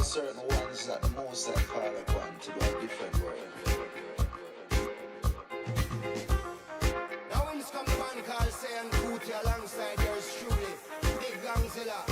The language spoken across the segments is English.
certain ones that the most I call upon to do a different world. Now when this come to man called Say and Cootie alongside yours truly, Big Gangzilla.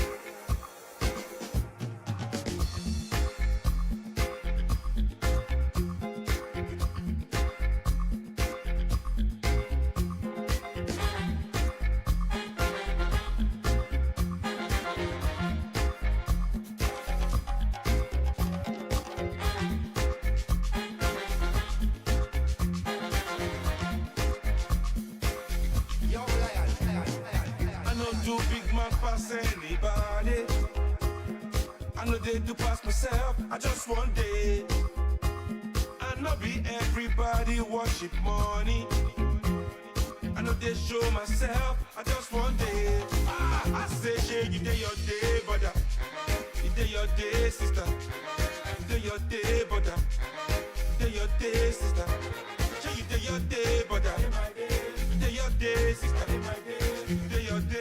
Anybody, I know they do pass myself. I just one day, I know be everybody worship money. I know they show myself. I just one day. I say, yeah, you day your day, brother. You day your day, sister. You day your day, brother. You day your day, sister. Yeah, you day your day, brother. You day your day, sister. You day your day.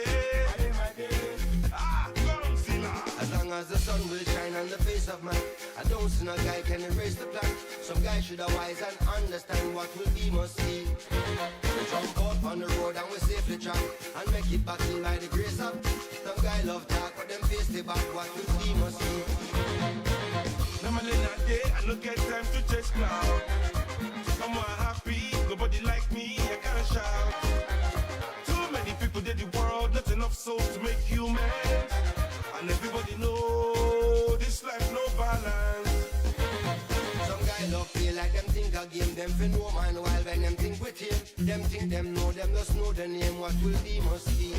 As long as the sun will shine on the face of man, I don't see no guy can erase the plan. Some guy should have wise and understand what will be must be. We jump out on the road and we safely track and make it back in by the grace of. Some guy love talk but them face the back. What will be must be. Normally in a day I don't get time to chase cloud. I'm more happy, nobody like me, I can't shout. Too many people did the world, not enough souls to make humans. And everybody know this life no balance. Some guy love feel like them think a game. Them fi no man while when them think with him. Them think them know, them just know the name. What will be must be.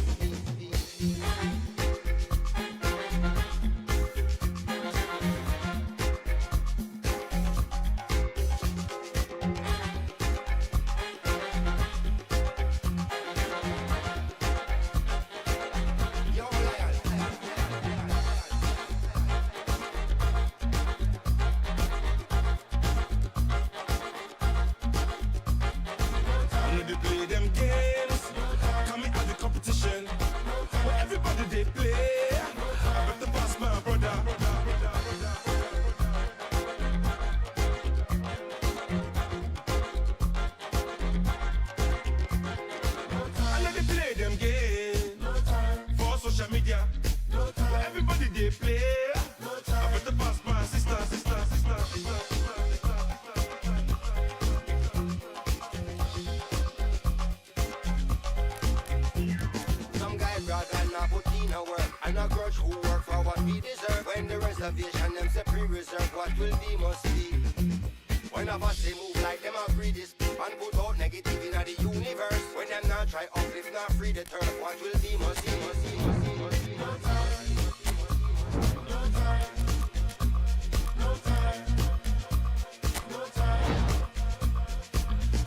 Reservation, them say pre-reserve. What will be must be. When of us they move like them agree this and put out negative in the universe. When them not try uplift, not free the turf. What will be must be, must be, must be, must be. No time, no time, no time, no time.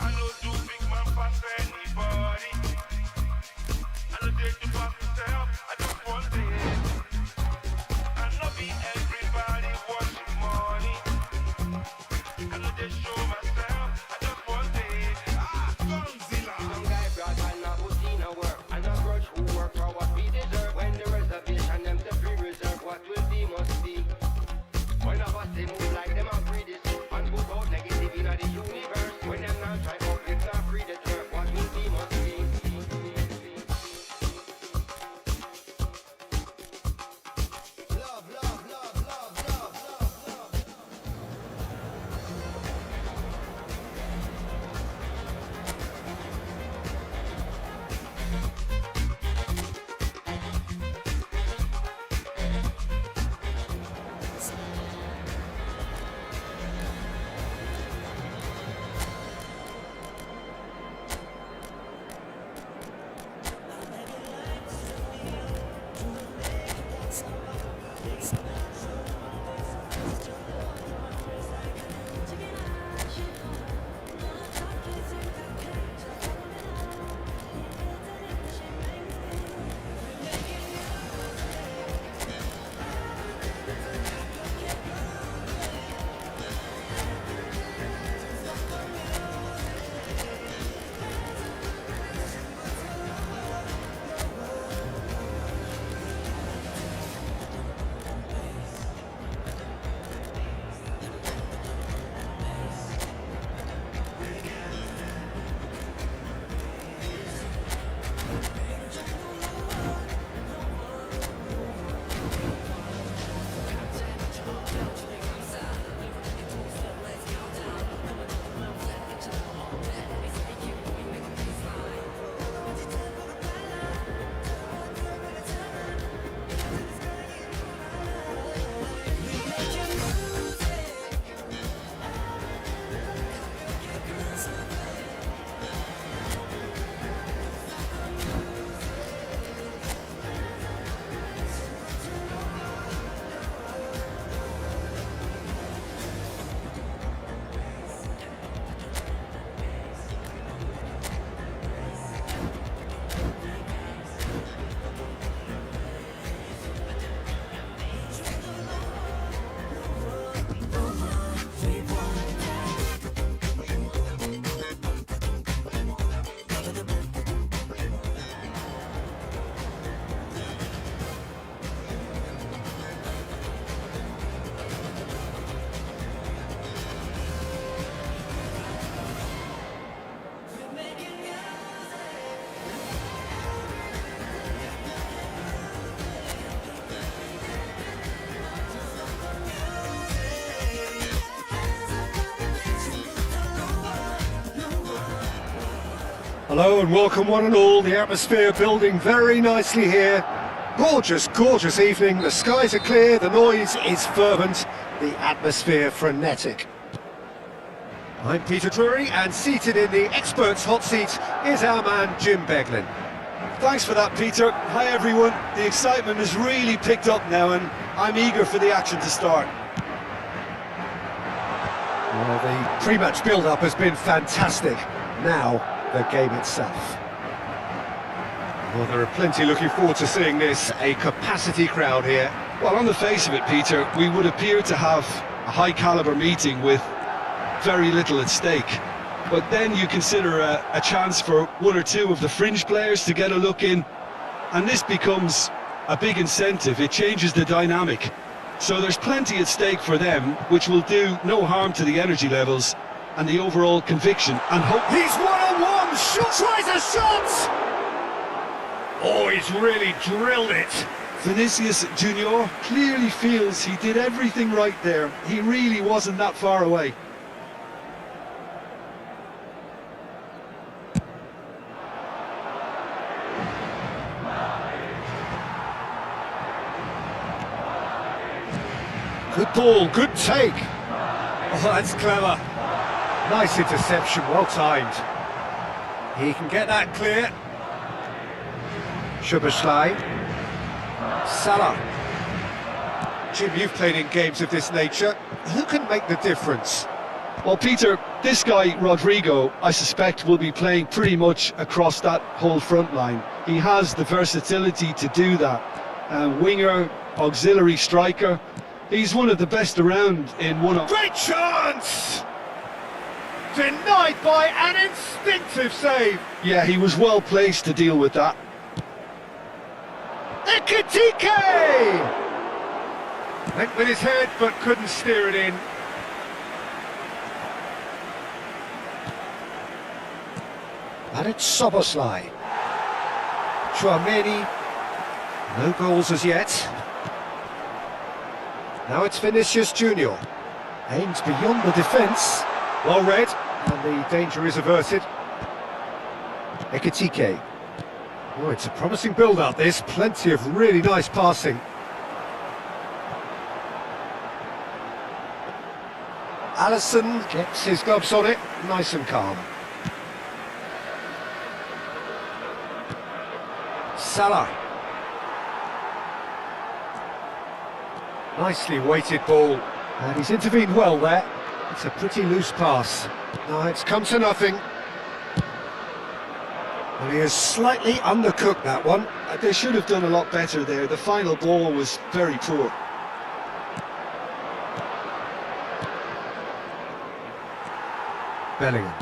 I know do big man pass anybody. I know they do pass myself. I just want it. I know be everybody watching money. I know they show myself. I just want it. Gonzilla. Some guy brought and not put in a work, and a grudge who work for what we deserve. Hello and welcome one and all. The atmosphere building very nicely here. Gorgeous, gorgeous evening. The skies are clear, the noise is fervent, the atmosphere frenetic. I'm Peter Drury, and seated in the experts' hot seat is our man Jim Beglin. Thanks for that, Peter. Hi everyone. The excitement has really picked up now and I'm eager for the action to start. Well, the pre-match build-up has been fantastic. Now, the game itself. Well, there are plenty looking forward to seeing this. A capacity crowd here. Well, on the face of it, Peter, we would appear to have a high-caliber meeting with very little at stake. But then you consider a chance for one or two of the fringe players to get a look in, and this becomes a big incentive. It changes the dynamic. So there's plenty at stake for them, which will do no harm to the energy levels and the overall conviction and hope. He's one-on-one, tries a shot! Oh, he's really drilled it. Vinicius Junior clearly feels he did everything right there. He really wasn't that far away. Good ball, good take. Oh, that's clever. Nice interception, well timed. He can get that clear. Szoboszlai. Salah. Jim, you've played in games of this nature. Who can make the difference? Well, Peter, this guy, Rodrigo, I suspect will be playing pretty much across that whole front line. He has the versatility to do that. Winger, auxiliary striker. He's one of the best around in one of... Great chance! Denied by an instinctive save. Yeah, he was well placed to deal with that. Ekitike! Went with his head but couldn't steer it in. And it's Szoboszlai. Chouameni. No goals as yet. Now it's Vinicius Junior. Aims beyond the defence. Well read, and the danger is averted. Ekitike. Oh, it's a promising build-up, this. Plenty of really nice passing. Alisson gets his gloves on it, nice and calm. Salah. Nicely weighted ball, and he's intervened well there. It's a pretty loose pass. No, it's come to nothing. And he has slightly undercooked that one. They should have done a lot better there. The final ball was very poor. Bellingham.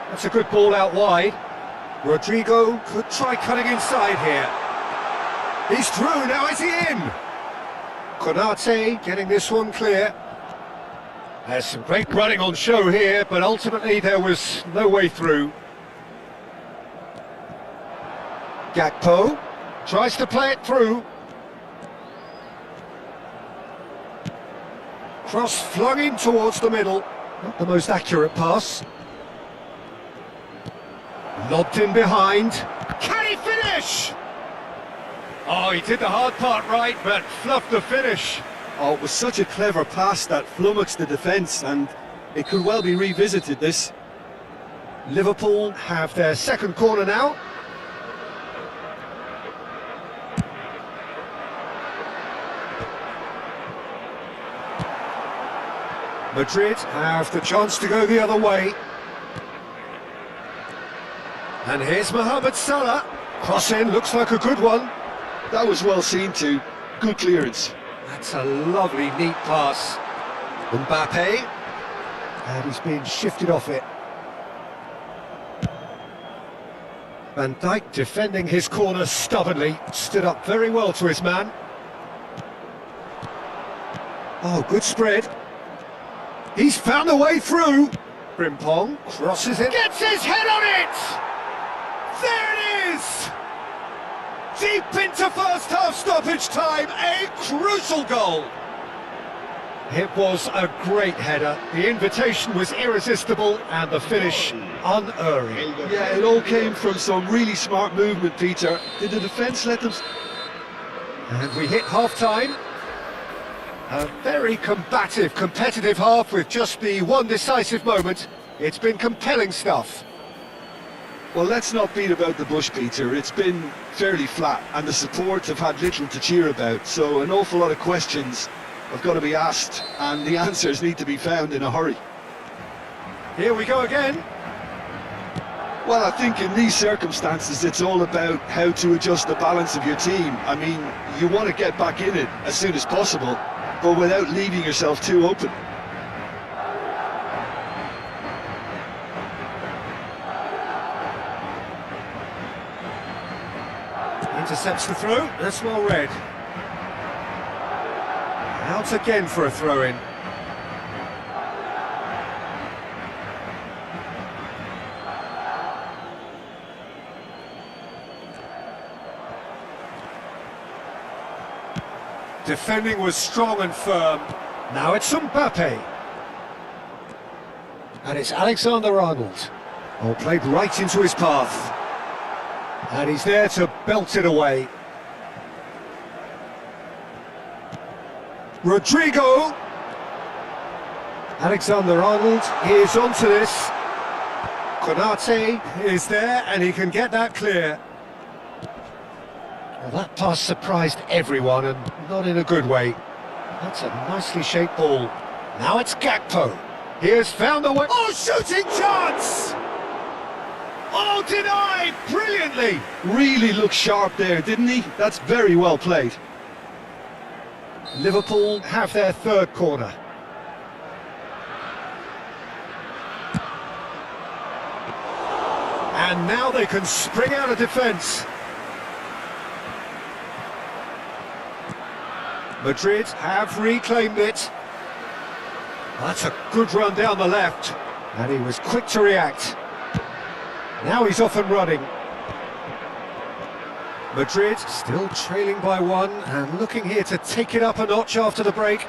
That's a good ball out wide. Rodrigo could try cutting inside here. He's through, now is he in? Konate getting this one clear. There's some great running on show here, but ultimately there was no way through. Gakpo tries to play it through. Cross flung in towards the middle. Not the most accurate pass. Lobbed in behind. Can he finish? Oh, he did the hard part right, but fluffed the finish. Oh, it was such a clever pass that flummoxed the defence, and it could well be revisited, this. Liverpool have their second corner now. Madrid have the chance to go the other way. And here's Mohamed Salah. Cross in, looks like a good one. That was well seen too. Good clearance. That's a lovely, neat pass. Mbappe. And he's being shifted off it. Van Dijk defending his corner stubbornly. Stood up very well to his man. Oh, good spread. He's found a way through. Frimpong crosses it. Gets his head on it! There it is! Deep into first half stoppage time, a crucial goal. It was a great header. The invitation was irresistible and the finish unerring. Yeah, it all came from some really smart movement, Peter. Did the defence let them... And we hit half-time. A very combative, competitive half with just the one decisive moment. It's been compelling stuff. Well, let's not beat about the bush, Peter. It's been fairly flat, and the support have had little to cheer about, so an awful lot of questions have got to be asked, and the answers need to be found in a hurry. Here we go again. Well, I think in these circumstances, it's all about how to adjust the balance of your team. I mean, you want to get back in it as soon as possible, but without leaving yourself too open. Intercepts the throw, that's well read. Out again for a throw-in. Defending was strong and firm. Now it's Mbappe. And it's Alexander-Arnold. Oh, played right into his path. And he's there to belt it away. Rodrigo. Alexander-Arnold is onto this. Konate is there and he can get that clear. Well, that pass surprised everyone and not in a good way. That's a nicely shaped ball. Now it's Gakpo. He has found the way. Oh, shooting chance! Oh, denied brilliantly. Really looked sharp there, didn't he? That's very well played. Liverpool have their third corner. And now they can spring out of defence. Madrid have reclaimed it. That's a good run down the left. And he was quick to react. Now he's off and running. Madrid still trailing by one and looking here to take it up a notch after the break.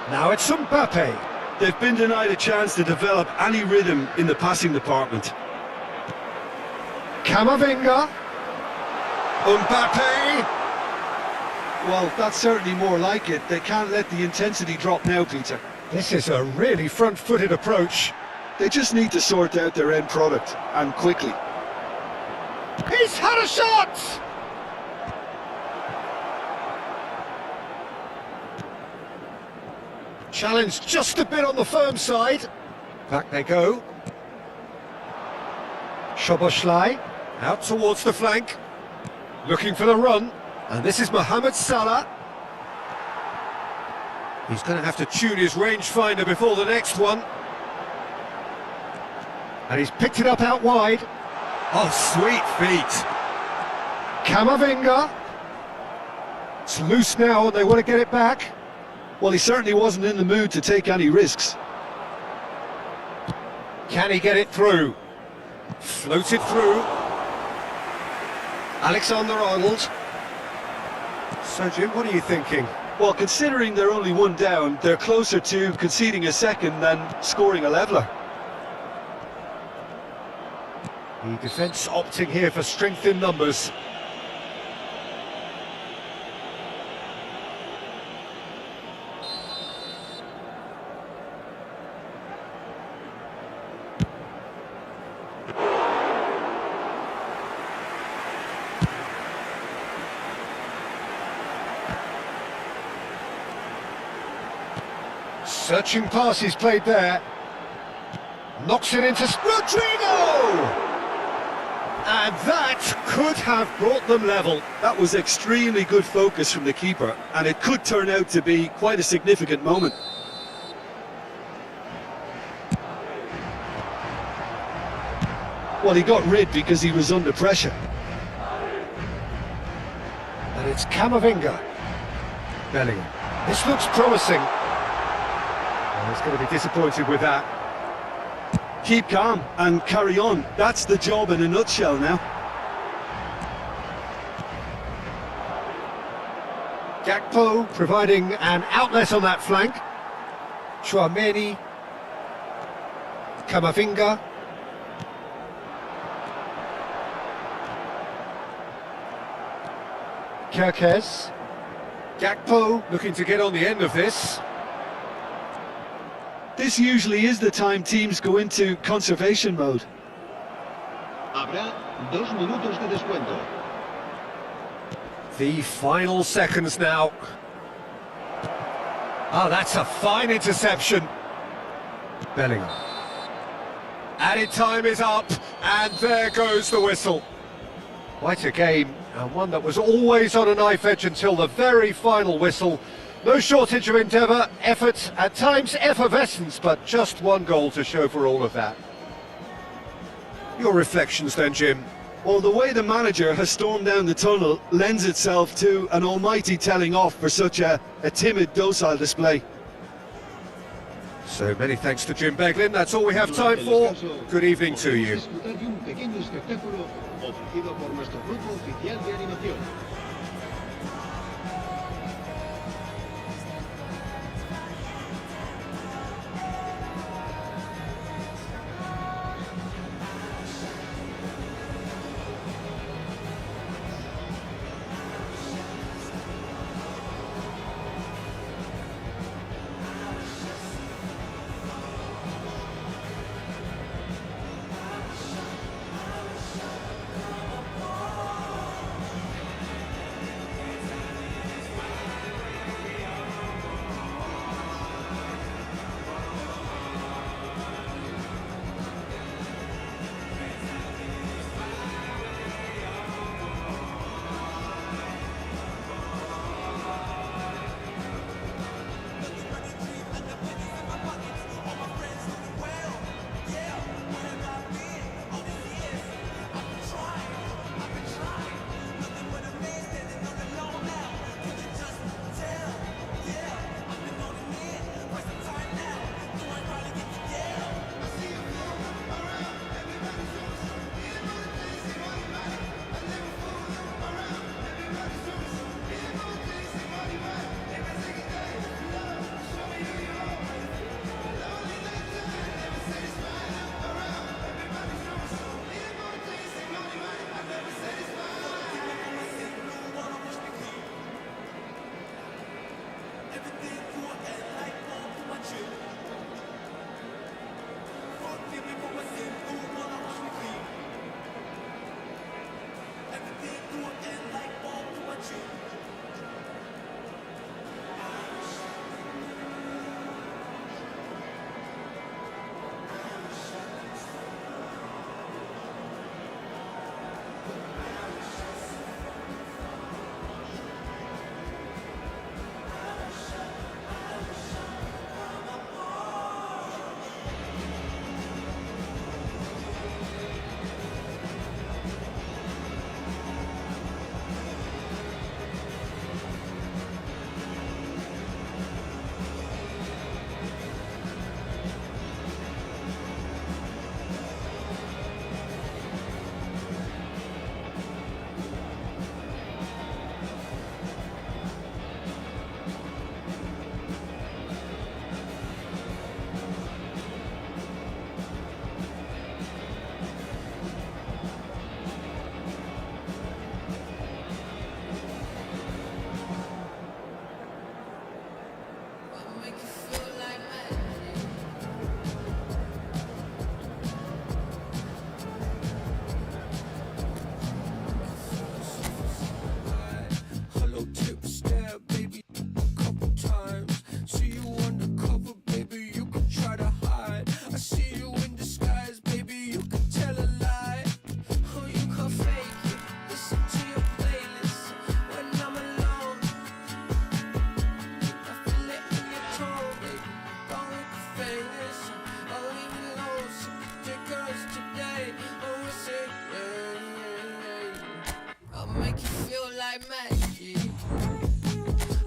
Now it's Mbappe. They've been denied a chance to develop any rhythm in the passing department. Camavinga. Mbappe. Well, that's certainly more like it. They can't let the intensity drop now, Peter. This is a really front-footed approach. They just need to sort out their end product, and quickly. He's had a shot! Challenge just a bit on the firm side. Back they go. Szoboszlai out towards the flank. Looking for the run. And this is Mohamed Salah. He's going to have to tune his rangefinder before the next one. And he's picked it up out wide. Oh, sweet feet. Camavinga. It's loose now and they want to get it back. Well, he certainly wasn't in the mood to take any risks. Can he get it through? Floated through. Alexander-Arnold. So, Jim, what are you thinking? Well, considering they're only one down, they're closer to conceding a second than scoring a leveller. The defence opting here for strength in numbers. Searching passes played there. Knocks it into Rodrigo! And that could have brought them level. That was extremely good focus from the keeper, and it could turn out to be quite a significant moment. Well, he got rid because he was under pressure. And it's Camavinga. Bellingham. This looks promising. He's going to be disappointed with that. Keep calm and carry on. That's the job in a nutshell now. Gakpo providing an outlet on that flank. Chouameni, Camavinga, Kerkez, Gakpo looking to get on the end of this. This usually is the time teams go into conservation mode. Habrá 2 minutos de descuento. The final seconds now. Oh, that's a fine interception. Bellingham. Added time is up, and there goes the whistle. Quite a game, and one that was always on a knife edge until the very final whistle. No shortage of endeavour, effort, at times effervescence, but just one goal to show for all of that. Your reflections then, Jim? Well, the way the manager has stormed down the tunnel lends itself to an almighty telling off for such a timid, docile display. So many thanks to Jim Beglin, that's all we have time for. Good evening to you. Disfrutar de un pequeño espectáculo ofrecido por nuestro grupo oficial de animación. like magic.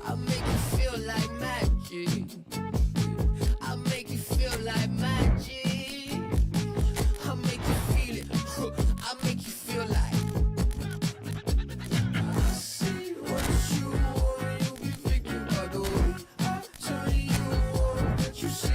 I'll make you feel like magic. I'll make you feel like magic. I'll make you feel it. I'll make you feel like. I see what you want, you be thinking about the way I turn you on, that you see.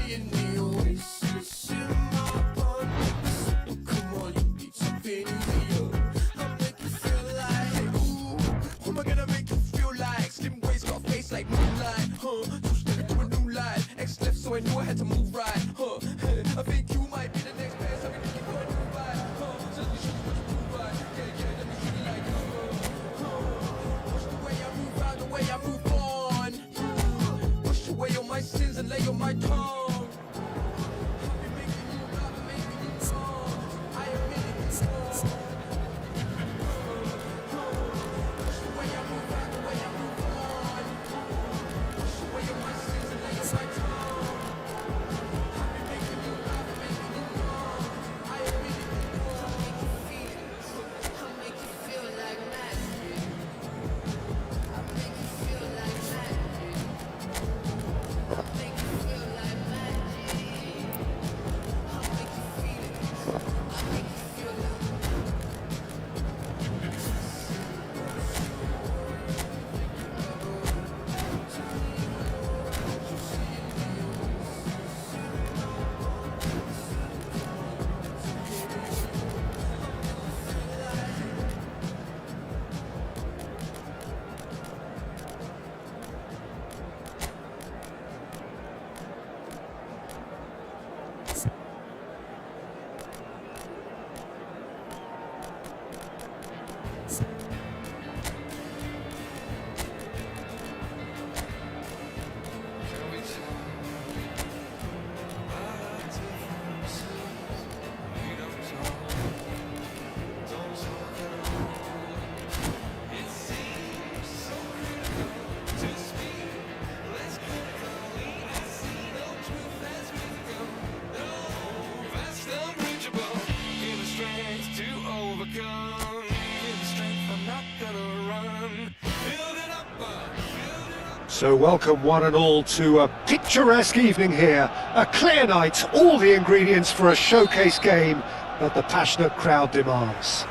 fights to overcome. Give the strength, I'm not gonna run. Build it up, build it up. So welcome one and all to a picturesque evening here. A clear night, all the ingredients for a showcase game that the passionate crowd demands.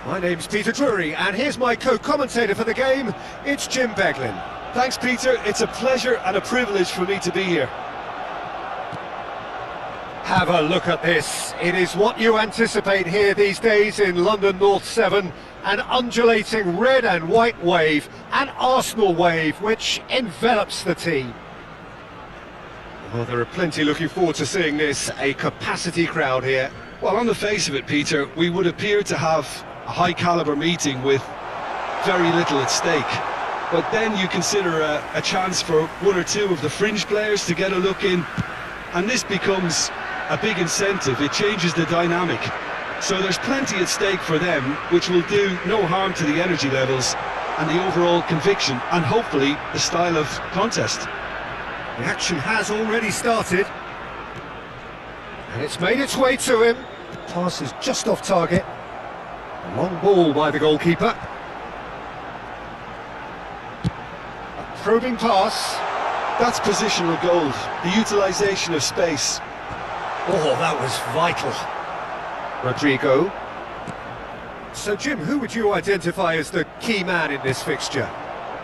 My name's Peter Drury, and here's my co-commentator for the game, it's Jim Beglin. Thanks, Peter. It's a pleasure and a privilege for me to be here. Have a look at this. It is what you anticipate here these days in London North 7, an undulating red and white wave, an Arsenal wave which envelops the team. Well, there are plenty looking forward to seeing this, a capacity crowd here. Well, on the face of it, Peter, we would appear to have a high-caliber meeting with very little at stake. But then you consider a chance for one or two of the fringe players to get a look in, and this becomes a big incentive. It changes the dynamic. So there's plenty at stake for them, which will do no harm to the energy levels and the overall conviction, and hopefully the style of contest. The action has already started. And it's made its way to him. The pass is just off target. A long ball by the goalkeeper. A probing pass. That's positional gold, the utilisation of space. Oh, that was vital. Rodrigo. So, Jim, who would you identify as the key man in this fixture?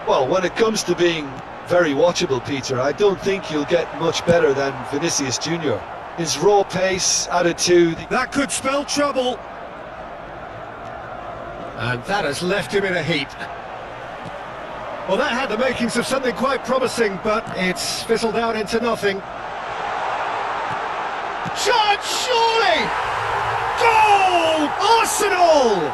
Well, when it comes to being very watchable, Peter, I don't think you'll get much better than Vinicius Junior. His raw pace, attitude... That could spell trouble. And that has left him in a heap. Well, that had the makings of something quite promising, but it's fizzled out into nothing. Shot, surely! Goal! Arsenal!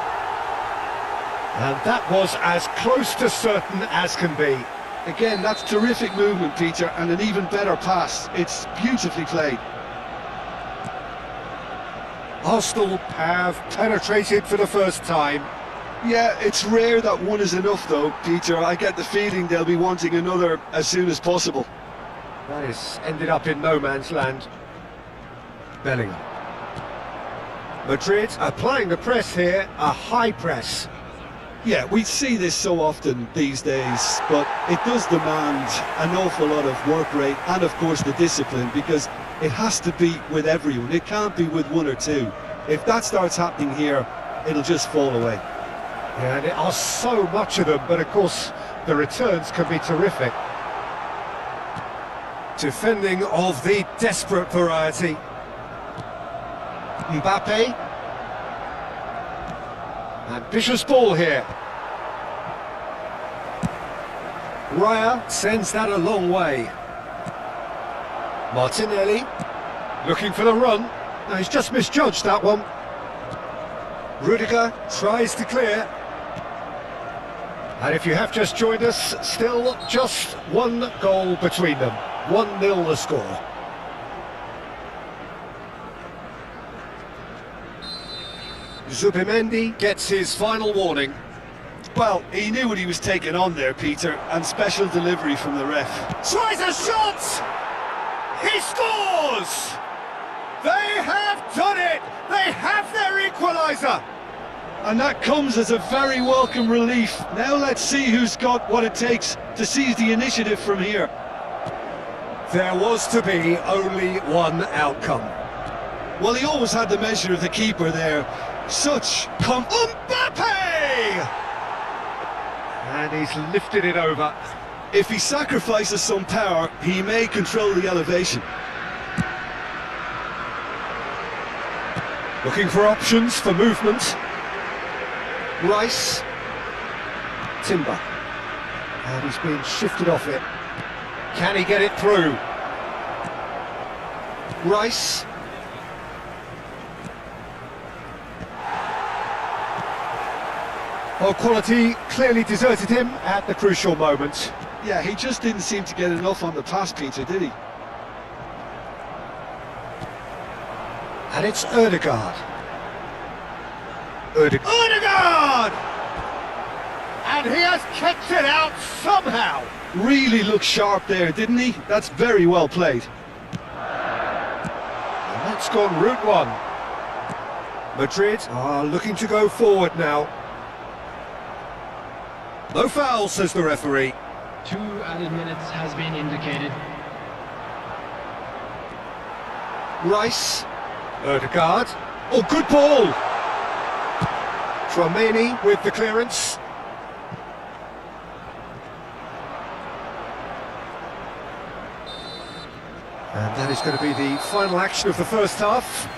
And that was as close to certain as can be. Again, that's terrific movement, Peter, and an even better pass. It's beautifully played. Arsenal have penetrated for the first time. Yeah, it's rare that one is enough though, Peter. I get the feeling they'll be wanting another as soon as possible. That has ended up in no man's land. Bellingham. Madrid applying the press here, a high press. Yeah, we see this so often these days, but it does demand an awful lot of work rate and of course the discipline, because it has to be with everyone. It can't be with one or two. If that starts happening here, it'll just fall away. Yeah, and there are so much of them, but of course the returns can be terrific. Defending of the desperate variety. Mbappe. Ambitious ball here. Raya sends that a long way. Martinelli looking for the run. No, he's just misjudged that one. Rudiger tries to clear. And if you have just joined us, still just one goal between them. 1-0 the score. Zubimendi gets his final warning. Well, he knew what he was taking on there, Peter, and special delivery from the ref. Tries a shot! He scores! They have done it! They have their equaliser! And that comes as a very welcome relief. Now let's see who's got what it takes to seize the initiative from here. There was to be only one outcome. Well, he always had the measure of the keeper there. Such Mbappe! And he's lifted it over. If he sacrifices some power, he may control the elevation. Looking for options for movement. Rice. Timber. And he's being shifted off it. Can he get it through? Rice. Well, quality clearly deserted him at the crucial moment. Yeah, he just didn't seem to get enough on the pass, Peter, did he? And it's Ødegaard. Ødegaard! And he has kicked it out somehow. Really looked sharp there, didn't he? That's very well played. And that's gone route one. Madrid are looking to go forward now. No foul, says the referee. 2 added minutes has been indicated. Rice, Ødegaard. Oh, good ball! Tchouaméni with the clearance. And that is going to be the final action of the first half.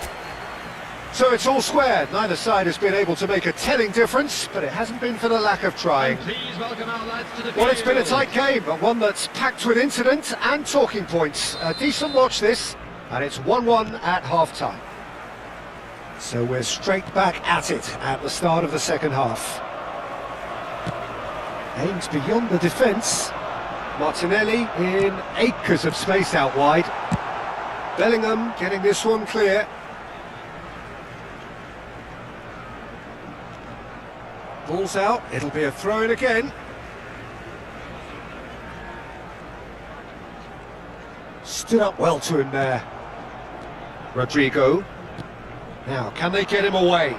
So it's all square. Neither side has been able to make a telling difference, but it hasn't been for the lack of trying. Please welcome our lads to the Well, it's been a field. tight game, but one that's packed with incident and talking points. A decent watch this, and it's 1-1 at half-time. So we're straight back at it at the start of the second half. Aims beyond the defence. Martinelli in acres of space out wide. Bellingham getting this one clear. Ball's out, it'll be a throw-in again. Stood up well to him there. Rodrigo. Now, can they get him away?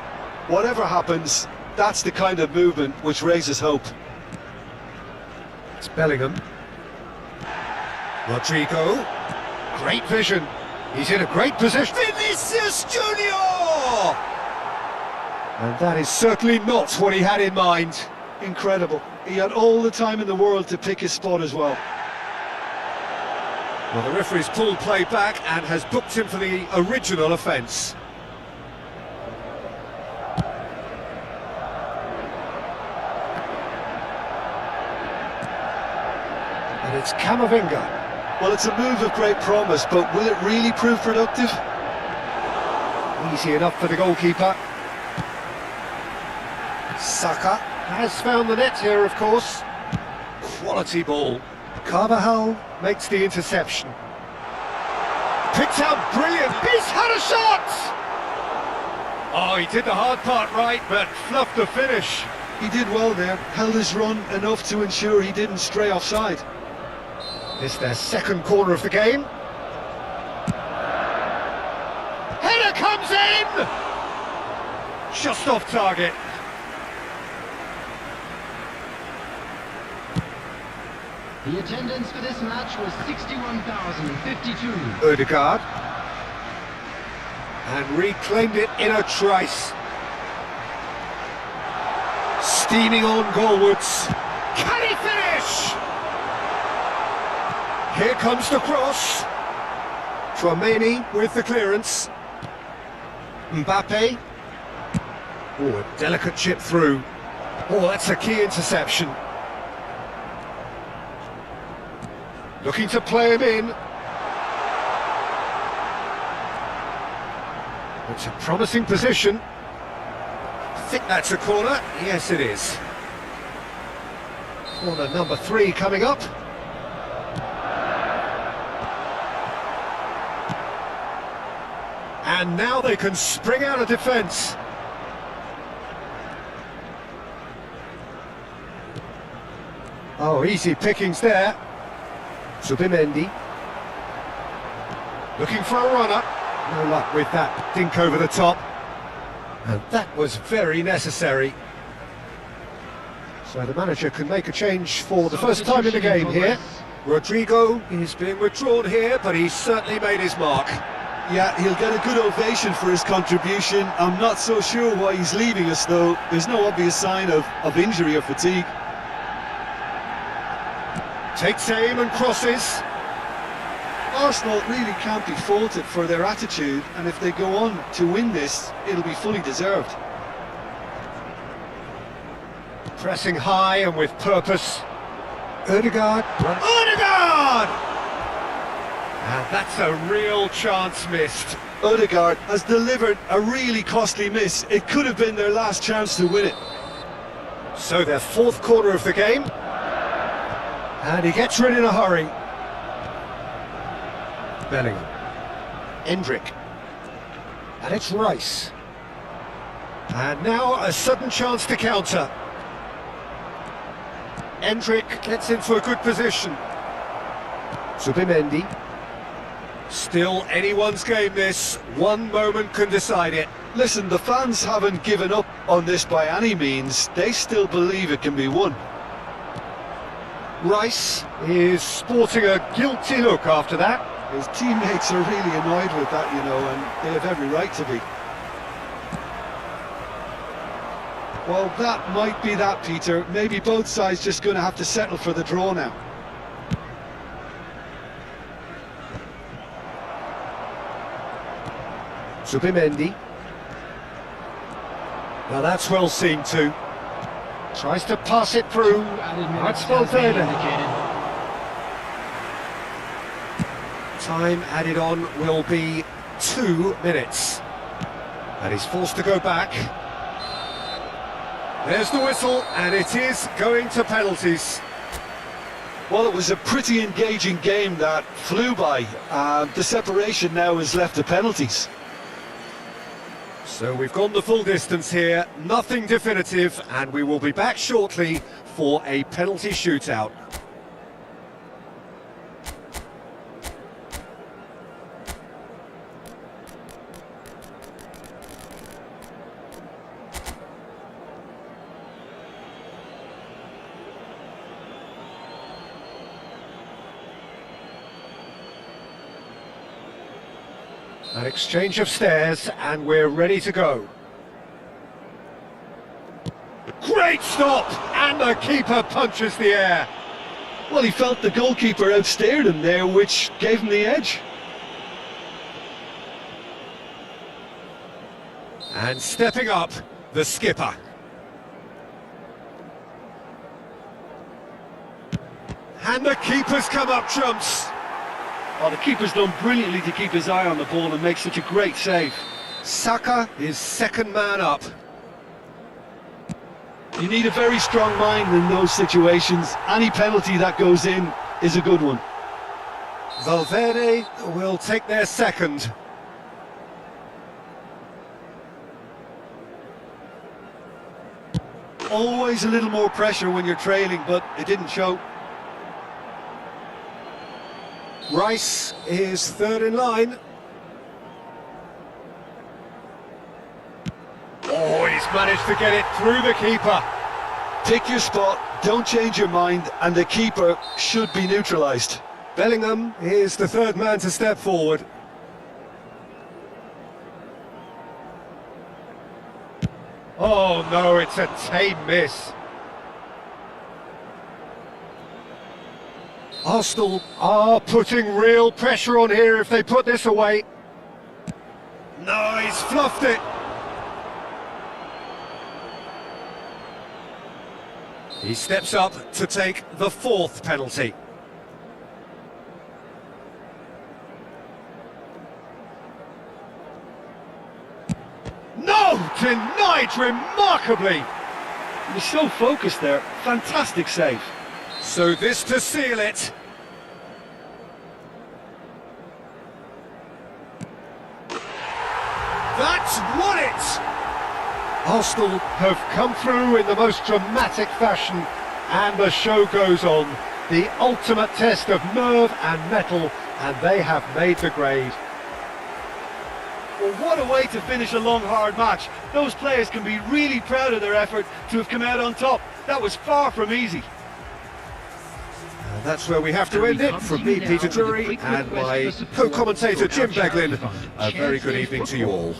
Whatever happens, that's the kind of movement which raises hope. It's Bellingham. Rodrigo. Great vision. He's in a great position. Vinicius Junior! And that is certainly not what he had in mind. Incredible. He had all the time in the world to pick his spot as well. Well, the referee's pulled play back and has booked him for the original offence. And it's Camavinga. Well, it's a move of great promise, but will it really prove productive? Easy enough for the goalkeeper. Saka has found the net here, of course. Quality ball. Carvajal makes the interception. Picked out brilliant. He's had a shot! Oh, he did the hard part right, but fluffed the finish. He did well there, held his run enough to ensure he didn't stray offside. It's their second corner of the game. Header comes in! Just off target. The attendance for this match was 61,052. Ødegaard. And reclaimed it in a trice. Steaming on goalwards. Can he finish? Here comes the cross. Tchouaméni with the clearance. Mbappe. Oh, a delicate chip through. Oh, that's a key interception. Looking to play him in. It's a promising position. I think that's a corner. Yes, it is. Corner number 3 coming up. And now they can spring out of defence. Oh, easy pickings there. Zubimendi. Looking for a runner. No luck with that dink over the top. And that was very necessary. So the manager can make a change for the first time in the game here. Rodrigo is being withdrawn here, but he's certainly made his mark. Yeah, he'll get a good ovation for his contribution. I'm not so sure why he's leaving us though. There's no obvious sign of injury or fatigue. Takes aim and crosses. Arsenal really can't be faulted for their attitude, and if they go on to win this, it'll be fully deserved. Pressing high and with purpose. Ødegaard. Ødegaard! And that's a real chance missed. Ødegaard has delivered a really costly miss. It could have been their last chance to win it. So their fourth corner of the game. And he gets rid in a hurry. Bellingham. Endrick. And it's Rice. And now a sudden chance to counter. Endrick gets into a good position. Zubimendi. Still anyone's game this. One moment can decide it. Listen, the fans haven't given up on this by any means. They still believe it can be won. Rice is sporting a guilty look after that. His teammates are really annoyed with that, you know, and they have every right to be. Well, that might be that, Peter. Maybe both sides just going to have to settle for the draw now. Zubimendi. Now that's well seen too. Tries to pass it through. That's Valverde. Time added on will be 2 minutes. And he's forced to go back. There's the whistle, and it is going to penalties. Well, it was a pretty engaging game that flew by. The separation now is left to penalties. So we've gone the full distance here, nothing definitive, and we will be back shortly for a penalty shootout. An exchange of stares, and we're ready to go. Great stop! And the keeper punches the air. Well, he felt the goalkeeper outstared him there, which gave him the edge. And stepping up, the skipper. And the keeper's come up trumps. Oh, the keeper's done brilliantly to keep his eye on the ball and make such a great save. Saka is second man up. You need a very strong mind in those situations. Any penalty that goes in is a good one. Valverde will take their second. Always a little more pressure when you're trailing, but it didn't show. Rice is third in line. Oh, he's managed to get it through the keeper. Pick your spot, don't change your mind, and the keeper should be neutralised. Bellingham is the third man to step forward. Oh no, it's a tame miss. Arsenal are putting real pressure on here if they put this away. No, he's fluffed it. He steps up to take the fourth penalty. No! Denied remarkably! He was so focused there. Fantastic save. So this to seal it. That's won it! Arsenal have come through in the most dramatic fashion, and the show goes on. The ultimate test of nerve and mettle, and they have made the grade. Well, what a way to finish a long, hard match. Those players can be really proud of their effort to have come out on top. That was far from easy. And that's where we have to end it. From me, Peter Drury, and my co-commentator Jim Beglin. A very good evening to you all.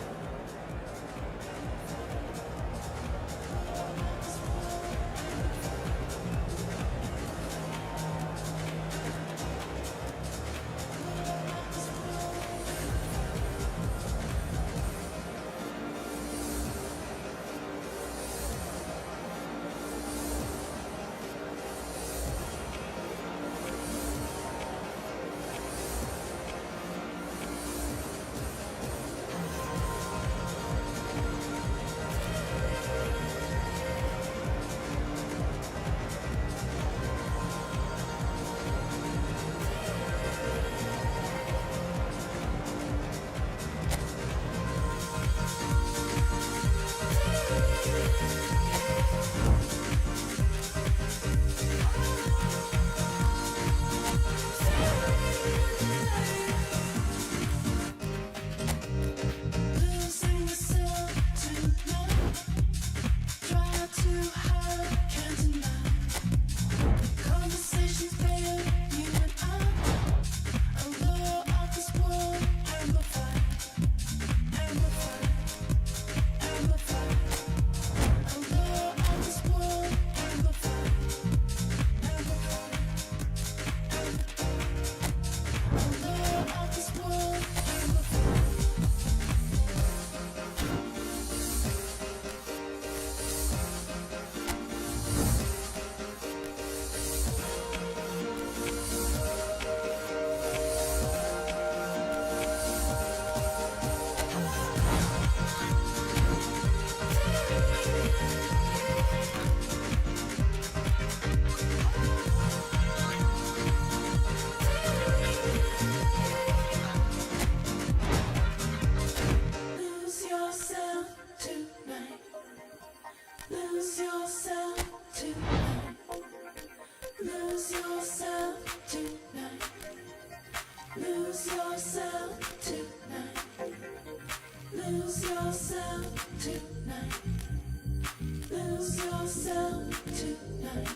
Lose yourself tonight.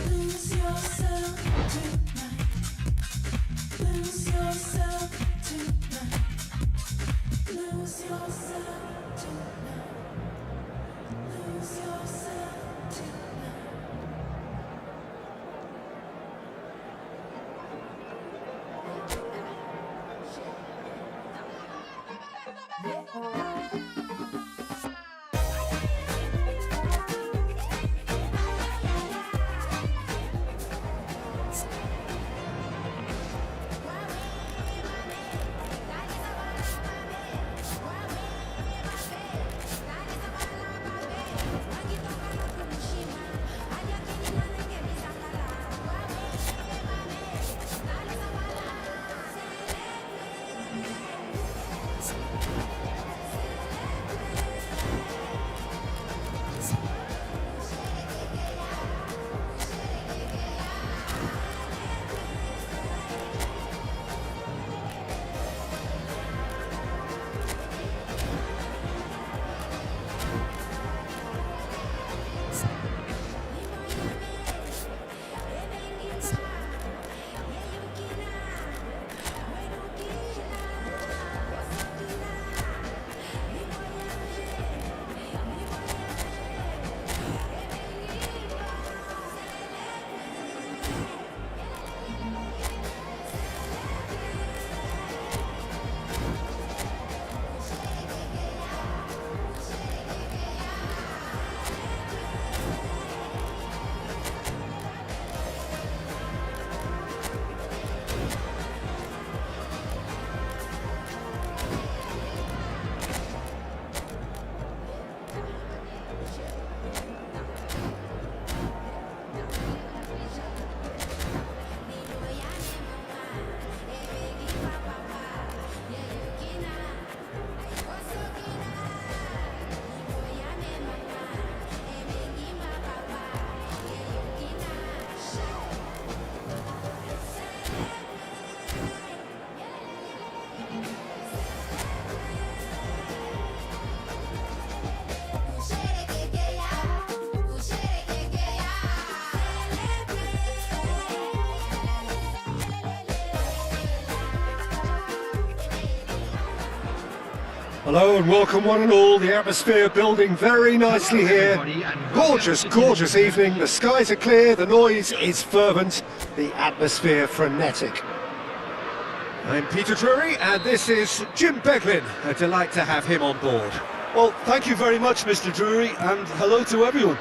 Lose yourself tonight. Lose yourself tonight. Lose yourself tonight. Lose yourself tonight. Hello and welcome one and all. The atmosphere building very nicely here. Gorgeous, gorgeous evening. The skies are clear, the noise is fervent, the atmosphere frenetic. I'm Peter Drury and this is Jim Beglin. A delight to have him on board. Well, thank you very much, Mr. Drury, and hello to everyone.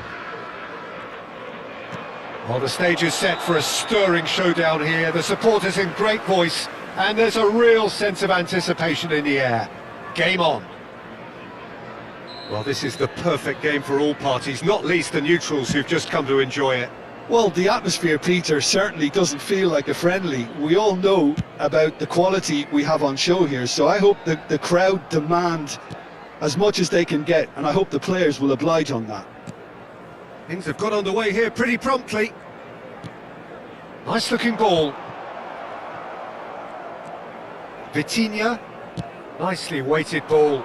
Well, the stage is set for a stirring showdown here. The supporters in great voice and there's a real sense of anticipation in the air. Game on. Well, this is the perfect game for all parties, not least the neutrals who've just come to enjoy it. Well, the atmosphere, Peter, certainly doesn't feel like a friendly. We all know about the quality we have on show here, so I hope the crowd demand as much as they can get, and I hope the players will oblige on that. Things have got underway here pretty promptly. Nice looking ball. Vitinha. Nicely weighted ball.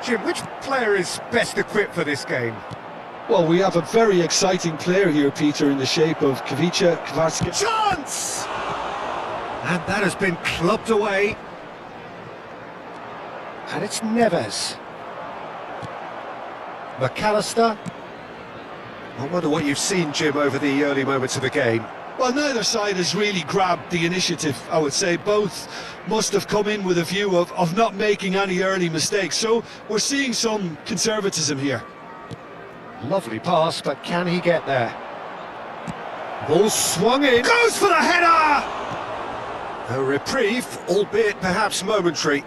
Jim, which player is best equipped for this game? Well, we have a very exciting player here, Peter, in the shape of Kavica Kvaratskhelia. Chance! And that has been clubbed away. And it's Neves. McAllister. I wonder what you've seen, Jim, over the early moments of the game. Well, neither side has really grabbed the initiative, I would say. Both must have come in with a view of not making any early mistakes. So we're seeing some conservatism here. Lovely pass, but can he get there? Ball swung in. Goes for the header! A reprieve, albeit perhaps momentary.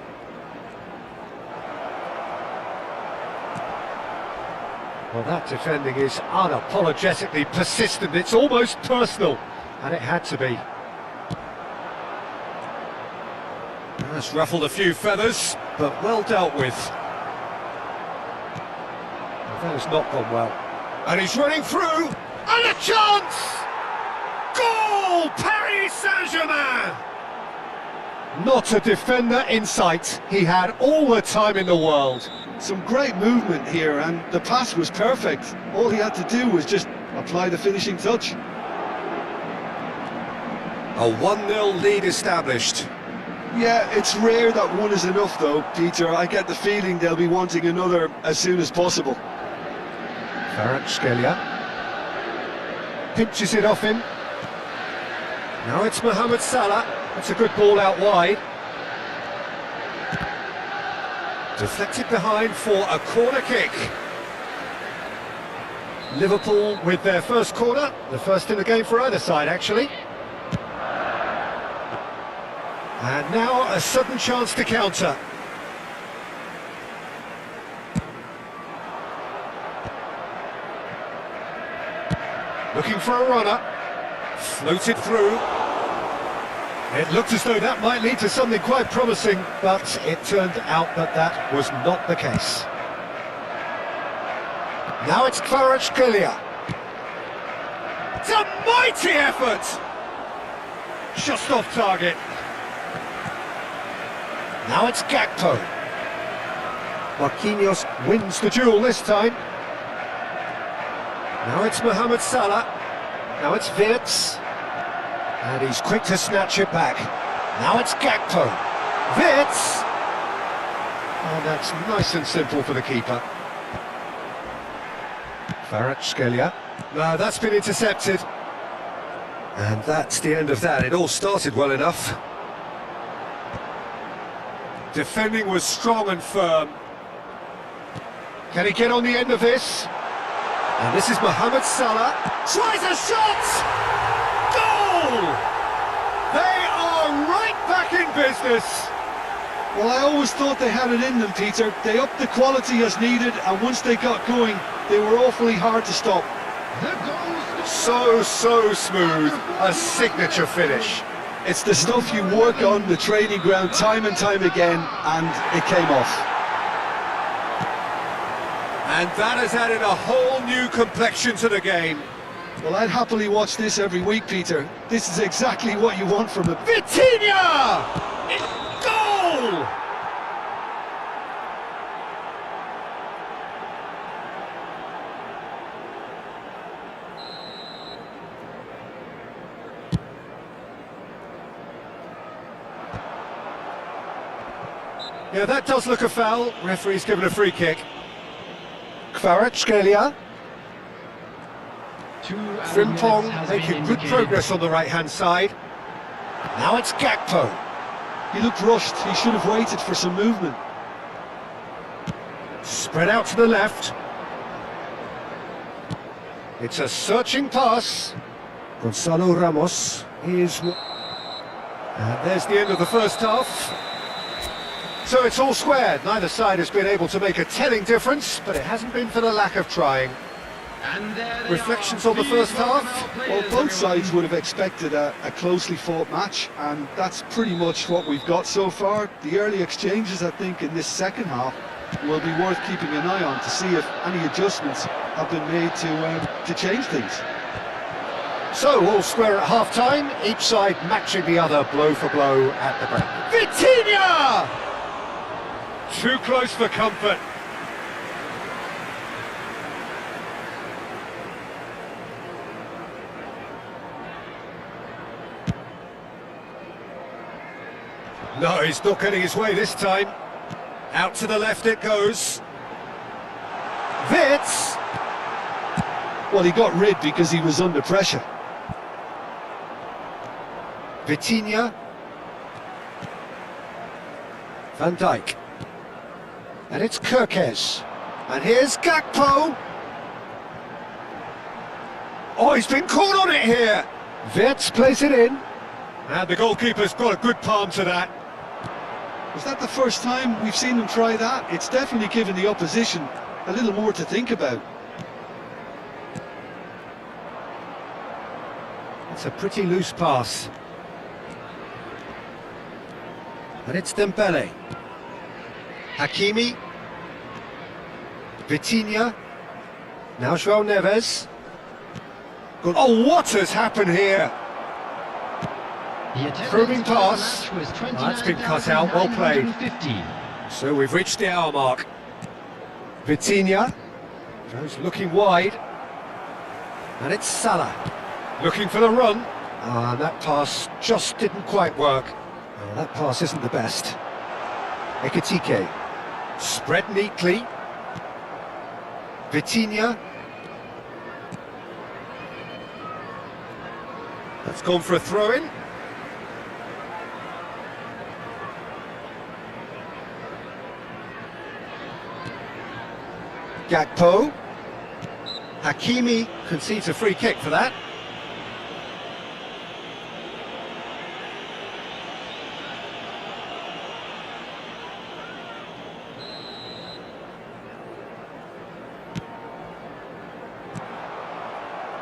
Well, that defending is unapologetically persistent. It's almost personal, and it had to be. That's ruffled a few feathers, but well dealt with. Well, that has not gone well. And he's running through, and a chance! Goal! Paris Saint-Germain! Not a defender in sight. He had all the time in the world. Some great movement here, and the pass was perfect. All he had to do was just apply the finishing touch. A 1-0 lead established. Yeah, it's rare that one is enough though, Peter. I get the feeling they'll be wanting another as soon as possible. Kvaratskhelia pinches it off him. Now it's Mohamed Salah. That's a good ball out wide. Deflected behind for a corner kick. Liverpool with their first corner, the first in the game for either side actually. And now a sudden chance to counter. Looking for a runner. Floated through. It looked as though that might lead to something quite promising, but it turned out that that was not the case. Now it's Kvaratskhelia. It's a mighty effort! Just off target. Now it's Gakpo. Marquinhos wins the duel this time. Now it's Mohamed Salah. Now it's Wirtz. And he's quick to snatch it back. Now it's Gakpo. Wirtz! And that's nice and simple for the keeper. Kvaratskhelia. No, that's been intercepted. And that's the end of that. It all started well enough. Defending was strong and firm. Can he get on the end of this? And this is Mohamed Salah. Tries a shot! Goal! They are right back in business. Well, I always thought they had it in them, Peter. They upped the quality as needed, and once they got going, they were awfully hard to stop. So smooth. A signature finish. It's the stuff you work on the training ground time and time again, and it came off. And that has added a whole new complexion to the game. Well, I'd happily watch this every week, Peter. This is exactly what you want from a... Vitinha! Goal! Yeah, that does look a foul. Referee's given a free kick. Kvaratskhelia. Frimpong making good progress on the right-hand side. Now it's Gakpo. He looked rushed. He should have waited for some movement. Spread out to the left. It's a searching pass. Gonzalo Ramos is... And there's the end of the first half. So it's all squared. Neither side has been able to make a telling difference, but it hasn't been for the lack of trying. Reflections on the first half? Well, both sides would have expected a closely fought match, and that's pretty much what we've got so far. The early exchanges, I think, in this second half will be worth keeping an eye on to see if any adjustments have been made to change things. So, all square at half-time, each side matching the other blow for blow at the break. Vitinha! Too close for comfort. No, he's not getting his way this time. Out to the left it goes. Wirtz! Well, he got rid because he was under pressure. Vitinha. Van Dijk. And it's Kirkes. And here's Gakpo. Oh, he's been caught on it here. Wirtz plays it in. And the goalkeeper's got a good palm to that. Was that the first time we've seen him try that? It's definitely given the opposition a little more to think about. It's a pretty loose pass. And it's Dembele. Hakimi. Vitinha. Now João Neves. Good. Oh, what has happened here? The attendance Probing for the pass. match was That's been cut out, well played. 29,950. So we've reached the hour mark. Vitinha goes looking wide. And it's Salah. Looking for the run. And that pass just didn't quite work. Oh, that pass isn't the best. Ekitike. Spread neatly. Vitinha. That's gone for a throw-in. Gakpo. Hakimi concedes a free kick for that.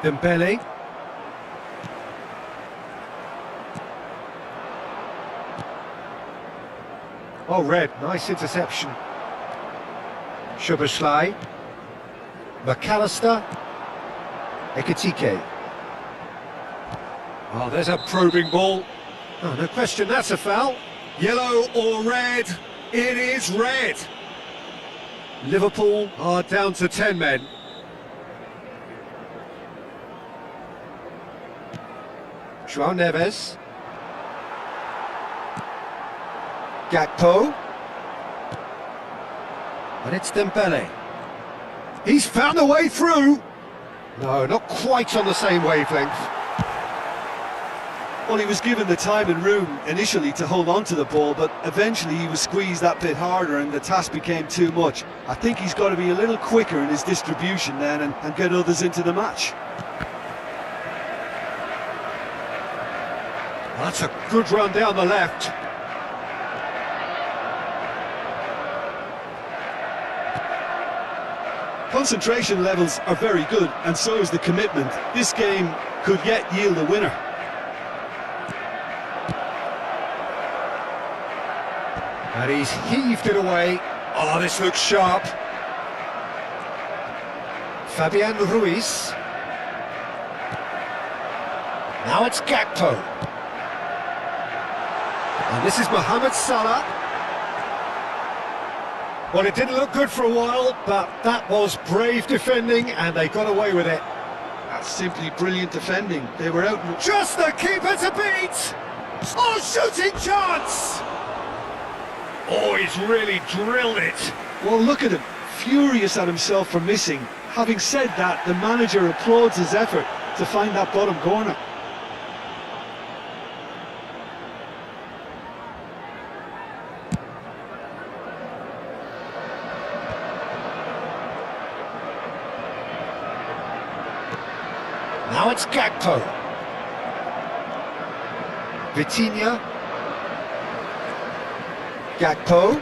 Dembele. Oh, red, nice interception. Szoboszlai. McAllister. Ekitike. Oh, there's a probing ball. Oh, no question, that's a foul. Yellow or red? It is red. Liverpool are down to 10 men. João Neves. Gakpo. And it's Dembele. He's found a way through. No, not quite on the same wavelength. Well, he was given the time and room initially to hold on to the ball, but eventually he was squeezed that bit harder and the task became too much. I think he's got to be a little quicker in his distribution then and get others into the match. That's a good run down the left. Concentration levels are very good, and so is the commitment. This game could yet yield a winner. And he's heaved it away. Oh, this looks sharp. Fabian Ruiz. Now it's Gakpo. And this is Mohamed Salah. Well, it didn't look good for a while, but that was brave defending, and they got away with it. That's simply brilliant defending. They were out. Just the keeper to beat! Oh, shooting chance! Oh, he's really drilled it. Well, look at him, furious at himself for missing. Having said that, the manager applauds his effort to find that bottom corner. Now it's Gakpo. Vitinha. Gakpo.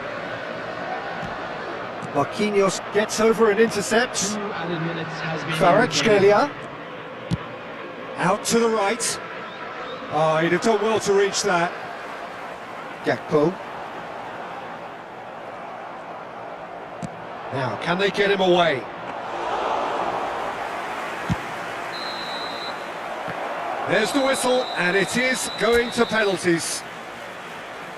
Marquinhos gets over and intercepts. 2 added minutes has been Kvaratskhelia. Out to the right. Oh, he'd have done well to reach that. Gakpo. Now, can they get him away? There's the whistle, and it is going to penalties.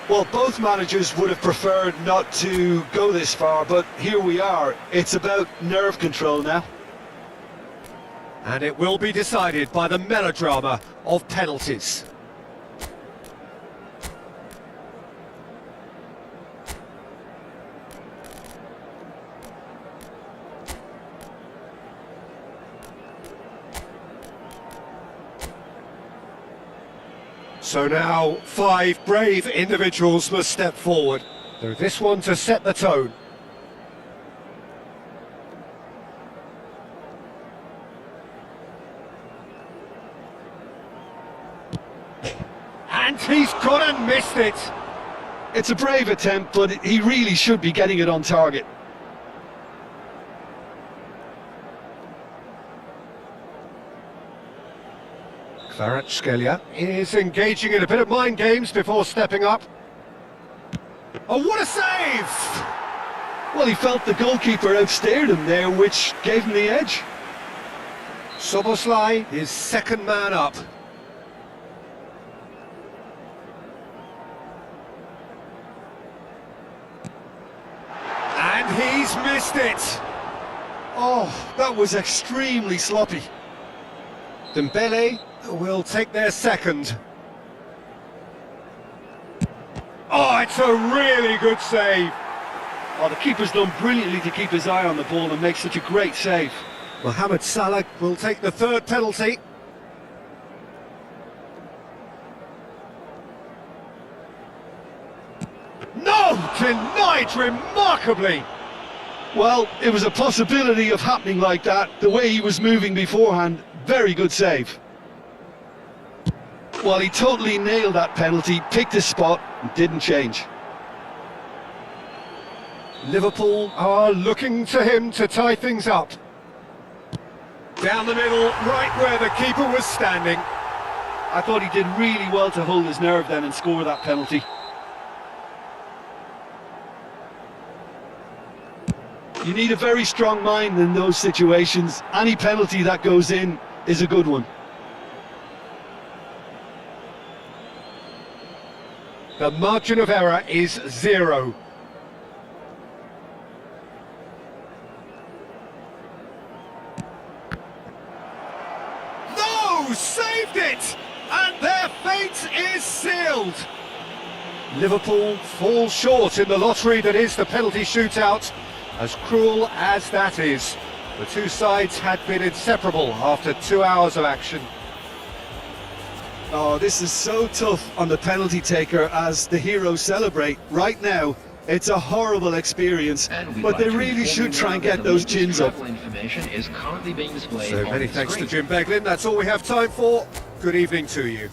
Well, both managers would have preferred not to go this far, but here we are. It's about nerve control now. And it will be decided by the melodrama of penalties. So now 5 brave individuals must step forward. So this one to set the tone. And he's gone and missed it. It's a brave attempt, but he really should be getting it on target. Kvaratskhelia is engaging in a bit of mind games before stepping up. Oh, what a save! Well, he felt the goalkeeper outstared him there, which gave him the edge. Soboslai is second man up. And he's missed it. Oh, that was extremely sloppy. Dembele will take their second. Oh, it's a really good save. Oh, the keeper's done brilliantly to keep his eye on the ball and make such a great save. Mohamed Salah will take the third penalty. No! Denied remarkably! Well, it was a possibility of happening like that. The way he was moving beforehand, very good save. Well, he totally nailed that penalty, picked his spot and didn't change. Liverpool are looking to him to tie things up. Down the middle, right where the keeper was standing. I thought he did really well to hold his nerve then and score that penalty. You need a very strong mind in those situations. Any penalty that goes in is a good one. The margin of error is 0. No! Saved it! And their fate is sealed! Liverpool fall short in the lottery that is the penalty shootout. As cruel as that is, the two sides had been inseparable after 2 hours of action. Oh, this is so tough on the penalty taker as the heroes celebrate. Right now, it's a horrible experience, but they really should try and get those chins up. Information is currently being displayed So on many the thanks to screen. Jim Beglin. That's all we have time for. Good evening to you.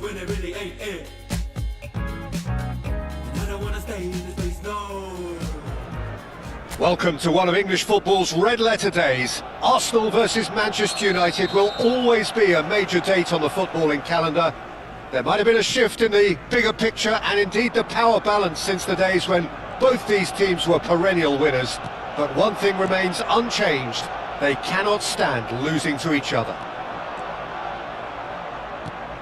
when it really ain't it. And I don't wanna stay in this place, no. Welcome to one of English football's red-letter days. Arsenal versus Manchester United will always be a major date on the footballing calendar. There might have been a shift in the bigger picture and indeed the power balance since the days when both these teams were perennial winners. But one thing remains unchanged. They cannot stand losing to each other.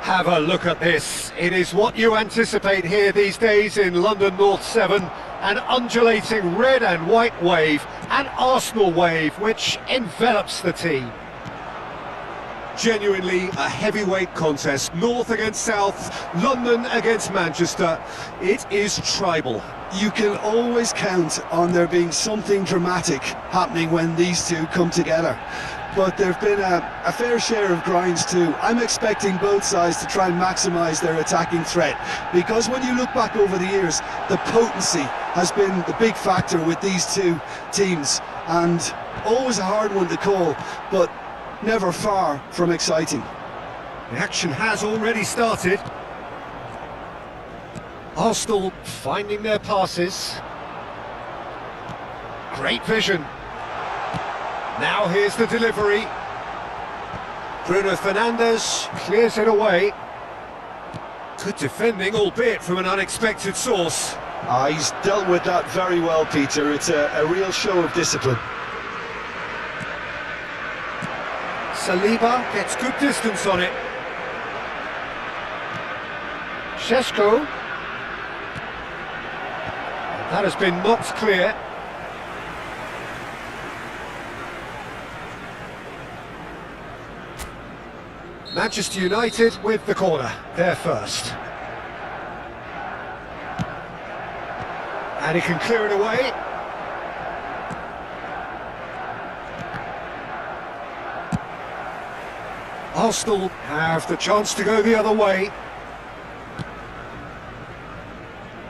Have a look at this. It is what you anticipate here these days in London North 7. An undulating red and white wave, an Arsenal wave which envelops the team. Genuinely a heavyweight contest, North against South, London against Manchester. It is tribal. You can always count on there being something dramatic happening when these two come together. But there have been a fair share of grinds too. I'm expecting both sides to try and maximise their attacking threat, because when you look back over the years, the potency has been the big factor with these two teams, and always a hard one to call, but never far from exciting. The action has already started. Arsenal finding their passes. Great vision. Now here's the delivery. Bruno Fernandes clears it away. Good defending, albeit from an unexpected source. He's dealt with that very well, Peter. It's a real show of discipline. Saliba gets good distance on it. Šeško. That has been knocked clear. Manchester United with the corner, they're first. And he can clear it away. Arsenal have the chance to go the other way.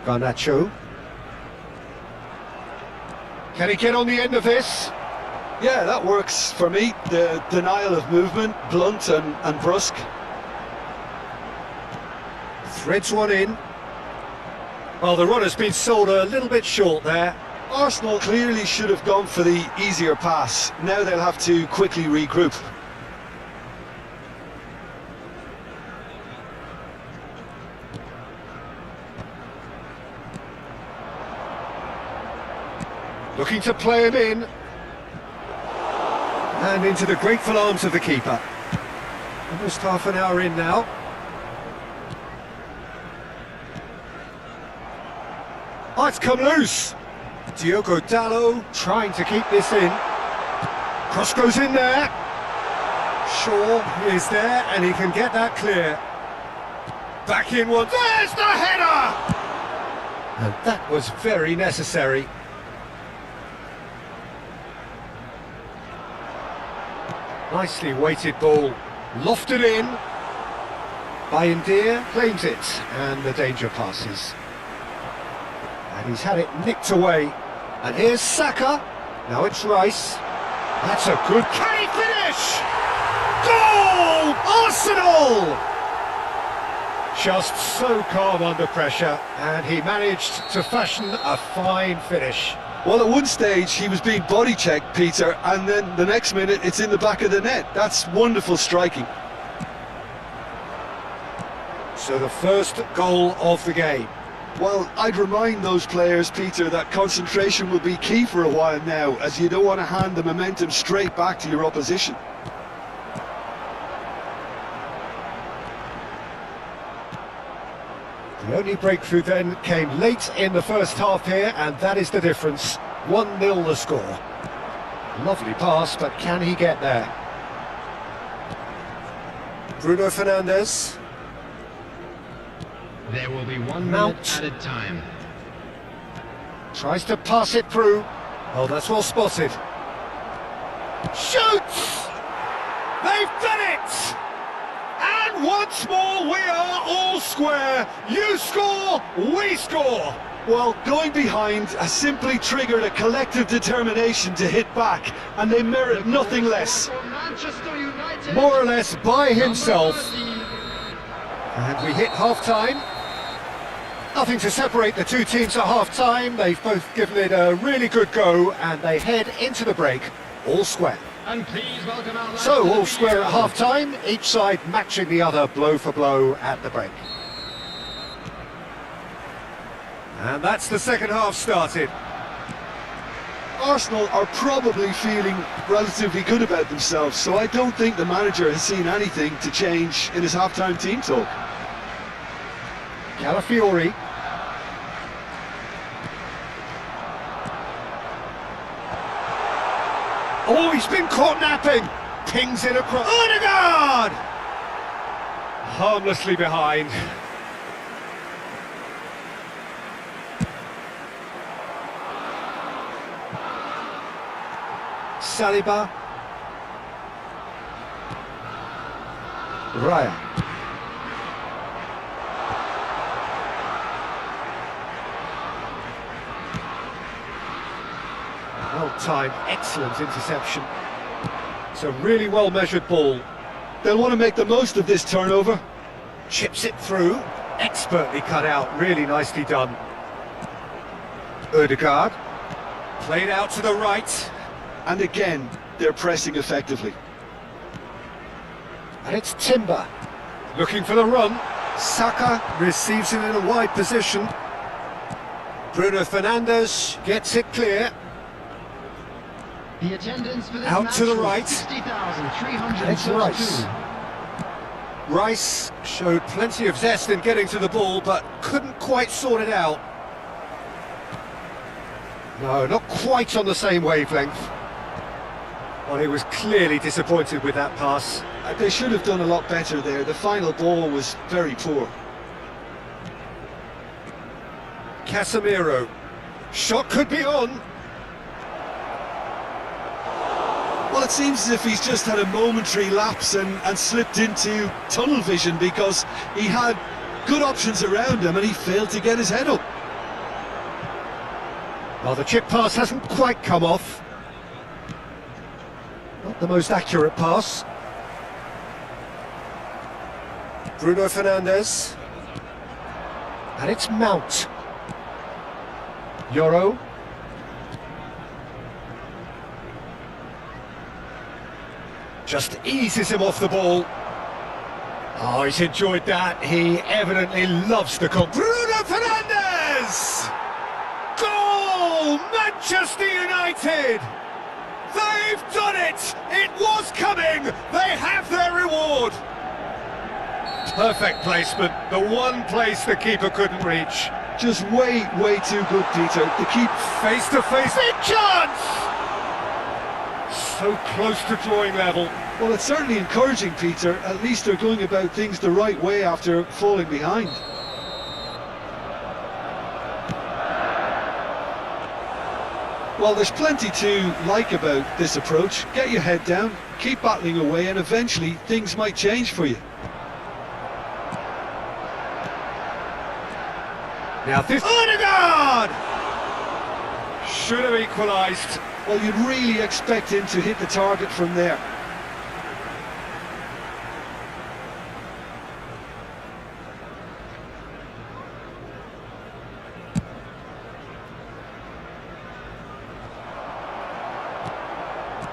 Garnacho. Can he get on the end of this? Yeah, that works for me. The denial of movement, blunt and brusque. Threads one in. Well, the run has been sold a little bit short there. Arsenal clearly should have gone for the easier pass. Now they'll have to quickly regroup. Looking to play him in. And into the grateful arms of the keeper. Almost half an hour in now. Oh, it's come loose. Diogo Dalot trying to keep this in. Cross goes in there. Shaw is there and he can get that clear. Back in one. There's the header! And that was very necessary. Nicely weighted ball, lofted in. Bayindir claims it, and the danger passes. And he's had it nicked away. And here's Saka. Now it's Rice. That's a good... Can he finish? Goal! Arsenal! Just so calm under pressure, and he managed to fashion a fine finish. Well, at one stage he was being body checked, Peter, and then the next minute it's in the back of the net. That's wonderful striking. So the first goal of the game. Well, I'd remind those players, Peter, that concentration will be key for a while now, as you don't want to hand the momentum straight back to your opposition. The only breakthrough then came late in the first half here, and that is the difference. 1-0 the score. Lovely pass, but can he get there? Bruno Fernandes. There will be 1 Mount. minute added time. Tries to pass it through. Oh, that's well spotted. Shoots! They've done it! And once more we are all square. You score, we score. Well, going behind has simply triggered a collective determination to hit back, and they merit nothing less. For Manchester United, More or less by himself. And we hit half-time. Nothing to separate the two teams at half-time. They've both given it a really good go, and they head into the break all square. And please welcome our lads So to the all square at field. half-time, each side matching the other blow for blow at the break. And that's the second half started. Arsenal are probably feeling relatively good about themselves, so I don't think the manager has seen anything to change in his half-time team talk. Calafiori. Oh, he's been caught napping. Pings it across. Odegaard! Harmlessly behind. Saliba. Raya. Well-timed, excellent interception. It's a really well-measured ball. They'll want to make the most of this turnover. Chips it through, expertly cut out, really nicely done. Odegaard, played out to the right. And again, they're pressing effectively. And it's Timber, looking for the run. Saka receives it in a wide position. Bruno Fernandes gets it clear. The attendance for this Out match to the was right. 60,332. It's Rice. Rice showed plenty of zest in getting to the ball, but couldn't quite sort it out. No, not quite on the same wavelength. Well, he was clearly disappointed with that pass. They should have done a lot better there. The final ball was very poor. Casemiro. Shot could be on. Well, it seems as if he's just had a momentary lapse and slipped into tunnel vision, because he had good options around him and he failed to get his head up. Well, the chip pass hasn't quite come off. Not the most accurate pass. Bruno Fernandes. And it's Mount. Yoro. Just eases him off the ball. Oh, he's enjoyed that. He evidently loves the Bruno Fernandes! Goal! Manchester United! They've done it! It was coming! They have their reward! Perfect placement. The one place the keeper couldn't reach. Just way too good, Peter. To keep Face-to-face. Big chance! So close to drawing level. Well, it's certainly encouraging, Peter. At least they're going about things the right way after falling behind. Well, there's plenty to like about this approach. Get your head down, keep battling away, and eventually things might change for you. Now this... Odegaard! Should have equalised. Well, you'd really expect him to hit the target from there.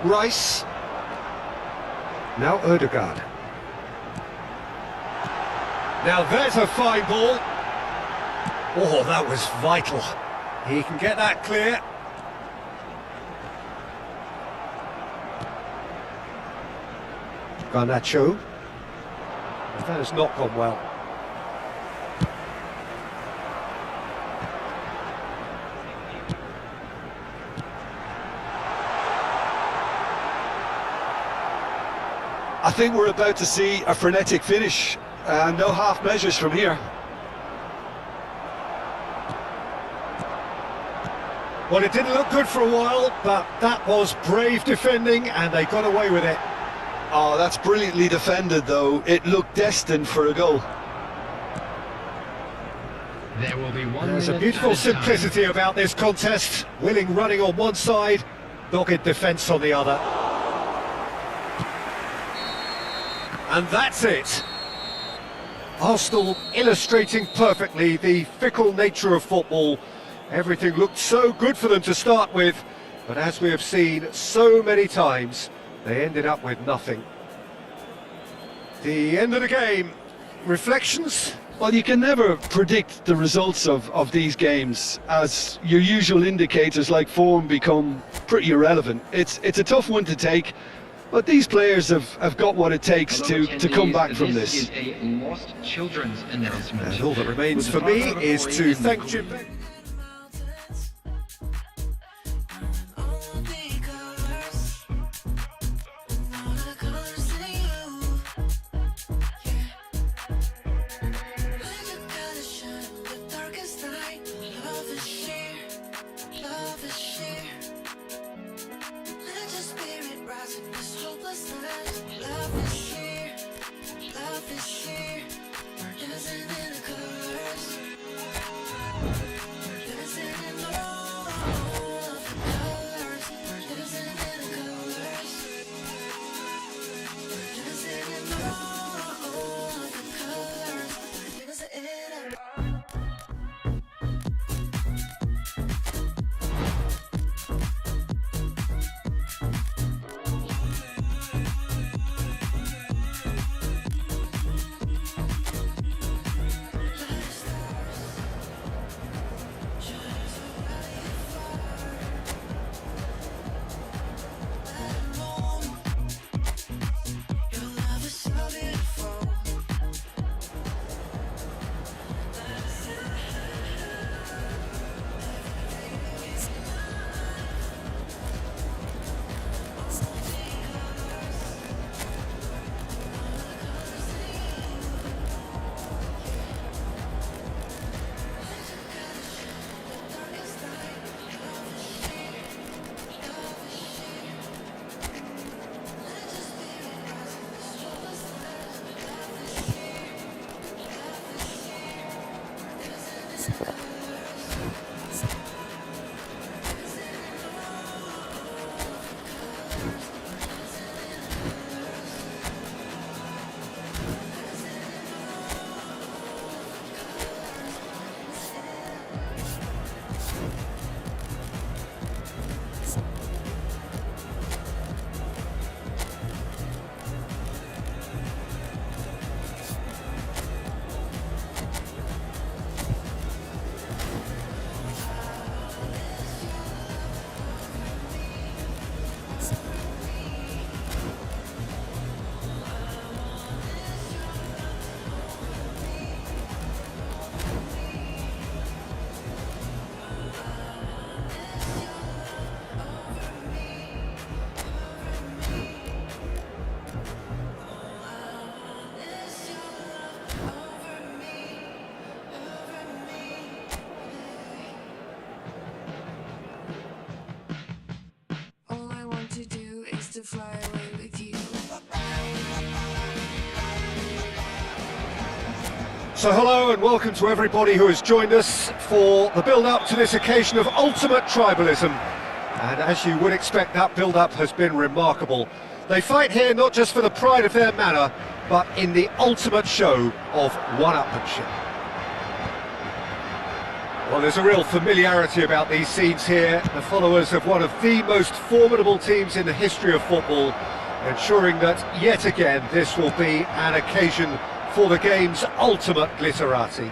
Rice. Now Odegaard. Now there's a fine ball. Oh, that was vital. He can get that clear. Garnacho. That has not gone well. I think we're about to see a frenetic finish. No half measures from here. Well, it didn't look good for a while, but that was brave defending and they got away with it. Oh, that's brilliantly defended, though. It looked destined for a goal. There will be one There's a minute beautiful at a time. simplicity about this contest. Willing running on one side, dogged defence on the other. And that's it. Arsenal illustrating perfectly the fickle nature of football. Everything looked so good for them to start with, but as we have seen so many times, they ended up with nothing. The end of the game. Reflections? Well, you can never predict the results of these games, as your usual indicators like form become pretty irrelevant. It's a tough one to take, but these players have got what it takes to come back from this. This is a lost children's announcement. And all that remains for me is to thank Jim. To fly away with you. So hello and welcome to everybody who has joined us for the build-up to this occasion of ultimate tribalism. And as you would expect, that build-up has been remarkable. They fight here not just for the pride of their manor, but in the ultimate show of one-upmanship. Well, there's a real familiarity about these scenes here. The followers of one of the most formidable teams in the history of football, ensuring that yet again this will be an occasion for the game's ultimate glitterati.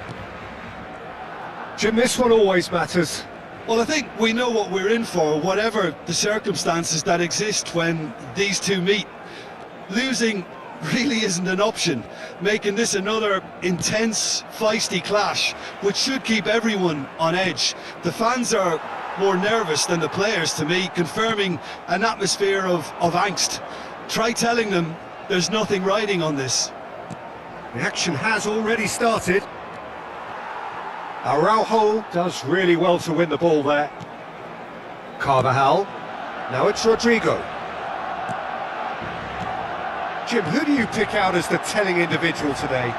Jim, this one always matters. Well, I think we know what we're in for, whatever the circumstances that exist when these two meet. Losing really isn't an option, making this another intense, feisty clash, which should keep everyone on edge. The fans are more nervous than the players, to me, confirming an atmosphere of angst. Try telling them there's nothing riding on this. The action has already started. Araujo does really well to win the ball there. Carvajal, now it's Rodrigo. Jim, who do you pick out as the telling individual today?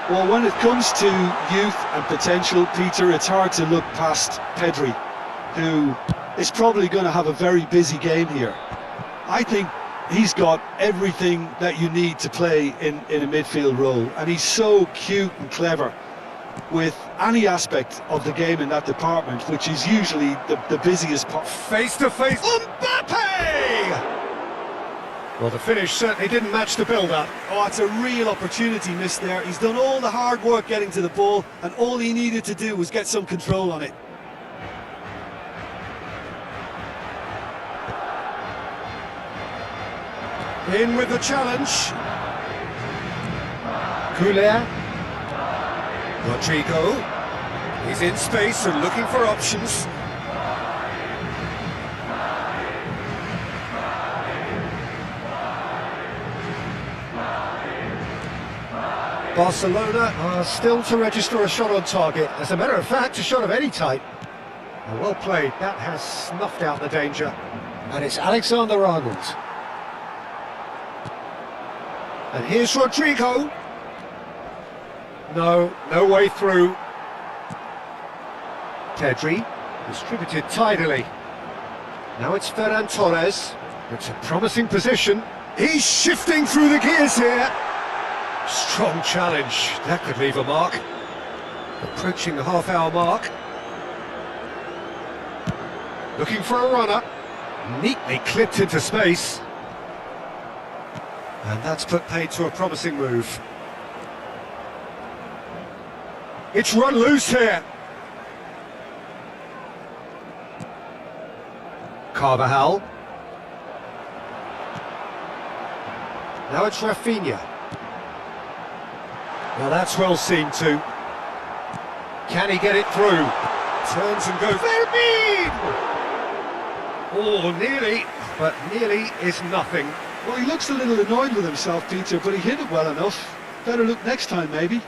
Well, when it comes to youth and potential, Peter, it's hard to look past Pedri, who is probably going to have a very busy game here. I think he's got everything that you need to play in a midfield role, and he's so cute and clever with any aspect of the game in that department, which is usually the busiest part. Face to face, Mbappe! Well, the finish certainly didn't match the build-up. Oh, it's a real opportunity missed there. He's done all the hard work getting to the ball, and all he needed to do was get some control on it. In with the challenge. Coulier. Rodrigo. He's in space and looking for options. Barcelona are still to register a shot on target. As a matter of fact, a shot of any type. Well played. That has snuffed out the danger. And it's Alexander-Arnold. And here's Rodrigo. No way through. Pedri, distributed tidily. Now it's Ferran Torres. It's a promising position. He's shifting through the gears here. Strong challenge. That could leave a mark. Approaching the half-hour mark. Looking for a runner. Neatly clipped into space. And that's put paid to a promising move. It's run loose here. Carvajal. Now it's Rafinha. Well, that's well seen too. Can he get it through? Turns and goes. Vermeer! Oh, nearly, but nearly is nothing. Well, he looks a little annoyed with himself, Peter, but he hit it well enough. Better look next time, maybe.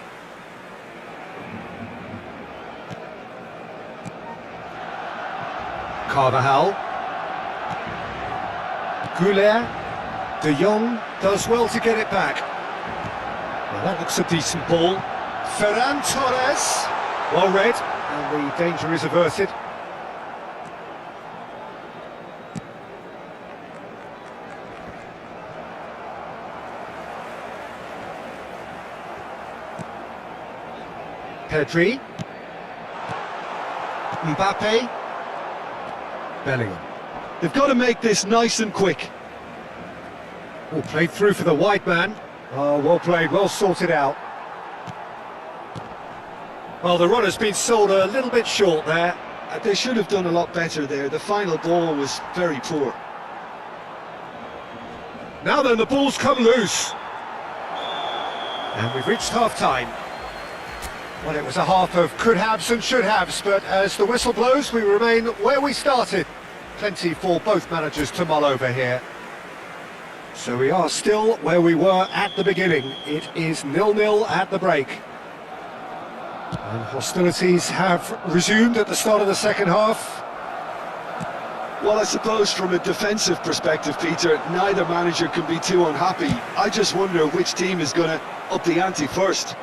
Carvajal. Coulier. De Jong does well to get it back. Well, that looks a decent ball. Ferran Torres. Well read, and the danger is averted. Pedri. Mbappe. Bellingham. They've got to make this nice and quick. Oh, played through for the wide man. Oh, well played, well sorted out. Well, the run has been sold a little bit short there. They should have done a lot better there. The final ball was very poor. Now then, the ball's come loose. And we've reached half-time. Well, it was a half of could-haves and should-haves, but as the whistle blows, we remain where we started. Plenty for both managers to mull over here. So we are still where we were at the beginning. It is 0-0 at the break. And hostilities have resumed at the start of the second half. Well, I suppose from a defensive perspective, Peter, neither manager can be too unhappy. I just wonder which team is going to up the ante first.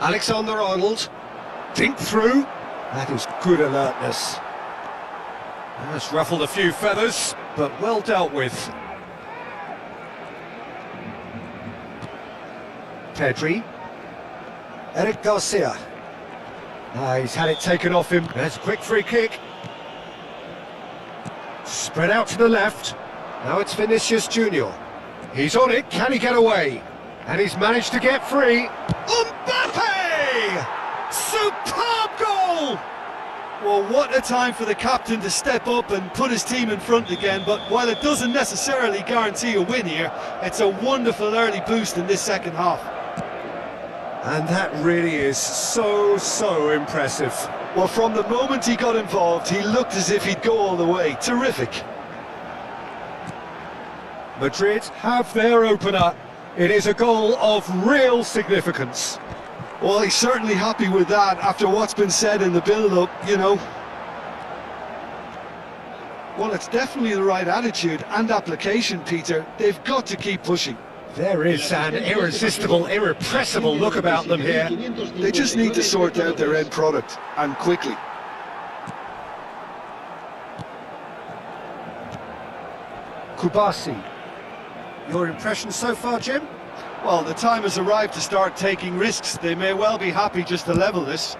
Alexander-Arnold, dink through. That is good alertness. That's ruffled a few feathers, but well dealt with. Pedri. Eric Garcia. He's had it taken off him. There's a quick free kick. Spread out to the left. Now it's Vinicius Junior. He's on it. Can he get away? And he's managed to get free. Mbappe! Superb goal! Well, what a time for the captain to step up and put his team in front again, but while it doesn't necessarily guarantee a win here, it's a wonderful early boost in this second half. And that really is so impressive. Well, from the moment he got involved, he looked as if he'd go all the way. Terrific. Madrid have their opener. It is a goal of real significance. Well, he's certainly happy with that after what's been said in the build-up, you know. Well, it's definitely the right attitude and application, Peter. They've got to keep pushing. There is an irresistible, irrepressible look about them here. They just need to sort out their end product, and quickly. Kubasi. Your impression so far, Jim? Well, the time has arrived to start taking risks. They may well be happy just to level this.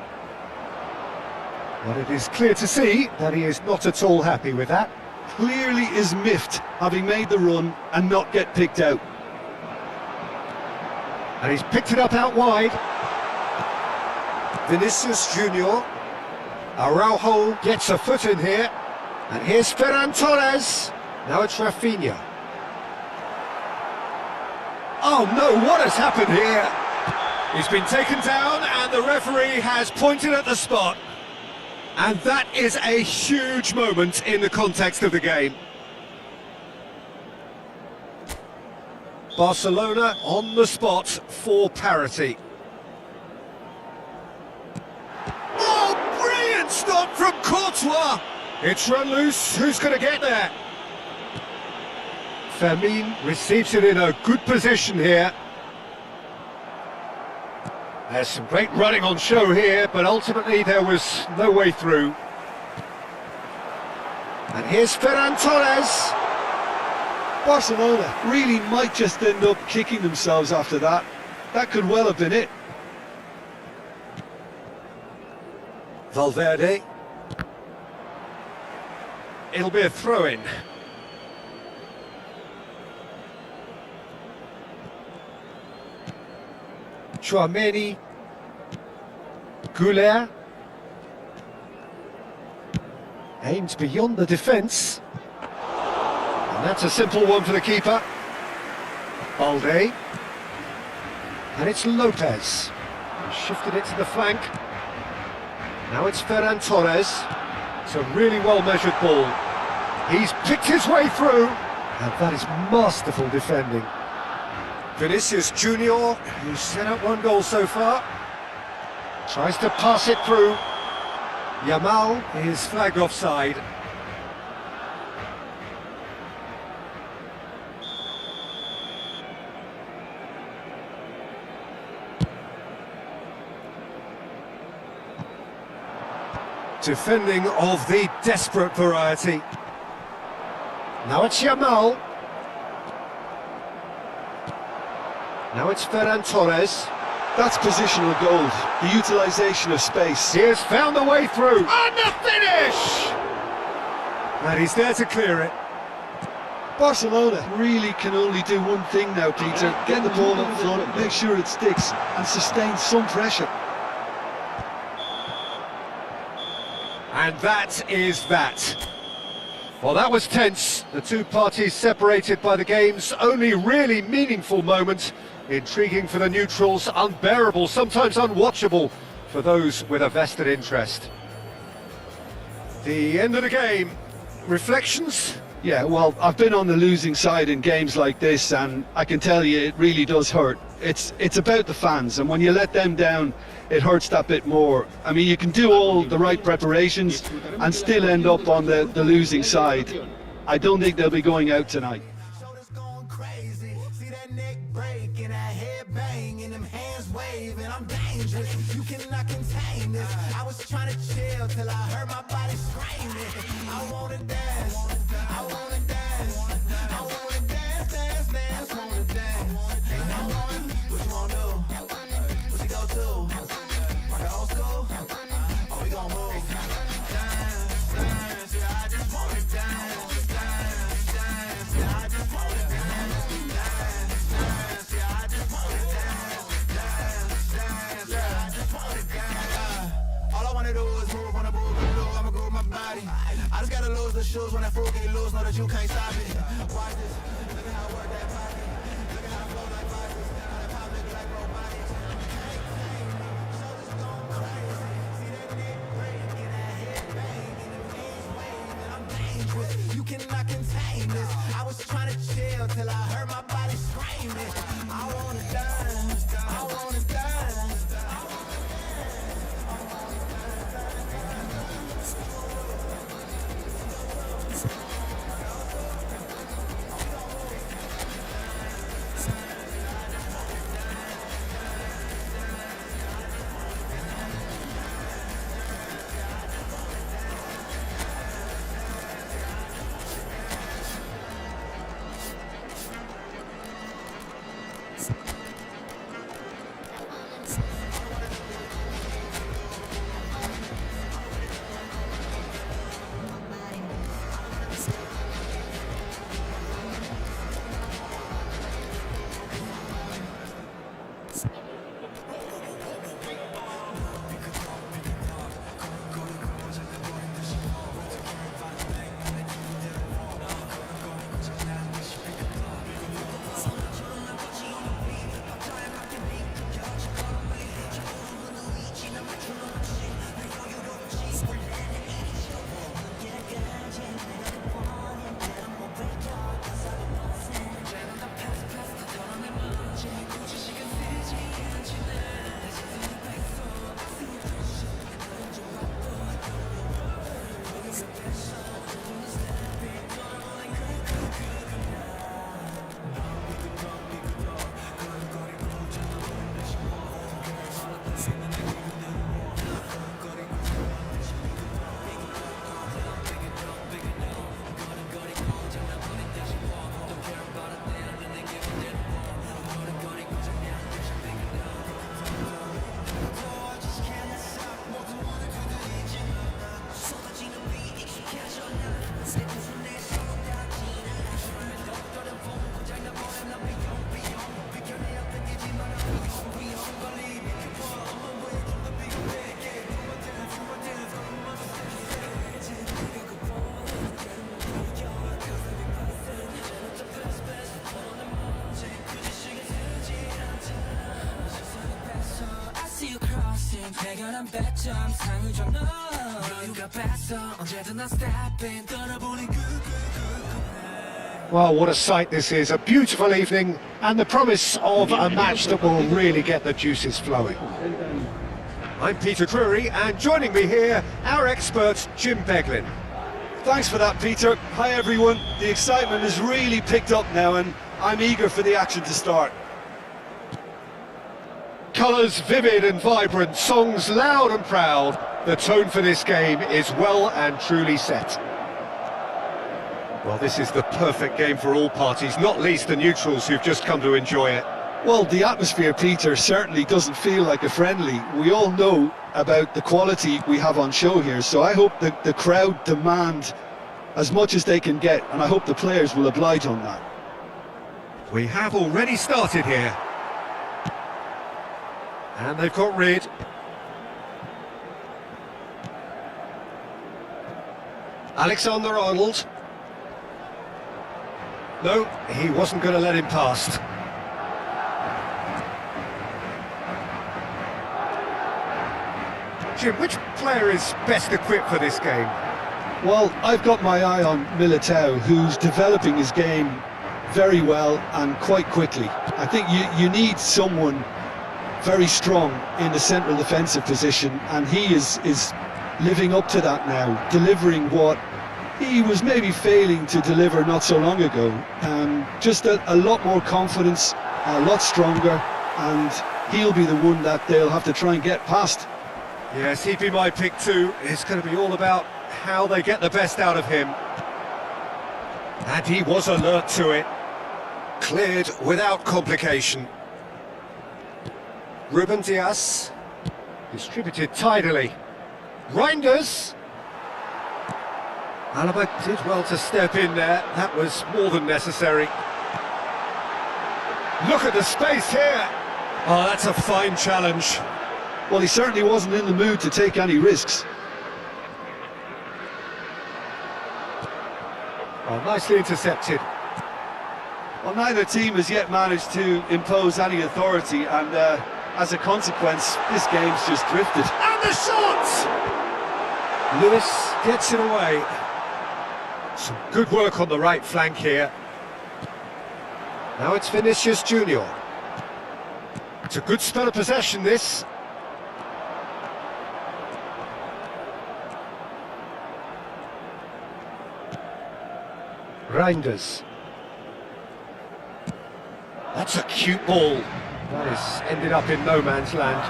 But it is clear to see that he is not at all happy with that. Clearly is miffed, having made the run and not get picked out. And he's picked it up out wide. Vinicius Junior. Araujo gets a foot in here. And here's Ferran Torres. Now it's Rafinha. Oh no, what has happened here? He's been taken down and the referee has pointed at the spot. And that is a huge moment in the context of the game. Barcelona on the spot for parity. Oh, brilliant stop from Courtois! It's run loose, who's going to get there? Fermin receives it in a good position here. There's some great running on show here, but ultimately there was no way through. And here's Ferran Torres. Barcelona really might just end up kicking themselves after that. That could well have been it. Valverde. It'll be a throw-in. Chouameni, Goulet, aimed beyond the defence, and that's a simple one for the keeper. Balde, and it's Lopez, he shifted it to the flank. Now it's Ferran Torres. It's a really well-measured ball. He's picked his way through, and that is masterful defending. Vinicius Junior, who's set up one goal so far, tries to pass it through. Yamal is flagged offside. Defending of the desperate variety. Now it's Yamal. Now it's Ferran Torres. That's positional gold, the utilisation of space. He has found a way through. And the finish! And he's there to clear it. Barcelona really can only do one thing now, Peter. Get the ball up front, make sure it sticks, and sustain some pressure. And that is that. Well, that was tense. The two parties separated by the game's only really meaningful moment. Intriguing for the neutrals, unbearable, sometimes unwatchable for those with a vested interest. The end of the game. Reflections? Yeah, well, I've been on the losing side in games like this, and I can tell you it really does hurt. It's about the fans, and when you let them down, it hurts that bit more. I mean, you can do all the right preparations and still end up on the losing side. I don't think they'll be going out tonight. Shoulders going crazy. See that neck break and that head bang and them hands waving. I'm dangerous. You cannot contain this. I was trying to chill till I heard my body screaming. I wanna dance. I wanna dance. I wanna dance, dance, dance. Wanna dance. I wanna. What you wanna do? What you go to? Rock old school? Oh, we gon' move. Dance, dance. Yeah, I just wanna dance. Dance, dance. Yeah, I just wanna dance. Dance, dance. Yeah, I just wanna dance. Dance, dance. Yeah, I just wanna dance. All I wanna do is move, wanna move, I'ma groove my body. I just gotta lose the shoes when that fool get loose. Know that you can't stop it. Watch this. Look at how I work that pocket. Look at how I flow like vodka. Now that pop nigga like robotics. Shoulders going crazy. See that neck break and that head bang and them hands waving. I'm dangerous. You cannot contain this. I was trying to chill till I heard my body screaming. I wanna dance. I wanna dance. 때참 상을 줘 너 여유가 뺐어 언제든 I'm stepping 떠나보니 Well, what a sight this is. A beautiful evening and the promise of a match that will really get the juices flowing. I'm Peter Drury, and joining me here, our expert, Jim Beglin. Thanks for that, Peter. Hi, everyone. The excitement has really picked up now, and I'm eager for the action to start. Colours vivid and vibrant, songs loud and proud. The tone for this game is well and truly set. Well, this is the perfect game for all parties, not least the neutrals who've just come to enjoy it. Well, the atmosphere, Peter, certainly doesn't feel like a friendly. We all know about the quality we have on show here, so I hope that the crowd demand as much as they can get, and I hope the players will oblige on that. We have already started here. And they've got rid. Alexander-Arnold. No, he wasn't going to let him past. Jim, which player is best equipped for this game? Well, I've got my eye on Militao, who's developing his game very well and quite quickly. I think you need someone very strong in the central defensive position, and he is living up to that now, delivering what he was maybe failing to deliver not so long ago. Just a lot more confidence, a lot stronger, and he'll be the one that they'll have to try and get past. Yes, he'd be my pick too. It's going to be all about how they get the best out of him. And he was alert to it. Cleared without complication. Ruben Dias. Distributed tidily. Reinders. Alaba did well to step in there. That was more than necessary. Look at the space here. Oh, that's a fine challenge. Well, he certainly wasn't in the mood to take any risks. Oh, nicely intercepted. Well, neither team has yet managed to impose any authority, and as a consequence, this game's just drifted. And the shot! Lewis gets it away. Some good work on the right flank here. Now it's Vinicius Junior. It's a good spell of possession, this. Reinders. That's a cute ball. That has ended up in no man's land.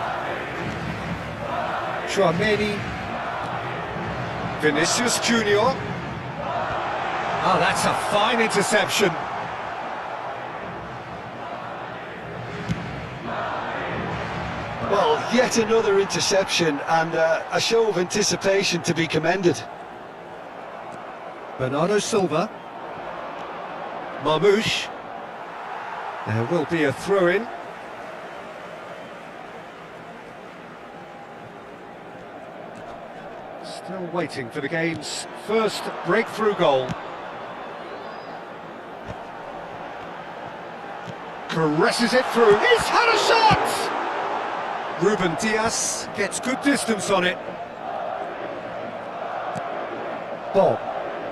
Chouameni. Vinicius Junior. Oh, that's a fine interception. Well, yet another interception, and a show of anticipation to be commended. Bernardo Silva. Marmouche. There will be a throw-in. Still waiting for the game's first breakthrough goal. Caresses it through. He's had a shot! Ruben Dias gets good distance on it. Bob.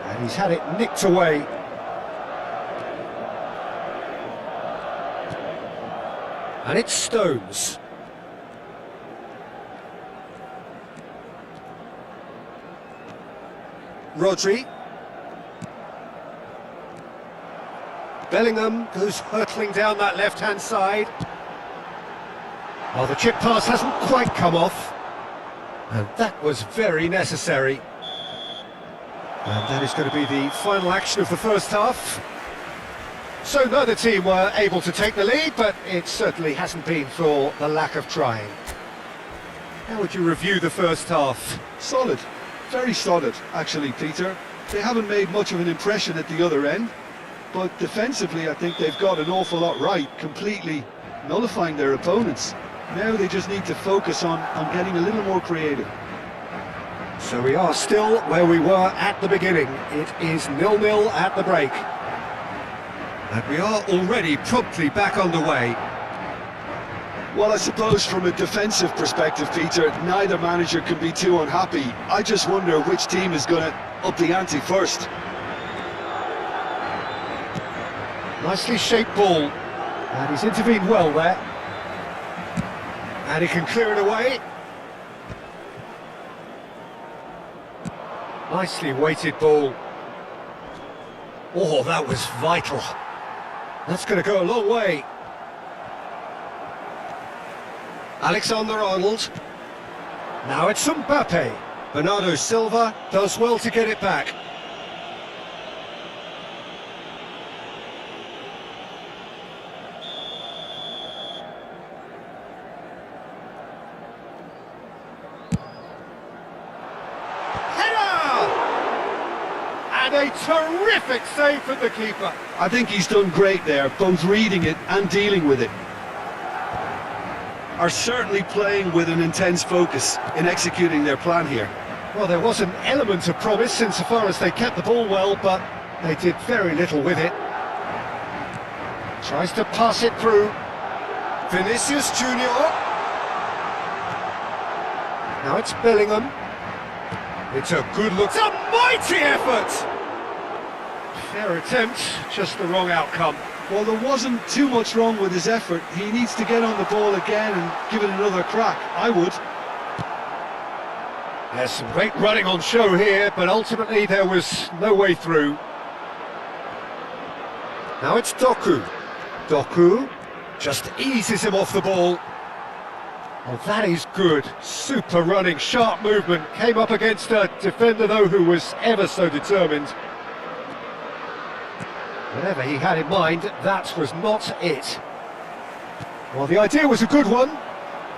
And he's had it nicked away. And it's Stones. Rodri. Bellingham goes hurtling down that left-hand side. Oh, the chip pass hasn't quite come off. And that was very necessary. And that is going to be the final action of the first half. So neither team were able to take the lead, but it certainly hasn't been for the lack of trying. How would you review the first half? Solid, very solid, actually, Peter. They haven't made much of an impression at the other end, but defensively I think they've got an awful lot right, completely nullifying their opponents. Now they just need to focus on getting a little more creative. So we are still where we were at the beginning. It is 0-0 at the break. And we are already promptly back underway. Well, I suppose from a defensive perspective, Peter, neither manager can be too unhappy. I just wonder which team is going to up the ante first. Nicely shaped ball, and he's intervened well there. And he can clear it away. Nicely weighted ball. Oh, that was vital. That's going to go a long way. Alexander-Arnold. Now it's Mbappe. Bernardo Silva does well to get it back. And a terrific save from the keeper. I think he's done great there, both reading it and dealing with it. Are certainly playing with an intense focus in executing their plan here. Well, there was an element of promise insofar as they kept the ball well, but they did very little with it. Tries to pass it through. Vinicius Junior. Now it's Bellingham. It's a good look. It's a mighty effort! Fair attempt, just the wrong outcome. Well, there wasn't too much wrong with his effort. He needs to get on the ball again and give it another crack. I would. There's some great running on show here, but ultimately there was no way through. Now it's Doku. Doku just eases him off the ball. Oh, that is good. Super running, sharp movement. Came up against a defender, though, who was ever so determined. Whatever he had in mind, that was not it. Well, the idea was a good one.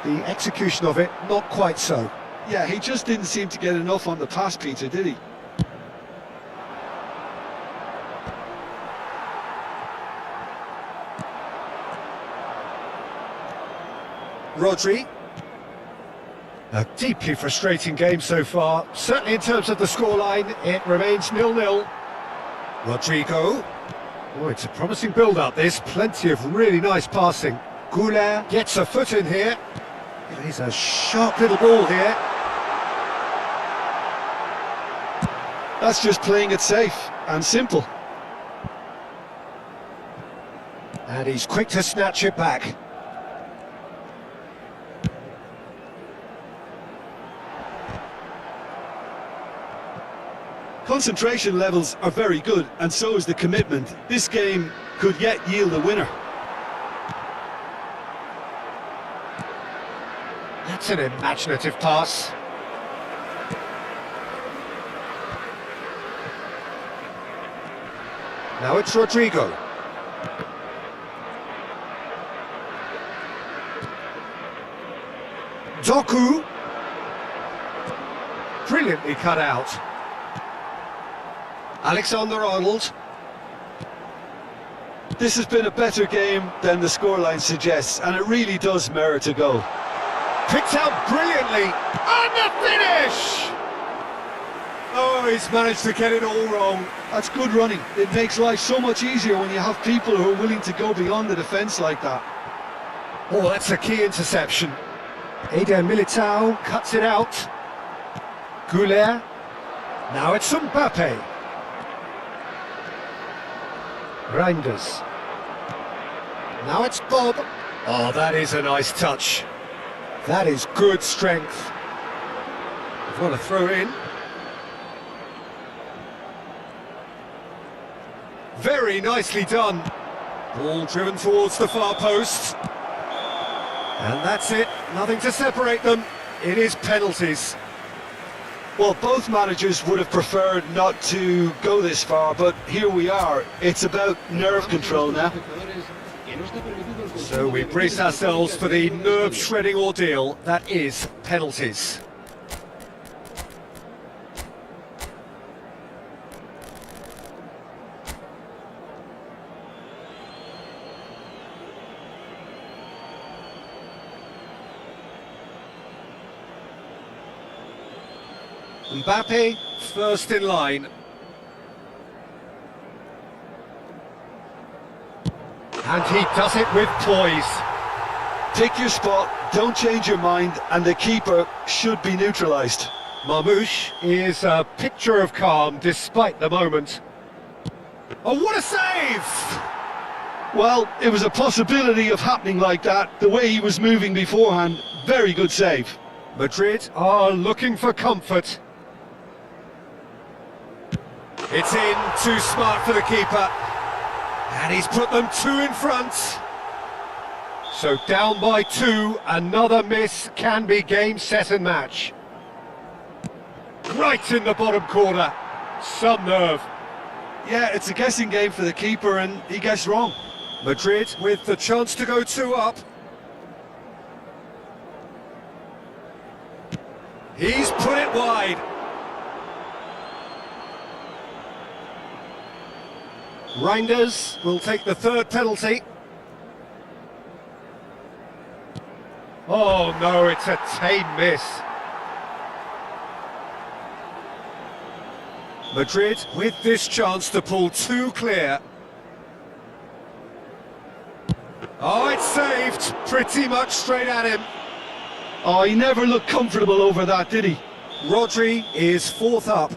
The execution of it, not quite so. Yeah, he just didn't seem to get enough on the pass, Peter, did he? Rodri. A deeply frustrating game so far. Certainly in terms of the scoreline, it remains 0-0. Rodrigo. Oh, it's a promising build-up, this. Plenty of really nice passing. Goulet gets a foot in here. Plays a sharp little ball here. That's just playing it safe and simple. And he's quick to snatch it back. Concentration levels are very good, and so is the commitment. This game could yet yield a winner. That's an imaginative pass. Now it's Rodrigo. Doku. Brilliantly cut out. Alexander-Arnold. This has been a better game than the scoreline suggests, and it really does merit a goal. Picked out brilliantly. And the finish! Oh, he's managed to get it all wrong. That's good running. It makes life so much easier when you have people who are willing to go beyond the defence like that. Oh, that's a key interception. Eder Militao cuts it out. Goulet. Now it's Mbappe. Reinders. Now it's Bob. Oh, that is a nice touch. That is good strength. They've got to throw in. Very nicely done. Ball driven towards the far post. And that's it. Nothing to separate them. It is penalties. Well, both managers would have preferred not to go this far, but here we are. It's about nerve control now. So we brace ourselves for the nerve-shredding ordeal that is penalties. Mbappe, first in line. And he does it with poise. Pick your spot, don't change your mind, and the keeper should be neutralised. Marmouche is a picture of calm despite the moment. Oh, what a save! Well, it was a possibility of happening like that, the way he was moving beforehand. Very good save. Madrid are looking for comfort. It's in, too smart for the keeper. And he's put them 2 in front. So down by 2, another miss can be game, set and match. Right in the bottom corner. Some nerve. Yeah, it's a guessing game for the keeper and he guessed wrong. Madrid with the chance to go 2 up. He's put it wide. Reinders will take the 3rd penalty. Oh no, it's a tame miss. Madrid with this chance to pull 2 clear. Oh, it's saved, pretty much straight at him. Oh, he never looked comfortable over that, did he? Rodri is 4th up.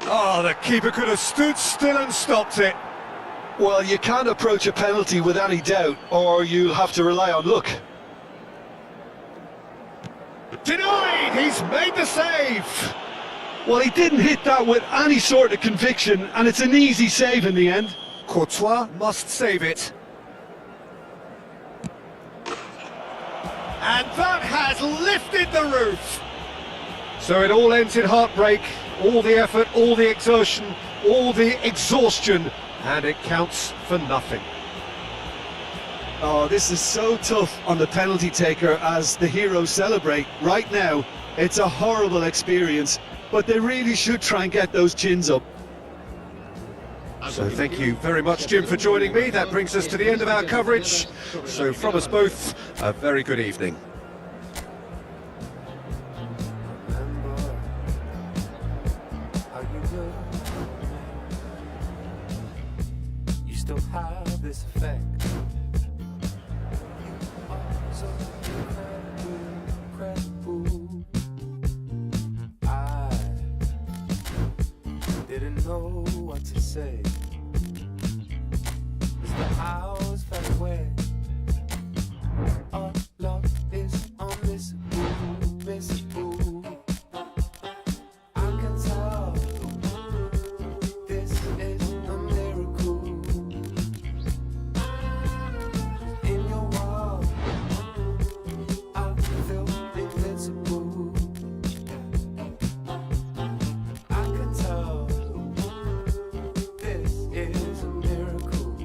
Oh, the keeper could have stood still and stopped it. Well, you can't approach a penalty with any doubt, or you'll have to rely on luck. Denied! He's made the save! Well, he didn't hit that with any sort of conviction, and it's an easy save in the end. Courtois must save it. And that has lifted the roof! So it all ends in heartbreak, all the effort, all the exertion, all the exhaustion, and it counts for nothing. Oh, this is so tough on the penalty taker as the heroes celebrate. Right now, it's a horrible experience, but they really should try and get those chins up. So thank you very much, Jim, for joining me. That brings us to the end of our coverage. So from us both, a very good evening. You still have this effect. So incredible. I didn't know what to say. As the hours fell away, our love is unmissable, missable. I can tell this is a miracle. In your world, I feel invincible. I can tell this is a miracle.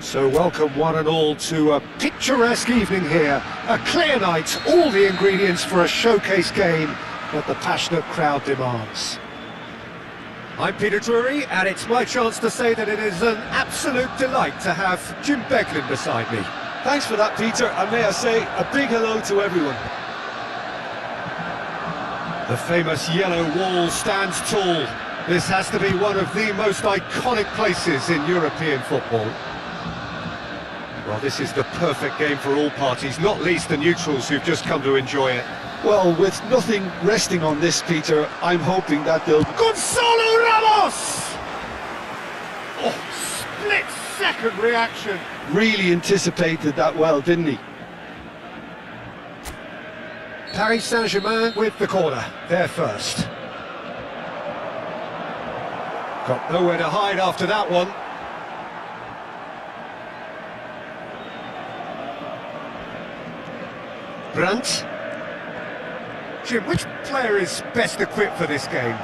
So welcome one and all to a picturesque evening here. A clear night, all the ingredients for a showcase game that the passionate crowd demands. I'm Peter Drury, and it's my chance to say that it is an absolute delight to have Jim Beglin beside me. Thanks for that, Peter, and may I say a big hello to everyone. The famous yellow wall stands tall. This has to be one of the most iconic places in European football. Well, this is the perfect game for all parties, not least the neutrals who've just come to enjoy it. Well, with nothing resting on this, Peter, I'm hoping that they'll... Gonzalo Ramos! Oh, split-second reaction. Really anticipated that well, didn't he? Paris Saint-Germain with the corner, they're first. Got nowhere to hide after that one. Brandt. Jim, which player is best equipped for this game?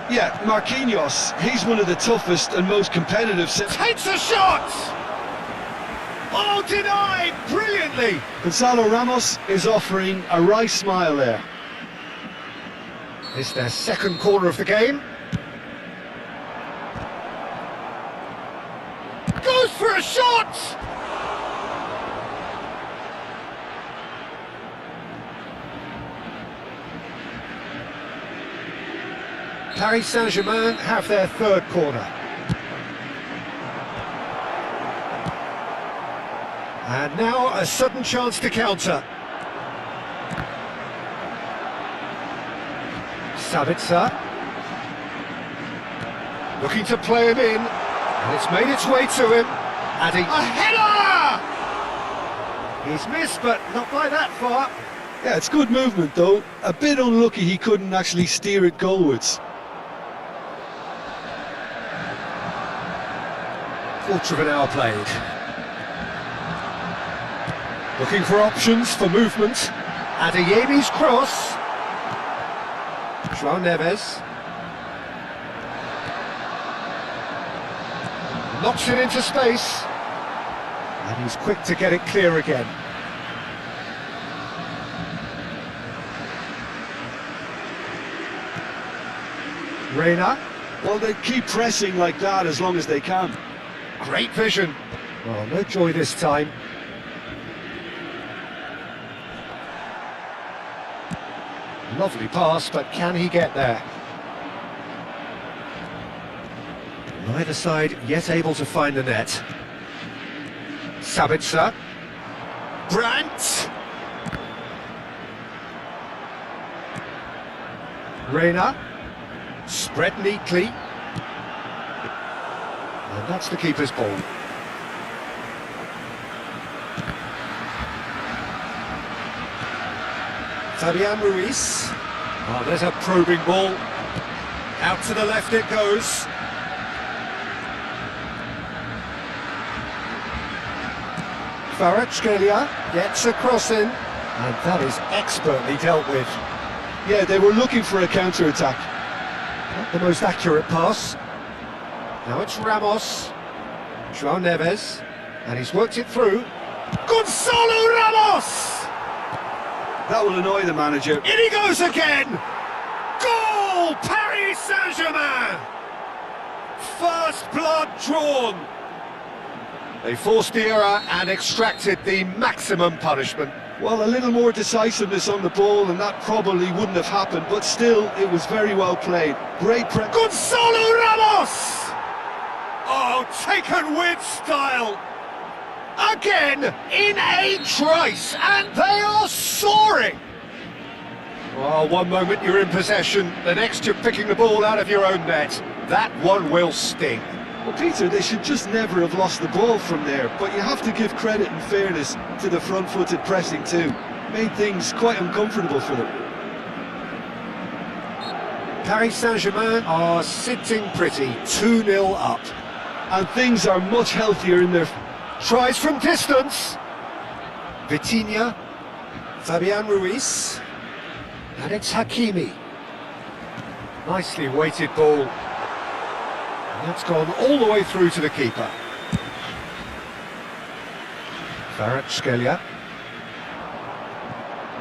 Yeah, Marquinhos. He's one of the toughest and most competitive... Takes a shot! Oh, denied! Brilliantly! Gonzalo Ramos is offering a wry smile there. It's their second corner of the game. Goes for a shot! Paris Saint-Germain have their third corner. And now a sudden chance to counter. Sabitzer. Looking to play him in. And it's made its way to him. Adding a header! He's missed, but not by that far. Yeah, it's good movement though. A bit unlucky he couldn't actually steer it goalwards. Quarter of an hour played. Looking for options for movement. Adeyemi's cross. João Neves. Knocks it into space. And he's quick to get it clear again. Reina. Well, they keep pressing like that as long as they can. Great vision. Well, no joy this time. Lovely pass, but can he get there? Neither side yet able to find the net. Sabitzer. Brandt. Reina. Spread neatly. And that's the keeper's ball. Fabian Ruiz. Oh, there's a probing ball. Out to the left it goes. Kvaratskhelia gets a cross in. And that is expertly dealt with. Yeah, they were looking for a counter-attack. Not the most accurate pass. Now it's Ramos. João Neves. And he's worked it through. Gonzalo Ramos! That will annoy the manager. In he goes again! Goal! Paris Saint-Germain! First blood drawn. They forced the error and extracted the maximum punishment. Well, a little more decisiveness on the ball and that probably wouldn't have happened, but still, it was very well played. Great press. Gonzalo Ramos! Oh, taken with style! Again, in a trice, and they are soaring! Well, one moment you're in possession, the next you're picking the ball out of your own net. That one will sting. Well, Peter, they should just never have lost the ball from there, but you have to give credit and fairness to the front-footed pressing too. Made things quite uncomfortable for them. Paris Saint-Germain are sitting pretty, 2-0 up. And things are much healthier in their... Tries from distance. Vitinha. Fabian Ruiz. And it's Hakimi. Nicely weighted ball. And that's gone all the way through to the keeper. Kvaratskhelia.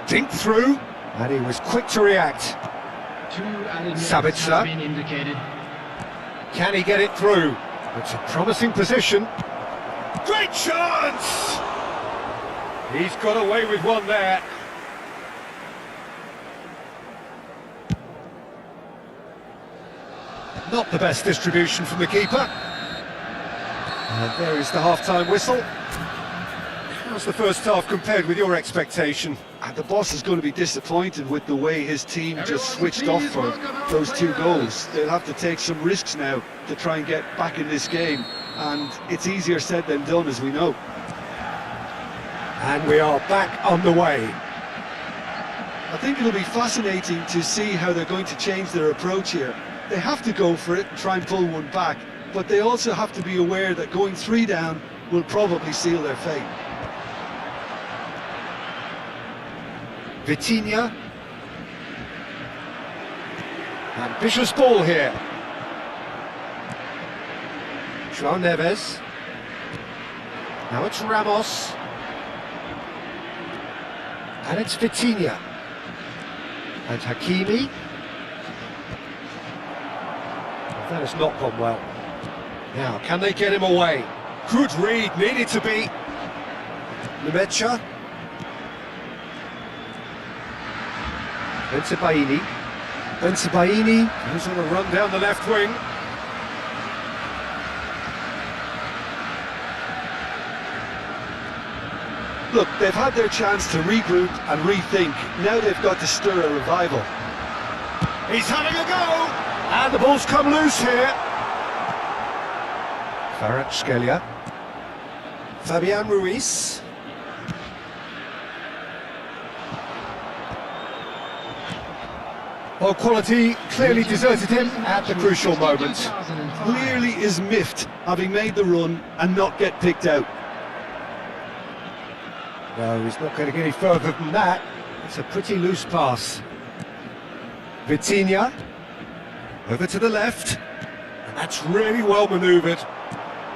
Dink through, and he was quick to react. 2 added minutes Sabitzer. have been indicated. Can he get it through? It's a promising position. Great chance! He's got away with one there. Not the best distribution from the keeper. And there is the half-time whistle. How's the first half compared with your expectation? And the boss is going to be disappointed with the way his team just switched off for those 2 goals. They'll have to take some risks now to try and get back in this game. And it's easier said than done, as we know. And we are back on the way. I think it'll be fascinating to see how they're going to change their approach here. They have to go for it and try and pull one back, but they also have to be aware that going 3 down will probably seal their fate. Vitinha. Ambitious ball here. João Neves. Now it's Ramos. And it's Vitinha. And Hakimi. That has not gone well. Now, can they get him away? Good read, needed to be. Nemecha. Bensebaini. Bensebaini goes on a run down the left wing. Look, they've had their chance to regroup and rethink. Now they've got to stir a revival. He's having a go! And the ball's come loose here. Kvaratskhelia. Fabian Ruiz. Well, quality clearly deserted him at the crucial moment. Clearly is miffed, having made the run and not get picked out. No, he's not going to get any further than that. It's a pretty loose pass. Vitinha. Over to the left. And that's really well manoeuvred.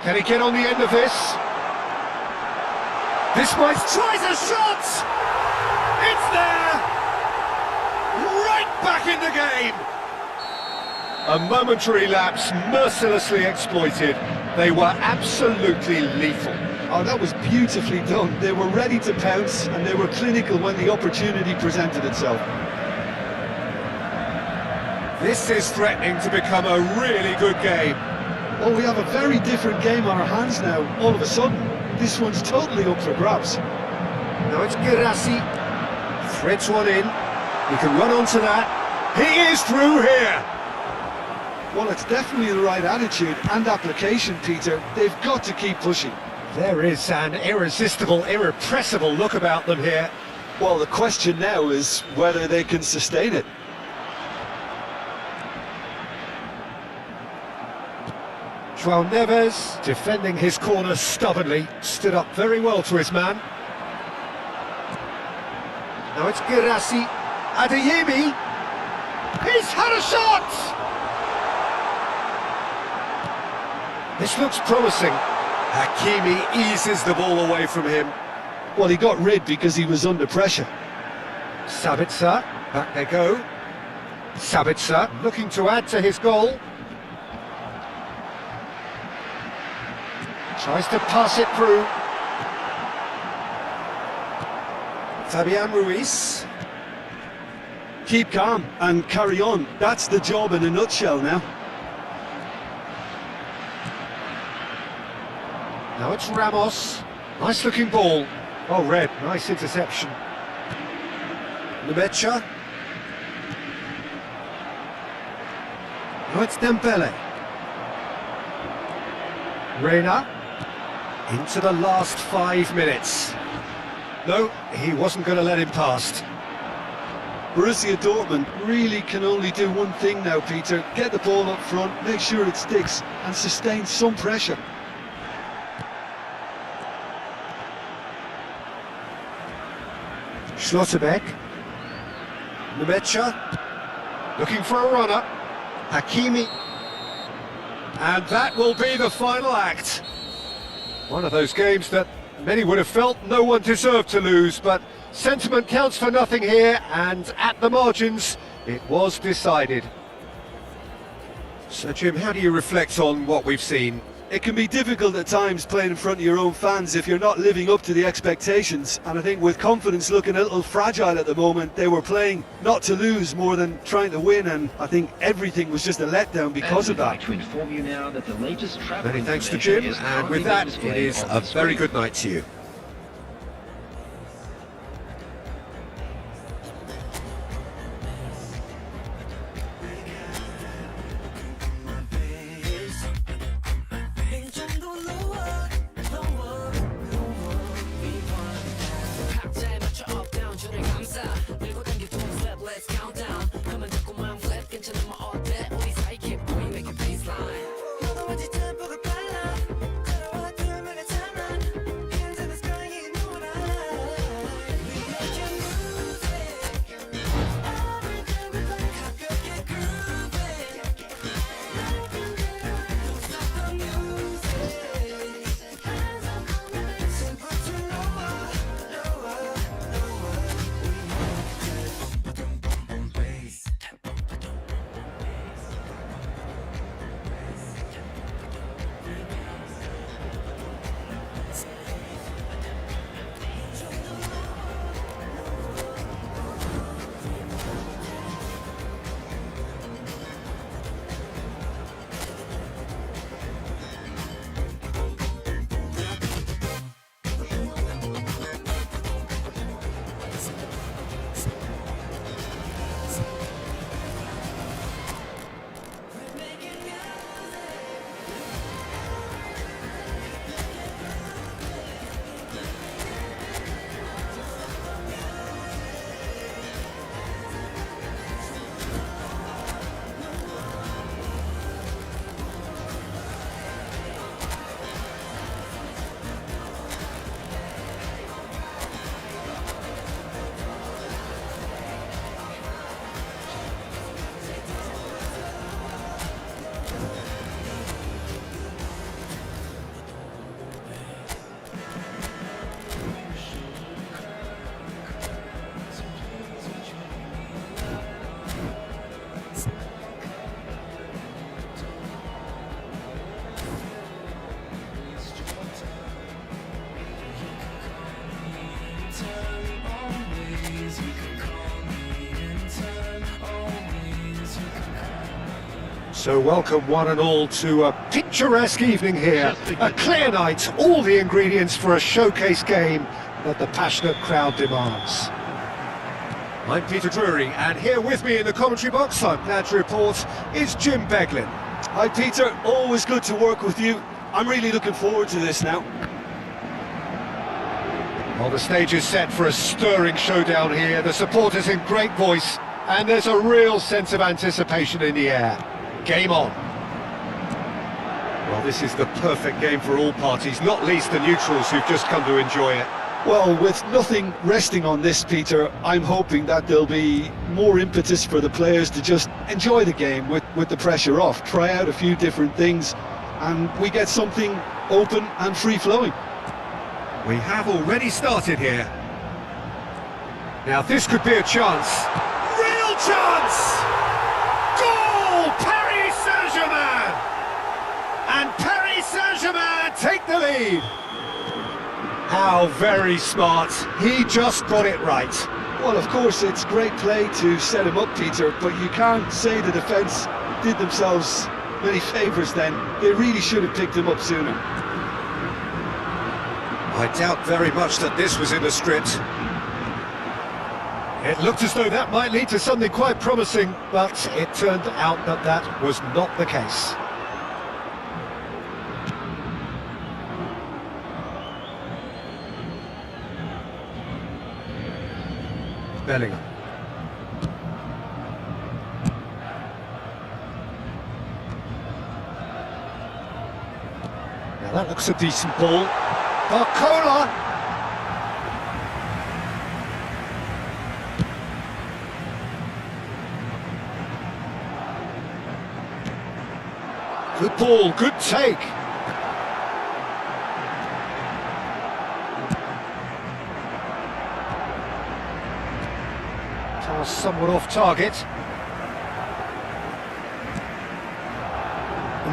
Can he get on the end of this? This might tries a shot! It's there! Right back in the game! A momentary lapse mercilessly exploited. They were absolutely lethal. Oh, that was beautifully done. They were ready to pounce and they were clinical when the opportunity presented itself. This is threatening to become a really good game. Oh, we have a very different game on our hands now, all of a sudden. This one's totally up for grabs. Now it's Girassi. Threads one in. He can run onto that. He is through here! Well, it's definitely the right attitude and application, Peter. They've got to keep pushing. There is an irresistible, irrepressible look about them here. Well, the question now is whether they can sustain it. João Neves, defending his corner stubbornly, stood up very well to his man. Now it's Girassi. Adeyemi. He's had a shot! This looks promising. Hakimi eases the ball away from him. Well, he got rid because he was under pressure. Sabitzer, back they go. Sabitzer looking to add to his goal. Tries to pass it through. Fabian Ruiz. Keep calm and carry on. That's the job in a nutshell now. Now it's Ramos. Nice looking ball. Oh, Red, nice interception. Nemecha. Now it's Dembele. Reina. Into the last 5 minutes. No, he wasn't going to let him past. Borussia Dortmund really can only do one thing now, Peter. Get the ball up front, make sure it sticks, and sustain some pressure. Schlotterbeck. Nemecha. Looking for a runner. Hakimi. And that will be the final act. One of those games that Many would have felt no one deserved to lose, but sentiment counts for nothing here, and at the margins, it was decided. So Jim, how do you reflect on what we've seen? It can be difficult at times playing in front of your own fans if you're not living up to the expectations, and I think with confidence looking a little fragile at the moment, they were playing not to lose more than trying to win, and I think everything was just a letdown because of that. To inform you now that the latest travel Many thanks to information Jim, is and currently with that, being it displayed is on a the very screen. good night to you. 각자에 맞춰 up down 줄을 감싸 밀고 당겨 don't flip let's count down 가만 잡고만 flip 괜찮으면 어때 우리 사이 keep going make it baseline 너도 왠지 템포가 빨라 걸어와 둘만의 timeline hands in the sky you know what I like we make you move it every time we play 가볍게 groove it don't stop the music hands up simple to lower So welcome one and all to a picturesque evening here. A clear night, all the ingredients for a showcase game that the passionate crowd demands. I'm Peter Drury, and here with me in the commentary box, I'm glad to report, is Jim Beglin. Hi Peter, always good to work with you. I'm really looking forward to this now. Well, the stage is set for a stirring showdown here. The supporters in great voice, and there's a real sense of anticipation in the air. Game on. Well, this is the perfect game for all parties, not least the neutrals who've just come to enjoy it. Well, with nothing resting on this, Peter, I'm hoping that there'll be more impetus for the players to just enjoy the game with the pressure off, try out a few different things, and we get something open and free-flowing. We have already started here. Now this could be a chance. Real chance! Goal! Paris Saint-Germain! And Paris Saint-Germain take the lead. How very smart. He just got it right. Well, of course, it's great play to set him up, Peter, but you can't say the defence did themselves many favours then. They really should have picked him up sooner. I doubt very much that this was in the script. It looked as though that might lead to something quite promising, but it turned out that that was not the case. Bellingham. Now that looks a decent ball. Barcola! Good ball, good take. Now somewhat off target.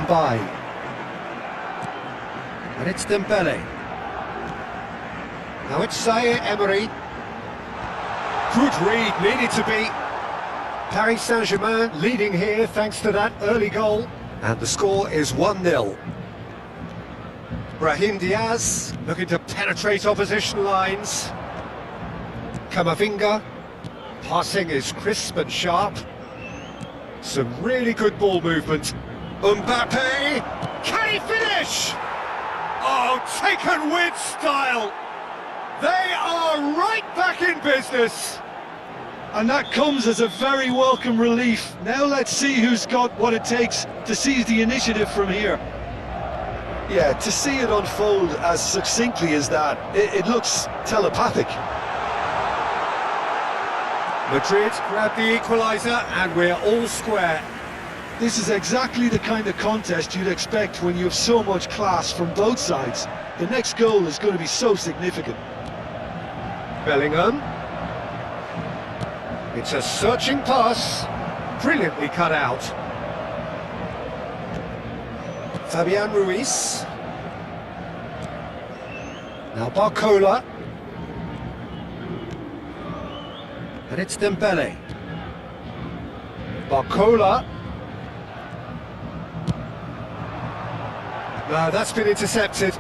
Mbaye. And it's Dembele. Now it's Zaire Emery. Good read, needed to be. Paris Saint-Germain leading here thanks to that early goal. And the score is 1-0. Brahim Diaz looking to penetrate opposition lines. Camavinga. Passing is crisp and sharp. Some really good ball movement. Mbappe. Can he finish? Oh, taken with style. They are right back in business. And that comes as a very welcome relief. Now let's see who's got what it takes to seize the initiative from here. Yeah, to see it unfold as succinctly as that, it looks telepathic. Madrid grab the equaliser and we're all square. This is exactly the kind of contest you'd expect when you have so much class from both sides. The next goal is going to be so significant. Bellingham. It's a searching pass, brilliantly cut out. Fabian Ruiz. Now Barcola. And it's Dembele. Barcola. No, that's been intercepted.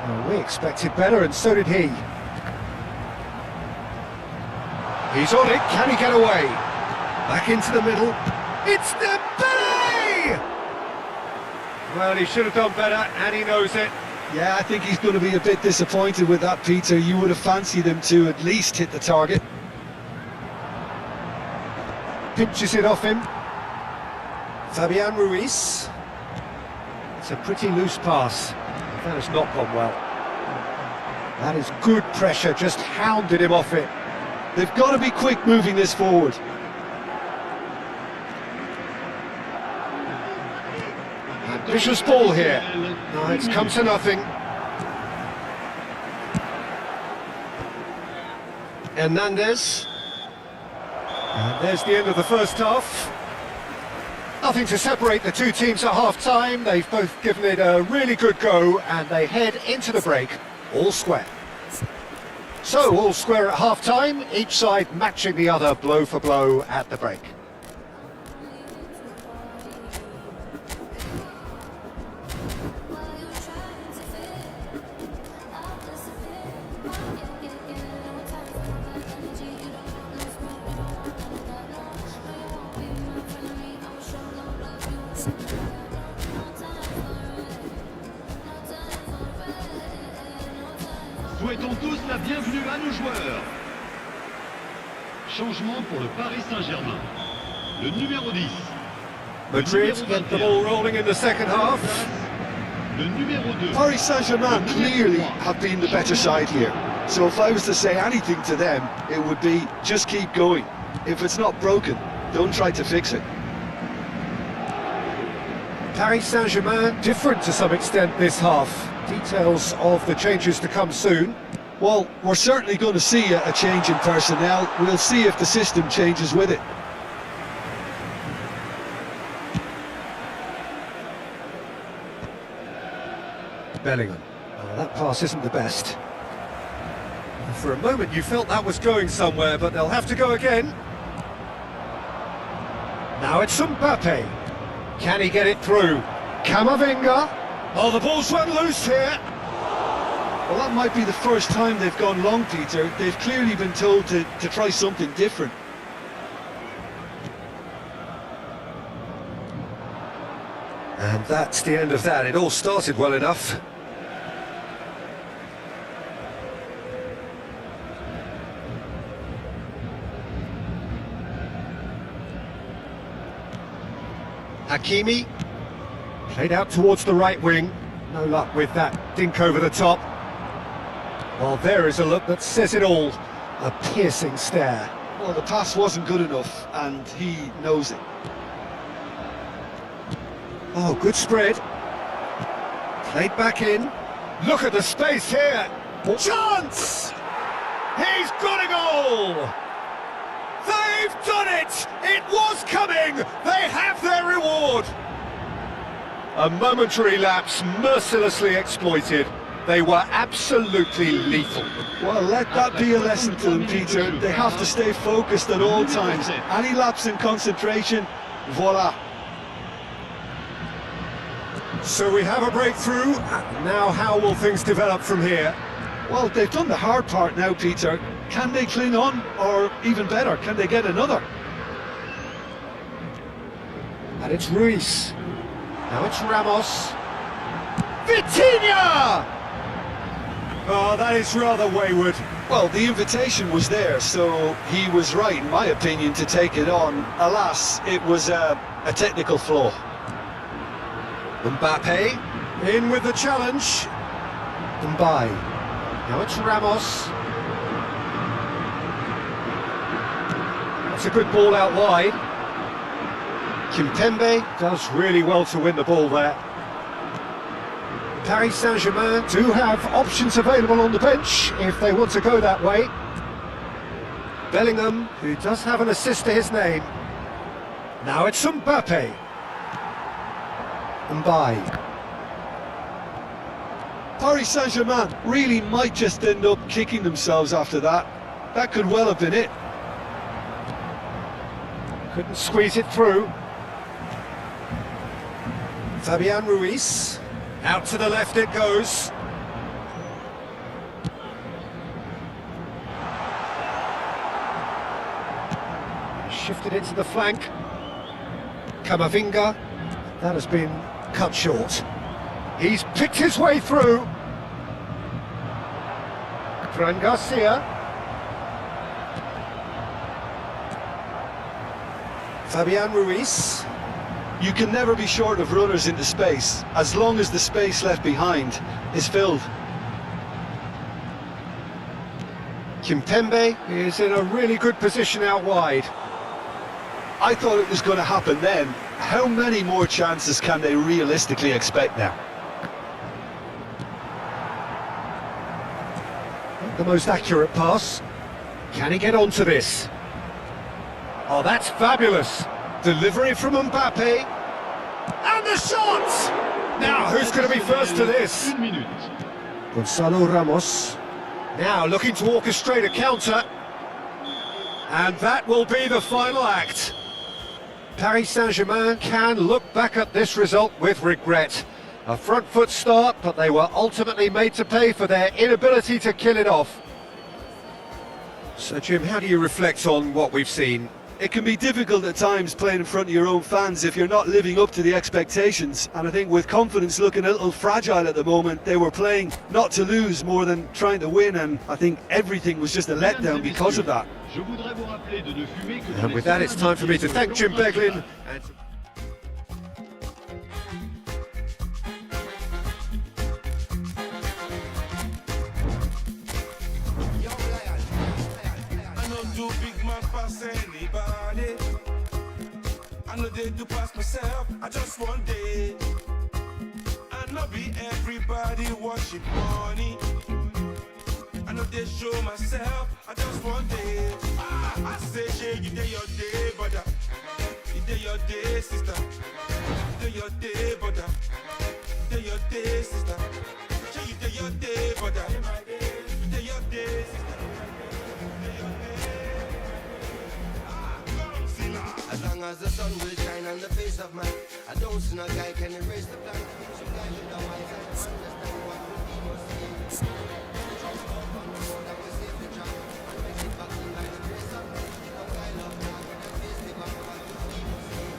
Well, we expected better, and so did he. He's on it, can he get away? Back into the middle. It's Dembele! Well, he should have done better, and he knows it. Yeah, I think he's going to be a bit disappointed with that, Peter. You would have fancied him to at least hit the target. Pinches it off him. Fabian Ruiz. It's a pretty loose pass. That has not gone well. That is good pressure, just hounded him off it. They've got to be quick moving this forward. Ambitious ball here. No, it's come to nothing. Hernandez. And there's the end of the first half. Nothing to separate the two teams at half-time. They've both given it a really good go, and they head into the break all square. So, all square at half-time, each side matching the other blow for blow at the break. Souhaitons tous la bienvenue à nos joueurs. Changement pour le Paris Saint-Germain. Le numéro 10. Madrid get the ball rolling in the second half. Le numéro 2. Paris Saint-Germain clearly have been the better side here. So if I was to say anything to them, it would be just keep going. If it's not broken, don't try to fix it. Paris Saint-Germain different to some extent this half. Details of the changes to come soon. Well, we're certainly going to see a change in personnel. We'll see if the system changes with it. Bellingham. Oh, that pass isn't the best. For a moment you felt that was going somewhere, but they'll have to go again. Now it's Mbappe. Can he get it through? Camavinga. Oh, the ball's run loose here. Well, that might be the first time they've gone long, Peter. They've clearly been told to try something different. And that's the end of that. It all started well enough. Hakimi. Played out towards the right wing. No luck with that dink over the top. Well, there is a look that says it all. A piercing stare. Well, the pass wasn't good enough, and he knows it. Oh, good spread. Played back in. Look at the space here. Chance! He's got a goal! They've done it! It was coming! They have their reward! A momentary lapse mercilessly exploited. They were absolutely lethal. Well, let that be a lesson to them, Peter. They have to stay focused at all times. Any lapse in concentration, voila. So we have a breakthrough. Now how will things develop from here? Well, they've done the hard part now, Peter. Can they cling on? Or even better, can they get another? And it's Ruiz. Now it's Ramos. Vitinha! Oh, that is rather wayward. Well, the invitation was there, so he was right, in my opinion, to take it on. Alas, it was a technical flaw. Mbappe in with the challenge. Mbappe. Now it's Ramos. That's a good ball out wide. Kimpembe does really well to win the ball there. Paris Saint-Germain do have options available on the bench if they want to go that way. Bellingham, who does have an assist to his name. Now it's Mbappe. Mbappe. Paris Saint-Germain really might just end up kicking themselves after that. That could well have been it. Couldn't squeeze it through. Fabian Ruiz. Out to the left it goes. Shifted it to the flank. Camavinga. That has been cut short. He's picked his way through. Fran Garcia. Fabian Ruiz. You can never be short of runners into space, as long as the space left behind is filled. Kimpembe is in a really good position out wide. I thought it was going to happen then. How many more chances can they realistically expect now? The most accurate pass. Can he get onto this? Oh, that's fabulous. Delivery from Mbappe. And the shot! Now, who's going to be first to this? Gonzalo Ramos. Now looking to orchestrate a counter. And that will be the final act. Paris Saint-Germain can look back at this result with regret. A front foot start, but they were ultimately made to pay for their inability to kill it off. So Jim, how do you reflect on what we've seen? It can be difficult at times playing in front of your own fans if you're not living up to the expectations, and I think with confidence looking a little fragile at the moment, they were playing not to lose more than trying to win, and I think everything was just a letdown because of that. And with that, it's time for me to thank Jim Beglin. And I know they do pass myself, I just one day. I know be everybody worship money. I know they show myself, I just one day. I say, yeah, you day your day, brother. You day your day, sister. You day your day, brother. You day your day, sister. Yeah, you day your day, brother. You day your day, sister. As long as the sun will shine on the face of man, I don't see no guy can erase the plan. Some guys should know why I understand what we must see. Jump up on the road and we save the job. And we sit back in by the grace of God. Some guy love God and them face the back what we must see.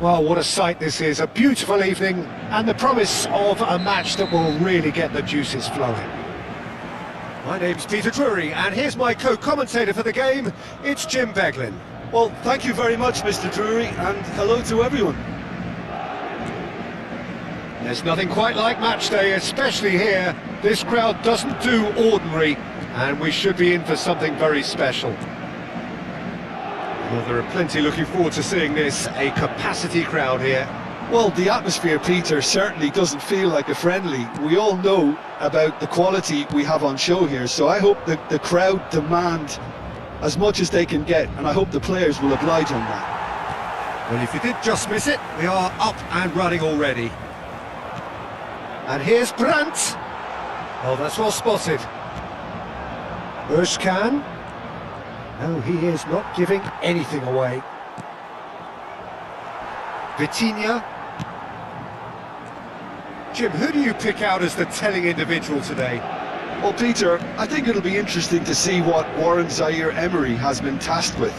Well, what a sight this is. A beautiful evening and the promise of a match that will really get the juices flowing. My name's Peter Drury, and here's my co-commentator for the game. It's Jim Beglin. Well, thank you very much, Mr. Drury, and hello to everyone. There's nothing quite like match day, especially here. This crowd doesn't do ordinary, and we should be in for something very special. Well, there are plenty looking forward to seeing this, a capacity crowd here. Well, the atmosphere, Peter, certainly doesn't feel like a friendly. We all know about the quality we have on show here, so I hope that the crowd demand as much as they can get, and I hope the players will oblige on that. Well, if you did just miss it, we are up and running already. And here's Brandt. Oh, that's well spotted. Özcan. No, he is not giving anything away. Vitinha. Jim, who do you pick out as the telling individual today? Well, Peter, I think it'll be interesting to see what Warren Zaire-Emery has been tasked with.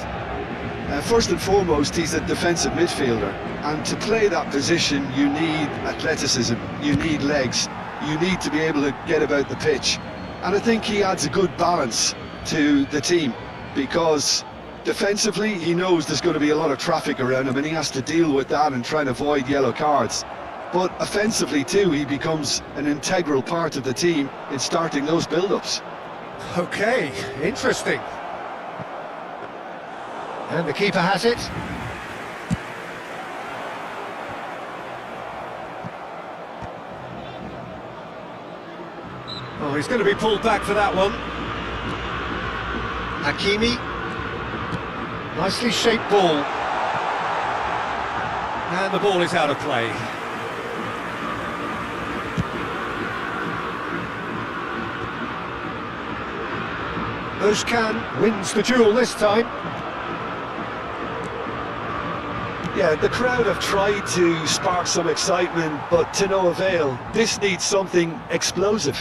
First and foremost, he's a defensive midfielder, and to play that position you need athleticism, you need legs, you need to be able to get about the pitch. And I think he adds a good balance to the team, because defensively he knows there's going to be a lot of traffic around him and he has to deal with that and try and avoid yellow cards. But offensively too, he becomes an integral part of the team in starting those build-ups. Okay, interesting. And the keeper has it. Oh, he's going to be pulled back for that one. Hakimi. Nicely shaped ball. And the ball is out of play. Özcan wins the duel this time. Yeah, the crowd have tried to spark some excitement, but to no avail. This needs something explosive.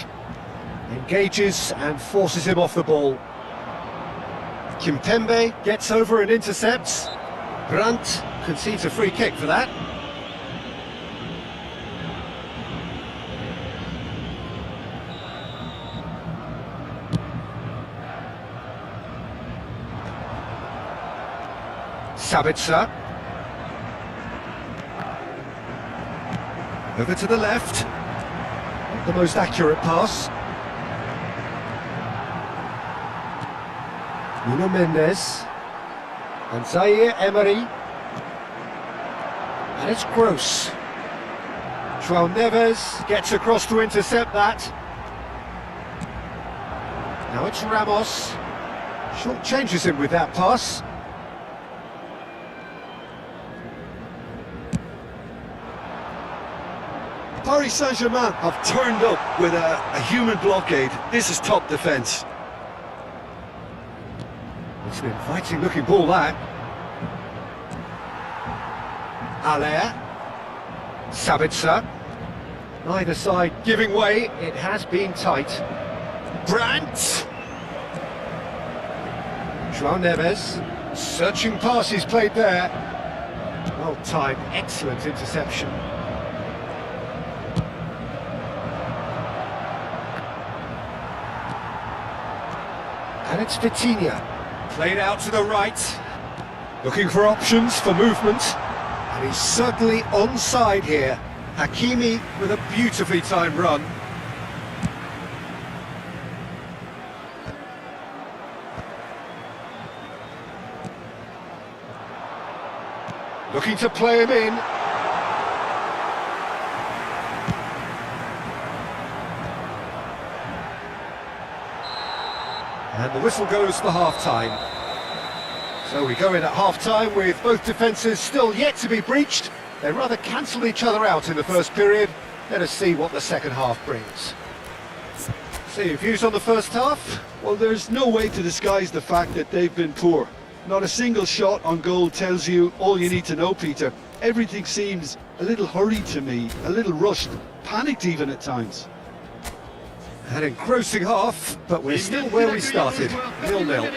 Engages and forces him off the ball. Kimpembe gets over and intercepts. Brandt concedes a free kick for that. Sabitzer. Over to the left. Not the most accurate pass. Nuno Mendes. And Zaire-Emery. And it's Gross. João Neves gets across to intercept that. Now it's Ramos. Short changes him with that pass. Paris Saint-Germain have turned up with a human blockade. This is top defence. It's an inviting looking ball that. Allaire. Sabitzer. Neither side giving way. It has been tight. Brandt. João Neves. Searching passes played there. Well timed, excellent interception. And it's Vitinha. Played out to the right. Looking for options for movement. And he's certainly onside here. Hakimi with a beautifully timed run. Looking to play him in. And the whistle goes for half-time. So we go in at half-time with both defences still yet to be breached. They rather cancelled each other out in the first period. Let us see what the second half brings. So your views on the first half? Well, there's no way to disguise the fact that they've been poor. Not a single shot on goal tells you all you need to know, Peter. Everything seems a little hurried to me, a little rushed, panicked even at times. An engrossing half, but we're still where we started, 0-0.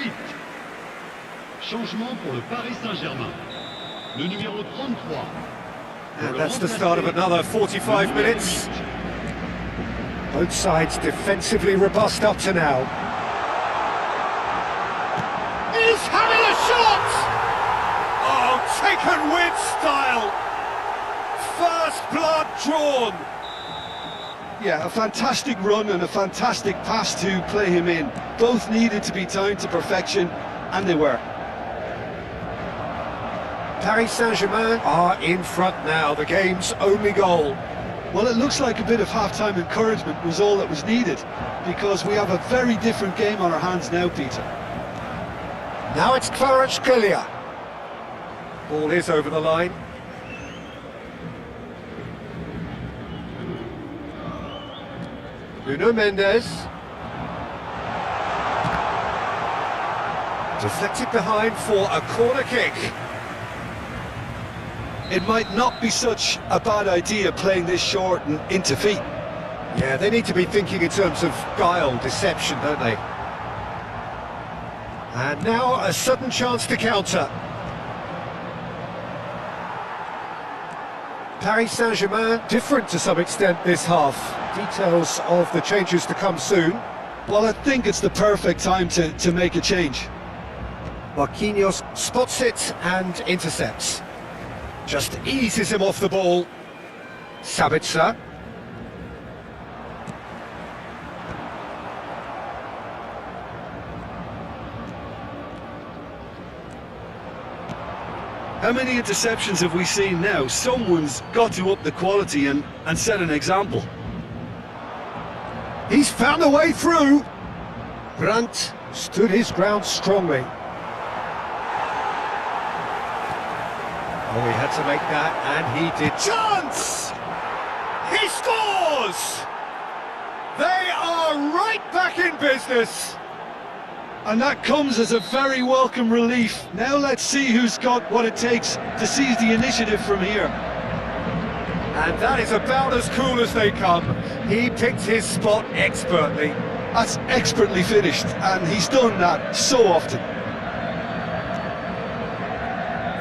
Changement pour le Paris Saint-Germain. Le numéro 33, And that's the start of another 45 minutes. Both sides defensively robust up to now. He's having a shot! Oh, taken with style! First blood drawn! Yeah, a fantastic run and a fantastic pass to play him in. Both needed to be timed to perfection, and they were. Paris Saint-Germain are in front now, the game's only goal. Well, it looks like a bit of half-time encouragement was all that was needed, because we have a very different game on our hands now, Peter. Now it's Kvaratskhelia. Ball is over the line. Nuno Mendes. Deflected behind for a corner kick. It might not be such a bad idea playing this short and into feet. Yeah, they need to be thinking in terms of guile, deception, don't they? And now a sudden chance to counter. Paris Saint-Germain, different to some extent this half. Details of the changes to come soon. Well, I think it's the perfect time to make a change. Marquinhos spots it and intercepts. Just eases him off the ball. Sabitzer. How many interceptions have we seen now? Someone's got to up the quality and set an example. He's found a way through. Brandt stood his ground strongly. Oh, he had to make that, and he did. Chance! He scores! They are right back in business. And that comes as a very welcome relief. Now let's see who's got what it takes to seize the initiative from here. And that is about as cool as they come. He picked his spot expertly. That's expertly finished, and he's done that so often.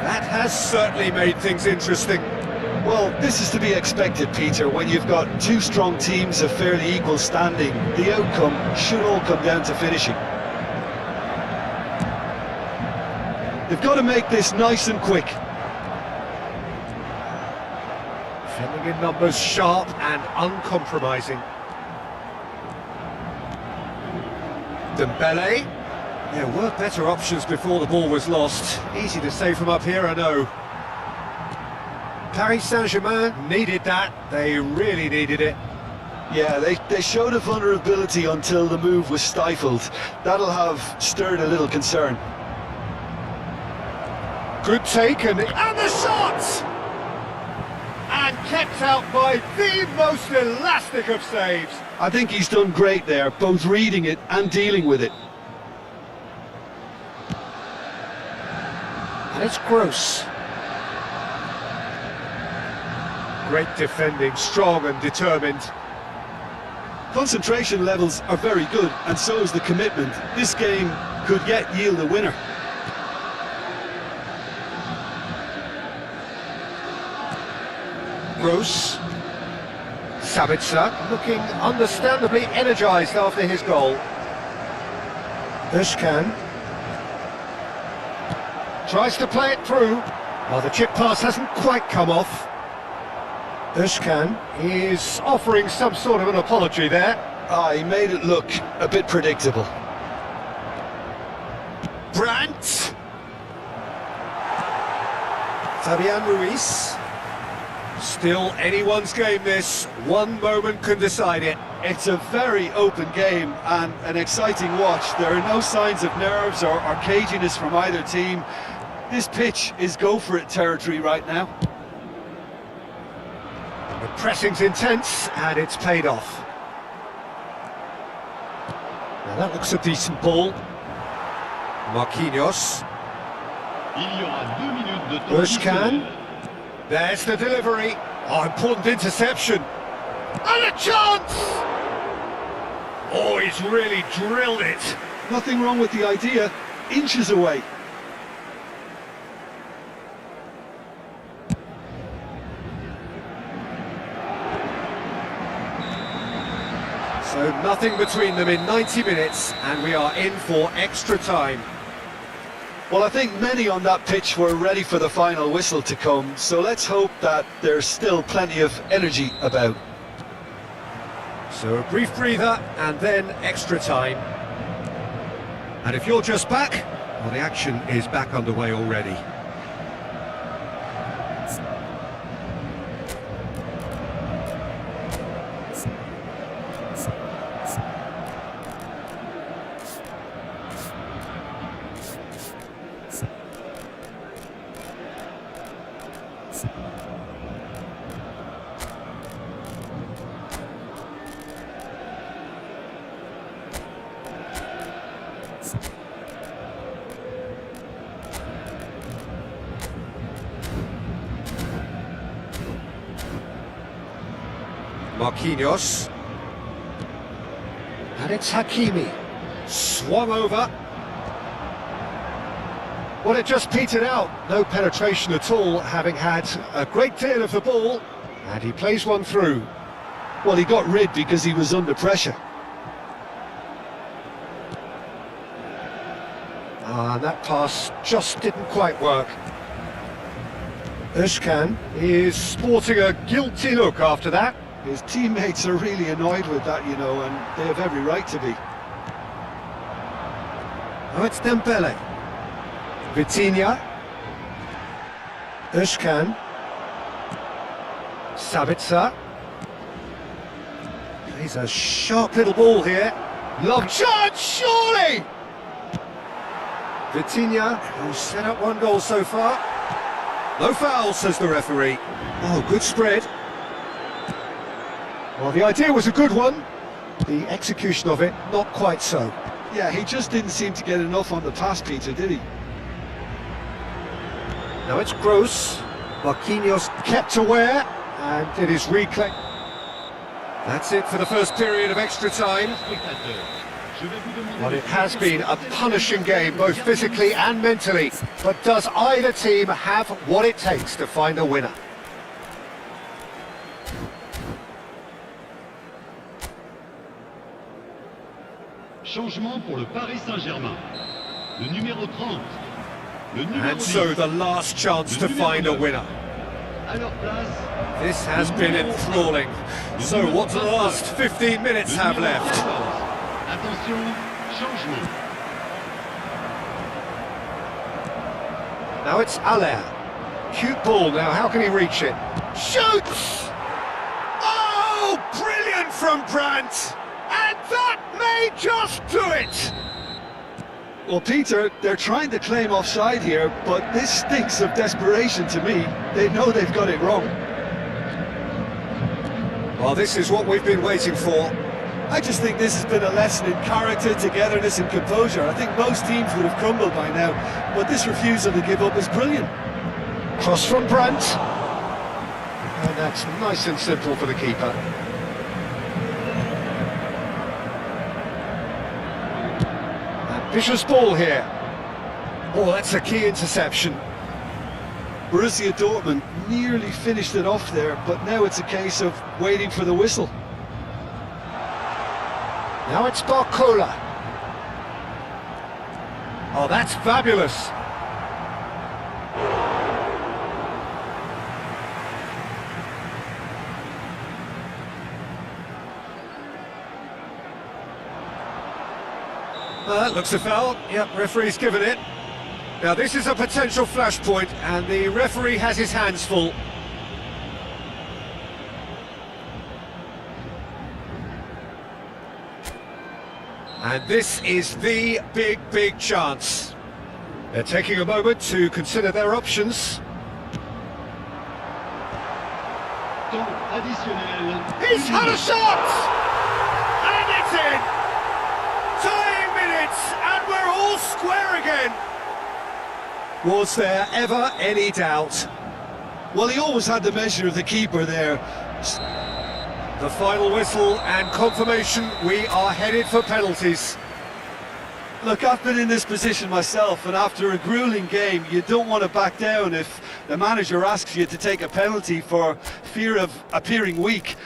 That has certainly made things interesting. Well, this is to be expected, Peter, when you've got two strong teams of fairly equal standing. The outcome should all come down to finishing. They've got to make this nice and quick. Defending in numbers, sharp and uncompromising. Dembele. There were better options before the ball was lost. Easy to say from up here, I know. Paris Saint-Germain needed that. They really needed it. Yeah, they showed a vulnerability until the move was stifled. That'll have stirred a little concern. Good take and the shot! And kept out by the most elastic of saves. I think he's done great there, both reading it and dealing with it. And it's Gross. Great defending, strong and determined. Concentration levels are very good, and so is the commitment. This game could yet yield a winner. Gross. Sabitzer looking understandably energised after his goal. Özcan tries to play it through. Well, the chip pass hasn't quite come off. Özcan is offering some sort of an apology there. He made it look a bit predictable. Brandt. Fabian Ruiz. Still anyone's game this. One moment can decide it. It's a very open game and an exciting watch. There are no signs of nerves or caginess from either team. This pitch is go-for-it territory right now. The pressing's intense and it's paid off. Now that looks a decent ball. Marquinhos. Özcan. There's the delivery. Oh, important interception. And a chance! Oh, he's really drilled it. Nothing wrong with the idea. Inches away. So nothing between them in 90 minutes, and we are in for extra time. Well, I think many on that pitch were ready for the final whistle to come, so let's hope that there's still plenty of energy about. So a brief breather, and then extra time. And if you're just back, well, the action is back underway already. Marquinhos. And it's Hakimi. Swung over. Well, it just petered out. No penetration at all, having had a great deal of the ball. And he plays one through. Well, he got rid because he was under pressure. And that pass just didn't quite work. Özcan is sporting a guilty look after that. His teammates are really annoyed with that, you know, and they have every right to be. Oh, it's Dembele. Vitinha. Özcan. Sabitzer. He's a sharp little ball here. Long chance, surely! Vitinha, who's set up one goal so far. No foul, says the referee. Oh, good spread. Well, the idea was a good one. The execution of it, not quite so. Yeah, he just didn't seem to get enough on the pass, Peter, did he? Now it's Gross. Marquinhos kept aware, and it is reclaimed. That's it for the first period of extra time. Well, it has been a punishing game, both physically and mentally. But does either team have what it takes to find a winner? Changement pour le Paris Saint-Germain. Le numéro 30. Le numéro And so 10. the last chance to find a winner. À leur place. This has been enthralling. So what do the last 15 minutes have left? Attention, changement. Now it's Allaire. Cute ball now, how can he reach it? Shoots! Oh, brilliant from Brandt! And that may just do it! Well, Peter, they're trying to claim offside here, but this stinks of desperation to me. They know they've got it wrong. Well, this is what we've been waiting for. I just think this has been a lesson in character, togetherness and composure. I think most teams would have crumbled by now, but this refusal to give up is brilliant. Cross from Brandt. And that's nice and simple for the keeper. Ambitious ball here. Oh, that's a key interception. Borussia Dortmund nearly finished it off there, but now it's a case of waiting for the whistle. Now it's Barcola. Oh, that's fabulous. That looks a foul. Yep, referee's given it. Now this is a potential flashpoint, and the referee has his hands full. And this is the big chance. They're taking a moment to consider their options. Temps additionnel. He's had a shot! And it's in! Tying minutes, and we're all square again! Was there ever any doubt? Well, he always had the measure of the keeper there. The final whistle and confirmation, we are headed for penalties. Look, I've been in this position myself, and after a grueling game, you don't want to back down if the manager asks you to take a penalty for fear of appearing weak.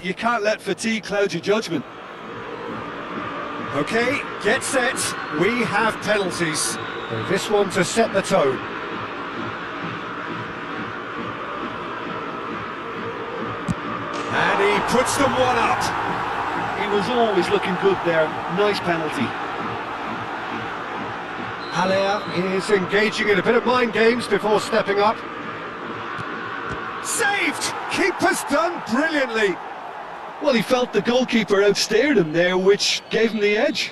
You can't let fatigue cloud your judgment. Okay, get set. We have penalties. And this one to set the tone. And he puts them one up. He was always looking good there. Nice penalty. Haller is engaging in a bit of mind games before stepping up. Saved! Keeper's done brilliantly. Well, he felt the goalkeeper outstared him there, which gave him the edge.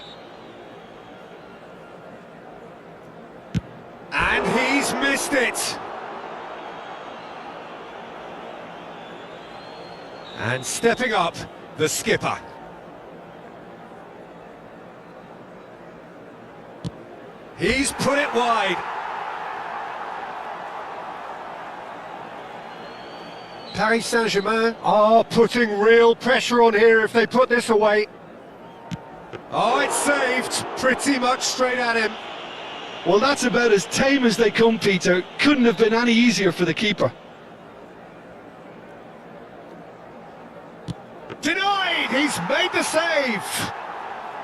And he's missed it. And stepping up, the skipper. He's put it wide. Paris Saint-Germain are putting real pressure on here if they put this away. Oh, it's saved. Pretty much straight at him. Well, that's about as tame as they come, Peter. Couldn't have been any easier for the keeper. Denied! He's made the save!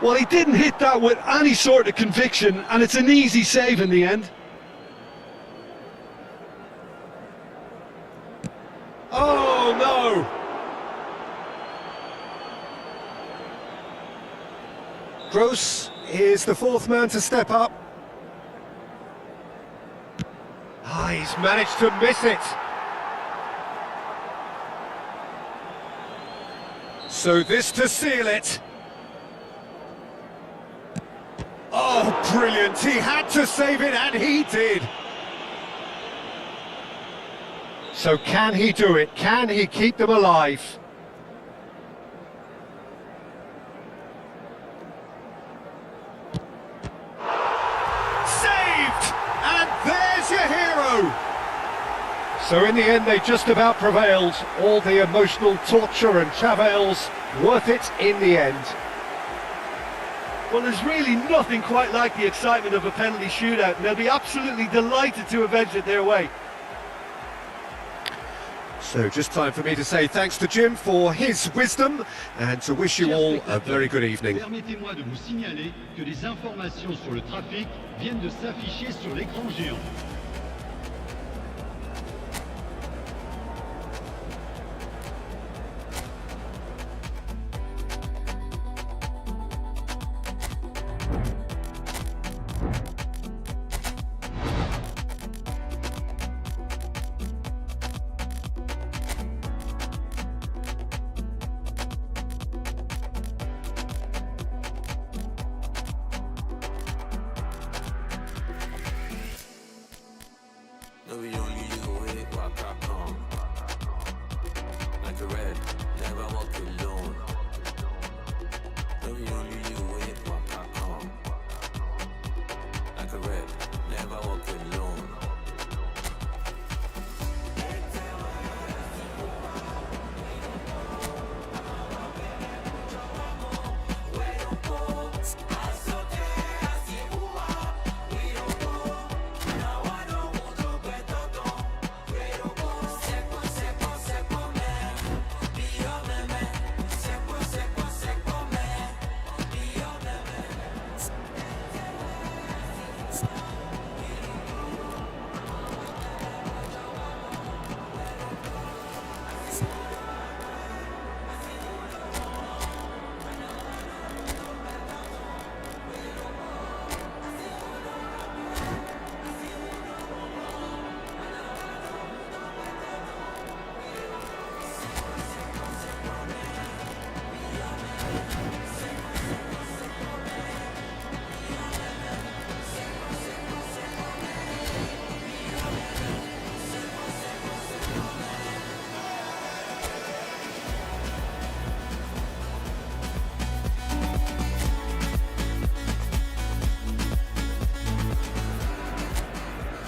Well, he didn't hit that with any sort of conviction, and it's an easy save in the end. Oh, no! Gross is the fourth man to step up. Ah, he's managed to miss it. So this to seal it. Oh, brilliant! He had to save it, and he did. So can he do it? Can he keep them alive? Saved! And there's your hero! So in the end they just about prevailed. All the emotional torture and travails, worth it in the end. Well, there's really nothing quite like the excitement of a penalty shootout, and they'll be absolutely delighted to avenge it their way. So just time for me to say thanks to Jim for his wisdom and to wish you all a very good evening. Permettez-moi de vous signaler que les informations sur le trafic viennent de s'afficher sur l'écran géant. No, we only you it, walk up home. Like a red, never walk alone. No, we only you it, walk up home. Like a red, never walk alone.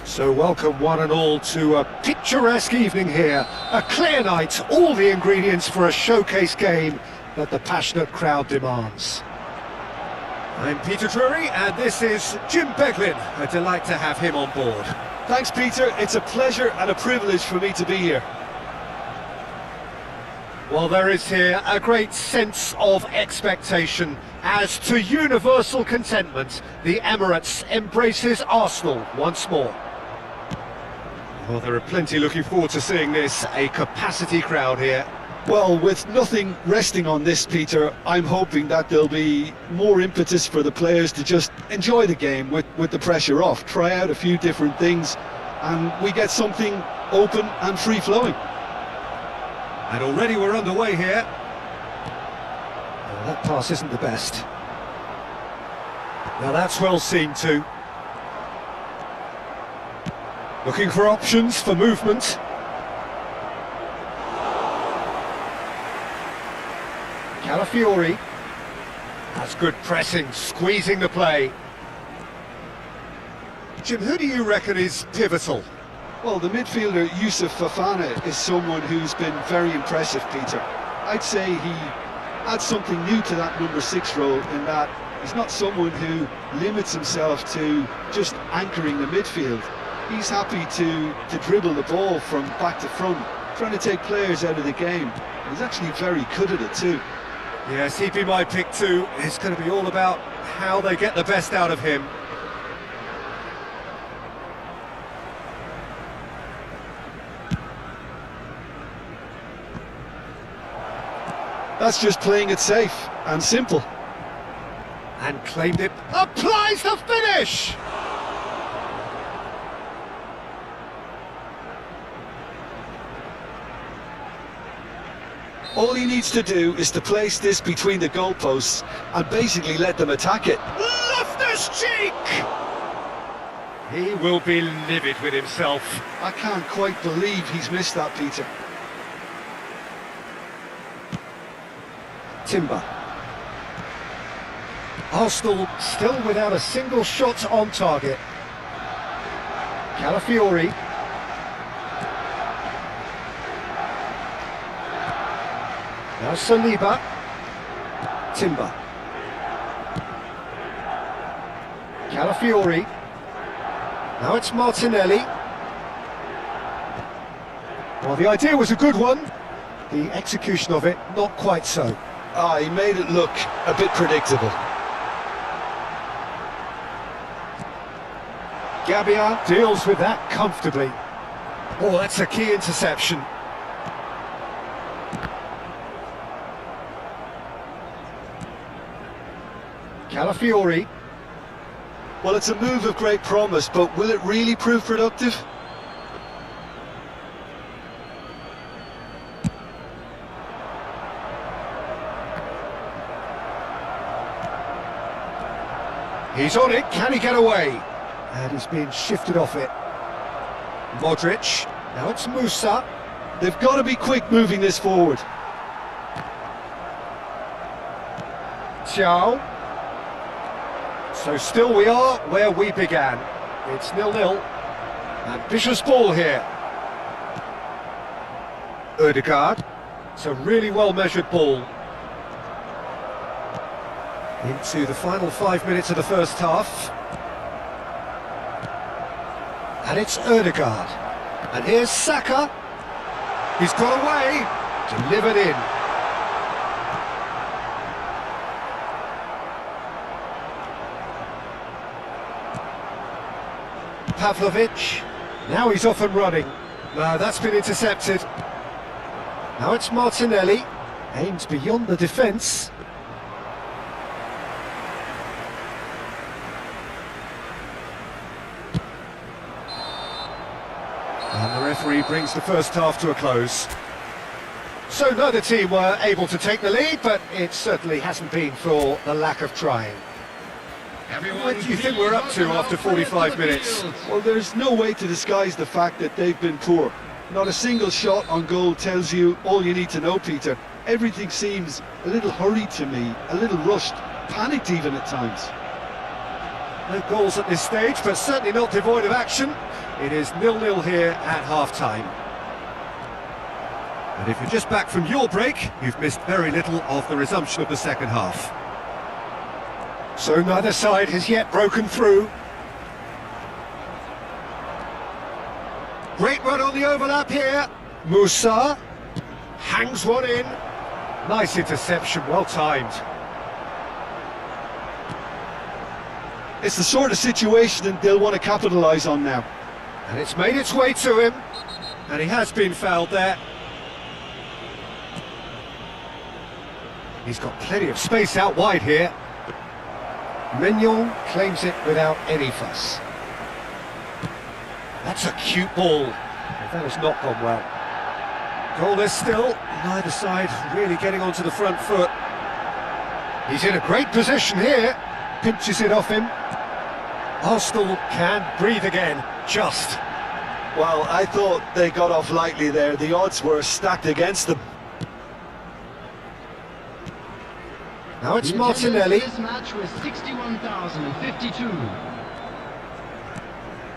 So welcome one and all to a picturesque evening here. A clear night, all the ingredients for a showcase game that the passionate crowd demands. I'm Peter Drury and this is Jim Beglin. A delight to have him on board. Thanks, Peter. It's a pleasure and a privilege for me to be here. Well, there is here a great sense of expectation as to universal contentment. The Emirates embraces Arsenal once more. Well, there are plenty looking forward to seeing this, a capacity crowd here. Well, with nothing resting on this, Peter, I'm hoping that there'll be more impetus for the players to just enjoy the game with the pressure off, try out a few different things, and we get something open and free-flowing. And already we're underway here. That pass isn't the best. Now that's well seen too. Looking for options for movement. Calafiori. That's good pressing, squeezing the play. Jim, who do you reckon is pivotal? Well, the midfielder Yusuf Fofana is someone who's been very impressive, Peter. I'd say he adds something new to that number 6 role in that he's not someone who limits himself to just anchoring the midfield. He's happy to dribble the ball from back to front, trying to take players out of the game. And he's actually very good at it too. Yes, he'd be my pick too. It's going to be all about how they get the best out of him. That's just playing it safe and simple. And claimed it. Applies the finish! All he needs to do is to place this between the goalposts and basically let them attack it. Loftus-Cheek! He will be livid with himself. I can't quite believe he's missed that, Peter. Timber. Arsenal still without a single shot on target. Calafiori. Now Saliba. Timber. Calafiori. Now it's Martinelli. Well, the idea was a good one. The execution of it, not quite so. He made it look a bit predictable. Gabbia deals with that comfortably. Oh, that's a key interception. Calafiori. Well, it's a move of great promise, but will it really prove productive? He's on it, can he get away? And he's being shifted off it. Modric, now it's Musa. They've got to be quick moving this forward. Thiaw. So still we are where we began. It's 0-0. Ambitious ball here. Ødegaard. It's a really well-measured ball. Into the final 5 minutes of the first half. And it's Ødegaard. And here's Saka. He's got away. Delivered in. Pavlovic. Now he's off and running. No, that's been intercepted. Now it's Martinelli. Aims beyond the defence. And the referee brings the first half to a close. So neither team were able to take the lead, but it certainly hasn't been for the lack of trying. What do you think we're up to after 45 minutes? Well, there's no way to disguise the fact that they've been poor. Not a single shot on goal tells you all you need to know, Peter. Everything seems a little hurried to me, a little rushed, panicked even at times. No goals at this stage, but certainly not devoid of action. It is 0-0 here at half-time. And if you're just back from your break, you've missed very little of the resumption of the second half. So neither side has yet broken through. Great run on the overlap here. Musa. Hangs one in. Nice interception, well timed. It's the sort of situation that they'll want to capitalise on now. And it's made its way to him. And he has been fouled there. He's got plenty of space out wide here. Mignon claims it without any fuss. That's a cute ball. That has not gone well. Goalless still, neither side really getting onto the front foot. He's in a great position here. Pinches it off him. Arsenal can breathe again, just. Well, I thought they got off lightly there. The odds were stacked against them. Now it's The Martinelli. attendance for this match was 61,052.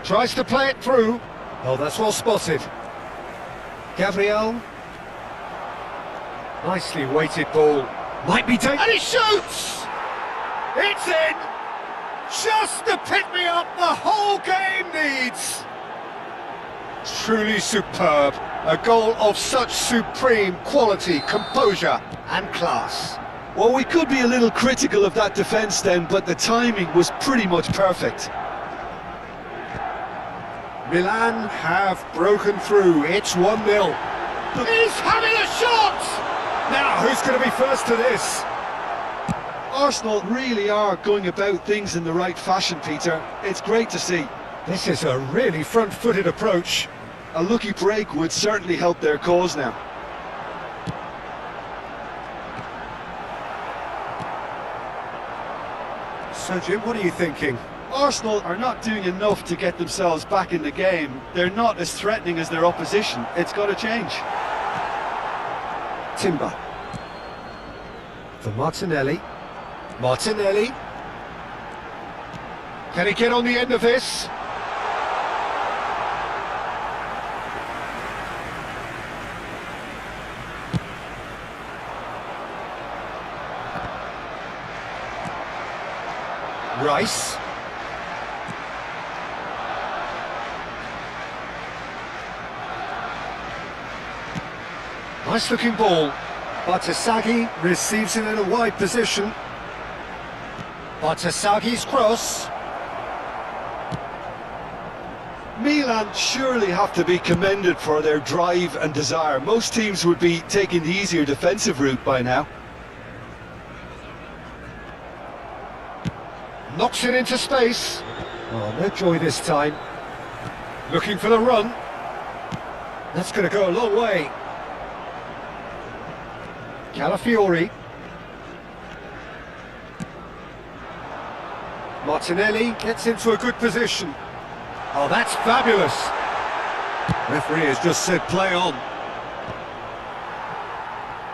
Tries to play it through. Oh, that's well spotted. Gabriel. Nicely weighted ball. Might be taken. And he shoots! It's in! Just to pick me up the whole game needs! Truly superb. A goal of such supreme quality, composure and class. Well, we could be a little critical of that defence then, but the timing was pretty much perfect. Milan have broken through. It's 1-0. He's having a shot! Now, who's going to be first to this? Arsenal really are going about things in the right fashion, Peter. It's great to see. This is a really front-footed approach. A lucky break would certainly help their cause now. So, Jim, what are you thinking? Arsenal are not doing enough to get themselves back in the game. They're not as threatening as their opposition. It's got to change. Timber. For Martinelli. Martinelli. Can he get on the end of this? Rice. Nice looking ball. Bartasaghi receives it in a wide position. Bartasaghi's cross. Milan surely have to be commended for their drive and desire. Most teams would be taking the easier defensive route by now. Knocks it into space. Oh, no joy this time. Looking for the run. That's going to go a long way. Calafiori. Martinelli gets into a good position. Oh, that's fabulous. Referee has just said play on.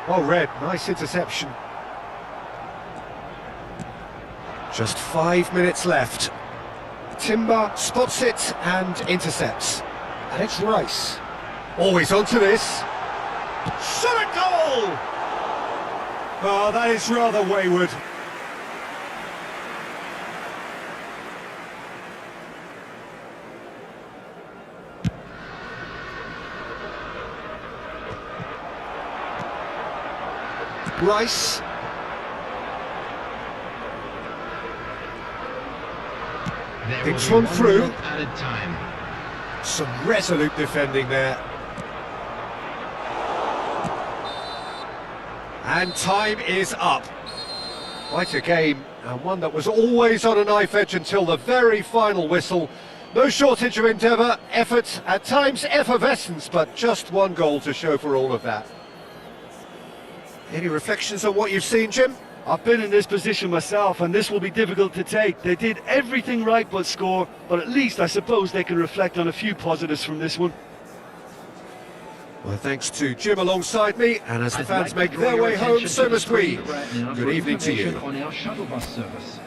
Well read, nice interception. Just 5 minutes left. Timber spots it and intercepts. And it's Rice. Always onto this. Shot a goal! Oh, that is rather wayward. Rice. It's run through. Added time. Some resolute defending there. And time is up. Quite a game, and one that was always on a knife edge until the very final whistle. No shortage of endeavour, effort, at times effervescence, but just one goal to show for all of that. Any reflections on what you've seen, Jim? I've been in this position myself, and this will be difficult to take. They did everything right but score, but at least I suppose they can reflect on a few positives from this one. Well, thanks to Jim alongside me, and as the fans make their way home, so must we. Good evening to you. On our shuttle bus service.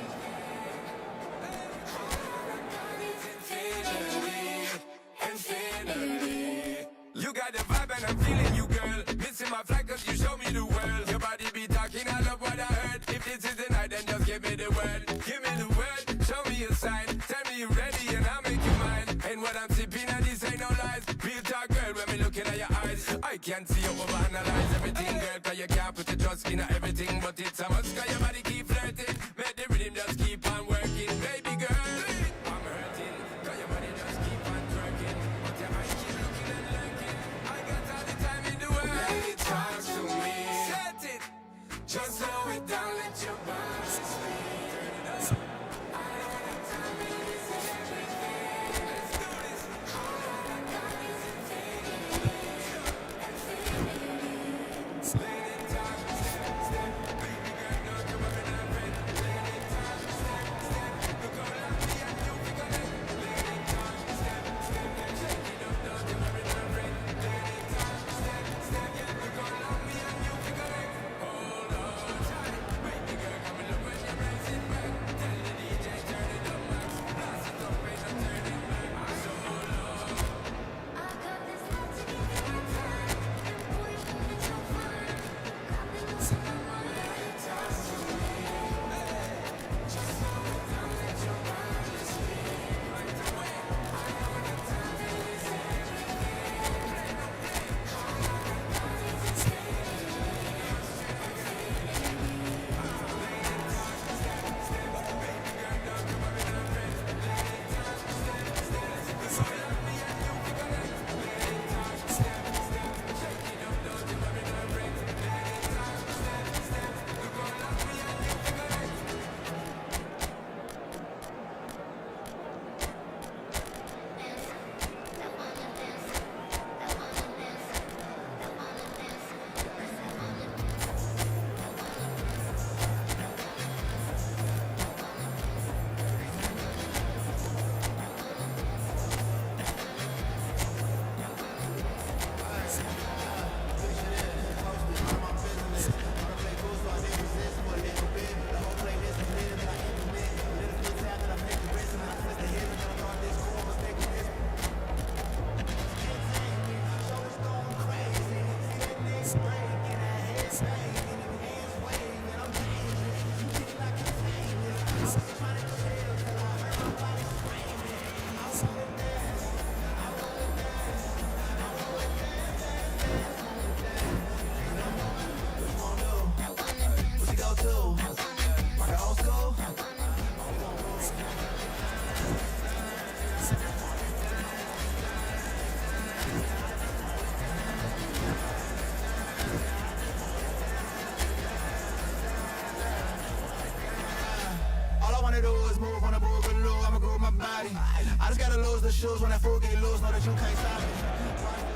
You got the vibe and I'm feeling you, girl. Missing my flight cause you show me the world. Your body be talking, I love what I heard. If this is the night, then just give me the word. Give me the word, show me a sign. Tell me you're ready and I'll make you mine. And what I'm sipping and this ain't no lies. Real talk, girl, when me looking at your eyes, I can't see you overanalyze. put your trust in everything, but it's a must, cause your body keep flirting. Make the rhythm just keep on working, baby girl. I'm hurting, cause your body just keep on twerking. But your eyes keep looking and lurking. I got all the time in the world. Let it talk to me. Set it. Just slow it down, let your body speak.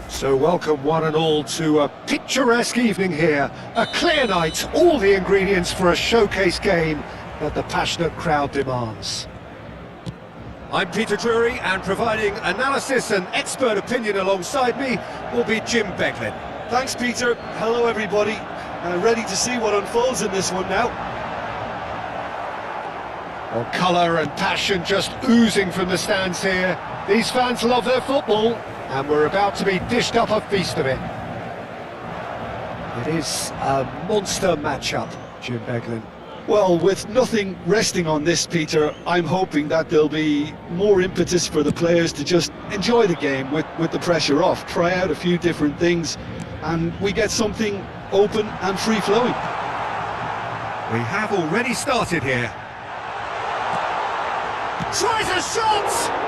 So welcome one and all to a picturesque evening here, a clear night, all the ingredients for a showcase game that the passionate crowd demands. I'm Peter Drury, and providing analysis and expert opinion alongside me will be Jim Beglin. Thanks, Peter. Hello, everybody. Ready to see what unfolds in this one now. Well, colour and passion just oozing from the stands here. These fans love their football, and we're about to be dished up a feast of it. It is a monster matchup, Jim Beglin. Well, with nothing resting on this, Peter, I'm hoping that there'll be more impetus for the players to just enjoy the game with the pressure off, try out a few different things, and we get something open and free-flowing. We have already started here. Tries a shot!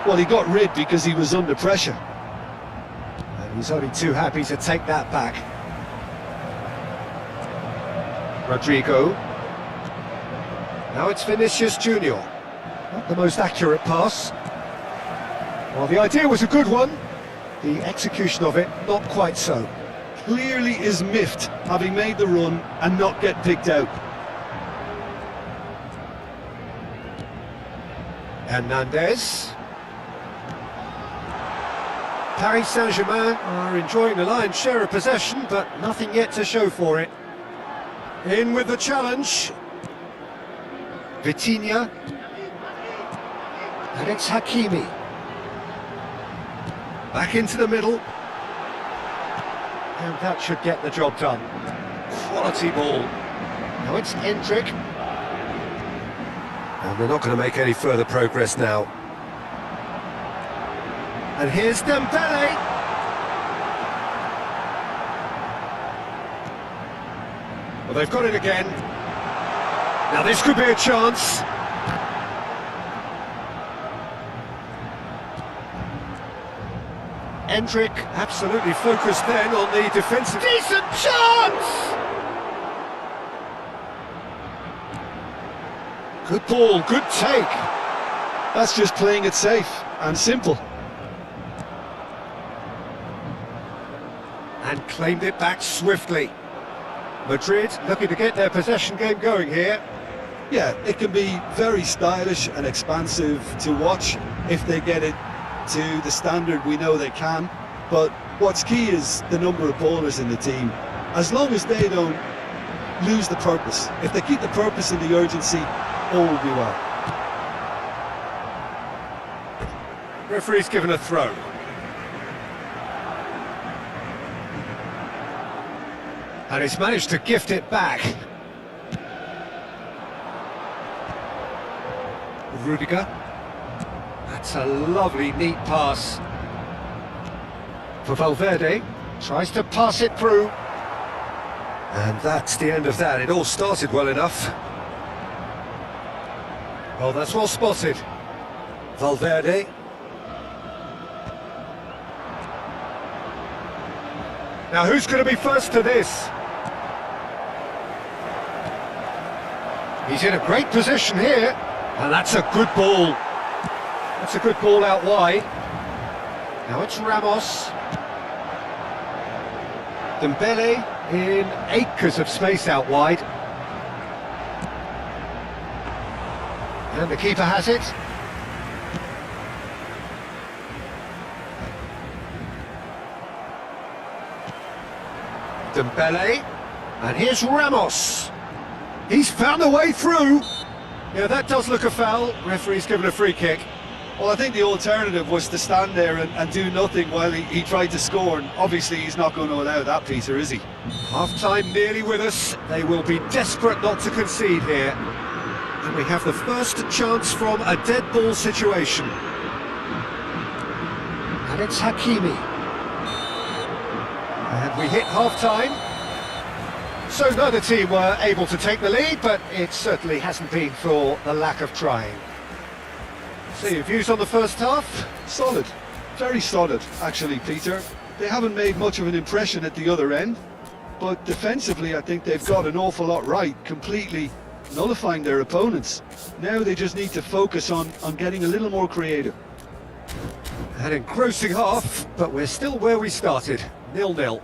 Well, he got rid because he was under pressure. And he's only too happy to take that back. Rodrigo. Now it's Vinicius Junior. Not the most accurate pass. Well, the idea was a good one. The execution of it, not quite so. Clearly is miffed, having made the run and not get picked out. Hernandez. Paris Saint-Germain are enjoying the lion's share of possession, but nothing yet to show for it. In with the challenge. Vitinha. And it's Hakimi. Back into the middle. And that should get the job done. Quality ball. Now it's Endrick. And they're not going to make any further progress now. And here's Dembele. Well, they've got it again. Now this could be a chance. Endrick absolutely focused then on the defensive. Decent chance! Good ball, good take. That's just playing it safe and simple. And claimed it back swiftly. Madrid looking to get their possession game going here. Yeah, it can be very stylish and expansive to watch if they get it to the standard we know they can. But what's key is the number of ballers in the team. As long as they don't lose the purpose, if they keep the purpose and the urgency, all will be well. Referee's given a throw. And he's managed to gift it back. Rudiger. That's a lovely, neat pass. For Valverde. Tries to pass it through. And that's the end of that. It all started well enough. Well, that's well spotted. Valverde. Now who's going to be first to this? He's in a great position here, and that's a good ball. That's a good ball out wide. Now it's Ramos. Dembele in acres of space out wide. And the keeper has it. Dembele. And here's Ramos. He's found a way through. Yeah, that does look a foul. Referee's given a free kick. Well, I think the alternative was to stand there and do nothing while he tried to score, and obviously he's not going to allow that, Peter, is he? Half-time nearly with us. They will be desperate not to concede here. And we have the first chance from a dead ball situation. And it's Hakimi. And we hit half-time. So neither team were able to take the lead, but it certainly hasn't been for the lack of trying. So your views on the first half? Solid. Very solid, actually, Peter. They haven't made much of an impression at the other end, but defensively I think they've got an awful lot right, completely nullifying their opponents. Now they just need to focus on getting a little more creative. An engrossing half, but we're still where we started, 0-0.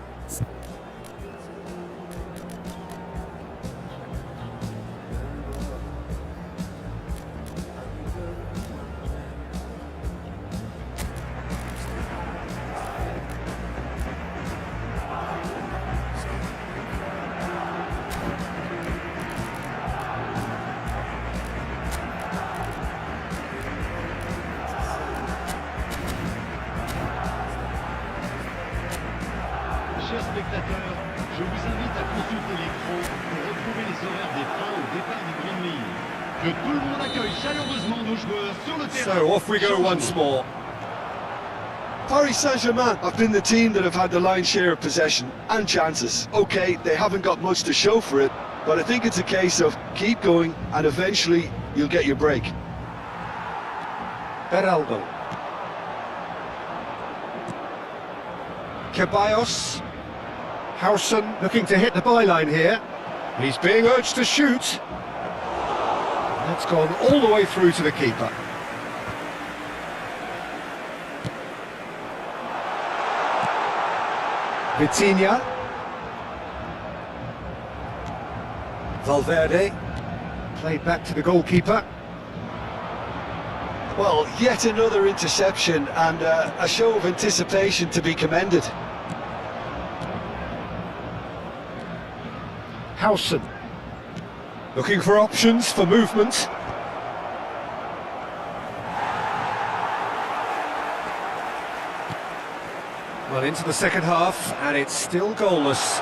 Chers spectateurs, je vous invite à consulter l'écran pour retrouver les horaires des trains au départ du Grand Ligne. Que tout le monde accueille chaleureusement nos joueurs sur le terrain. So off we go once more. Paris Saint-Germain have been the team that have had the lion's share of possession and chances. Okay, they haven't got much to show for it, but I think it's a case of keep going and eventually you'll get your break. Beraldo. Ceballos. Howson looking to hit the byline here. He's being urged to shoot. That's gone all the way through to the keeper. Vitinha. Valverde. Played back to the goalkeeper. Well, yet another interception and a show of anticipation to be commended. Howson. Looking for options for movement. Well, into the second half, and it's still goalless.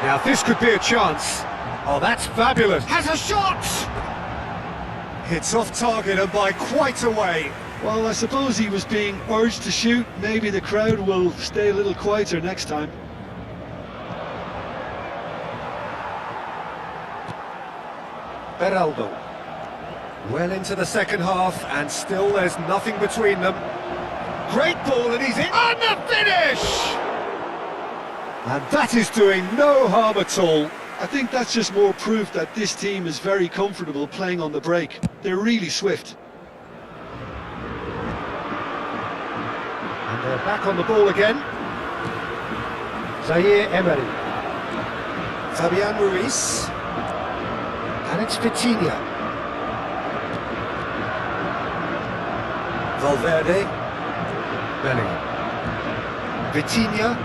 Now, this could be a chance. Oh, that's fabulous. Has a shot! It's off target and by quite a way. Well, I suppose he was being urged to shoot. Maybe the crowd will stay a little quieter next time. Beraldo. Well into the second half, and still there's nothing between them. Great ball, and he's in on the finish! And that is doing no harm at all. I think that's just more proof that this team is very comfortable playing on the break. They're really swift. And they're back on the ball again. Zaire Emery. Fabian Ruiz. And it's Vitinha. Valverde. Bellingham. Vitinha.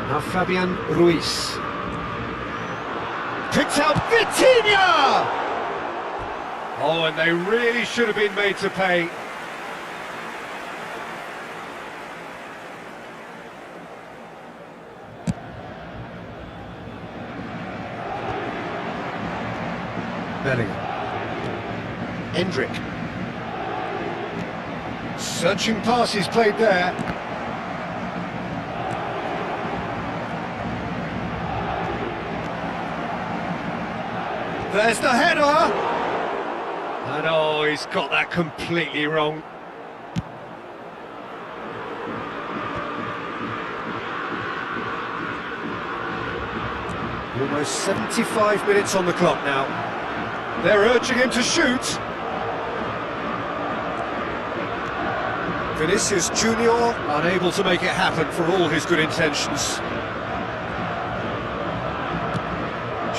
Now Fabian Ruiz. Picks out Vitinha! Oh, and they really should have been made to pay. Bellingham. Endrick. Searching passes played there. There's the header! And oh, he's got that completely wrong. Almost 75 minutes on the clock now. They're urging him to shoot. Vinicius Junior unable to make it happen for all his good intentions.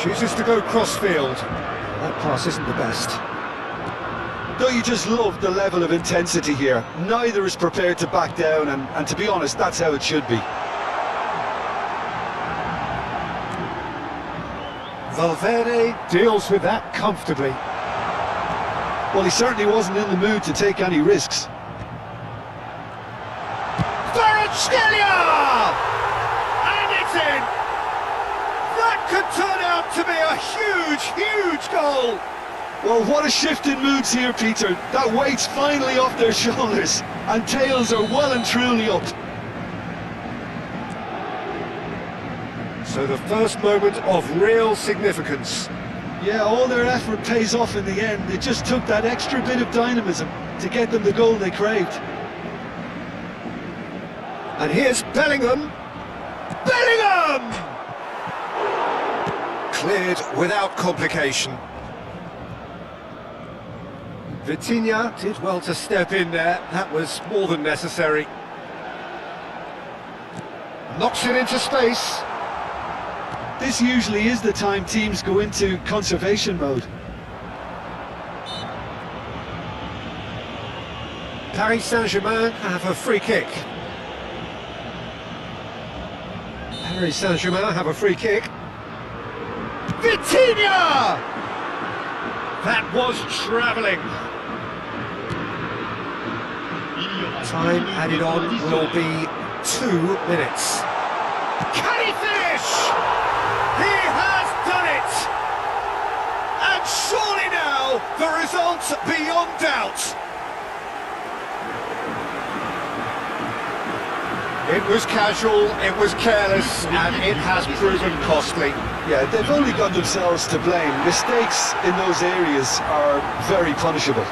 Chooses to go cross-field. That pass isn't the best. Don't you just love the level of intensity here? Neither is prepared to back down, and to be honest, that's how it should be. Valverde deals with that comfortably. Well, he certainly wasn't in the mood to take any risks. Kvaratskhelia! And it's in! That could turn out to be a huge, huge goal! Well, what a shift in moods here, Peter. That weight's finally off their shoulders, and tails are well and truly up. So the first moment of real significance. Yeah, all their effort pays off in the end. It just took that extra bit of dynamism to get them the goal they craved. And here's Bellingham. Bellingham! Cleared without complication. Vitinha did well to step in there. That was more than necessary. Knocks it into space. This usually is the time teams go into conservation mode. Paris Saint-Germain have a free kick. Paris Saint-Germain have a free kick. Vitinha! That was travelling. Time added on will be 2 minutes. Can he finish? He has done it! And surely now, the result beyond doubt. It was casual, it was careless, and it has proven costly. Yeah, they've only got themselves to blame. Mistakes in those areas are very punishable.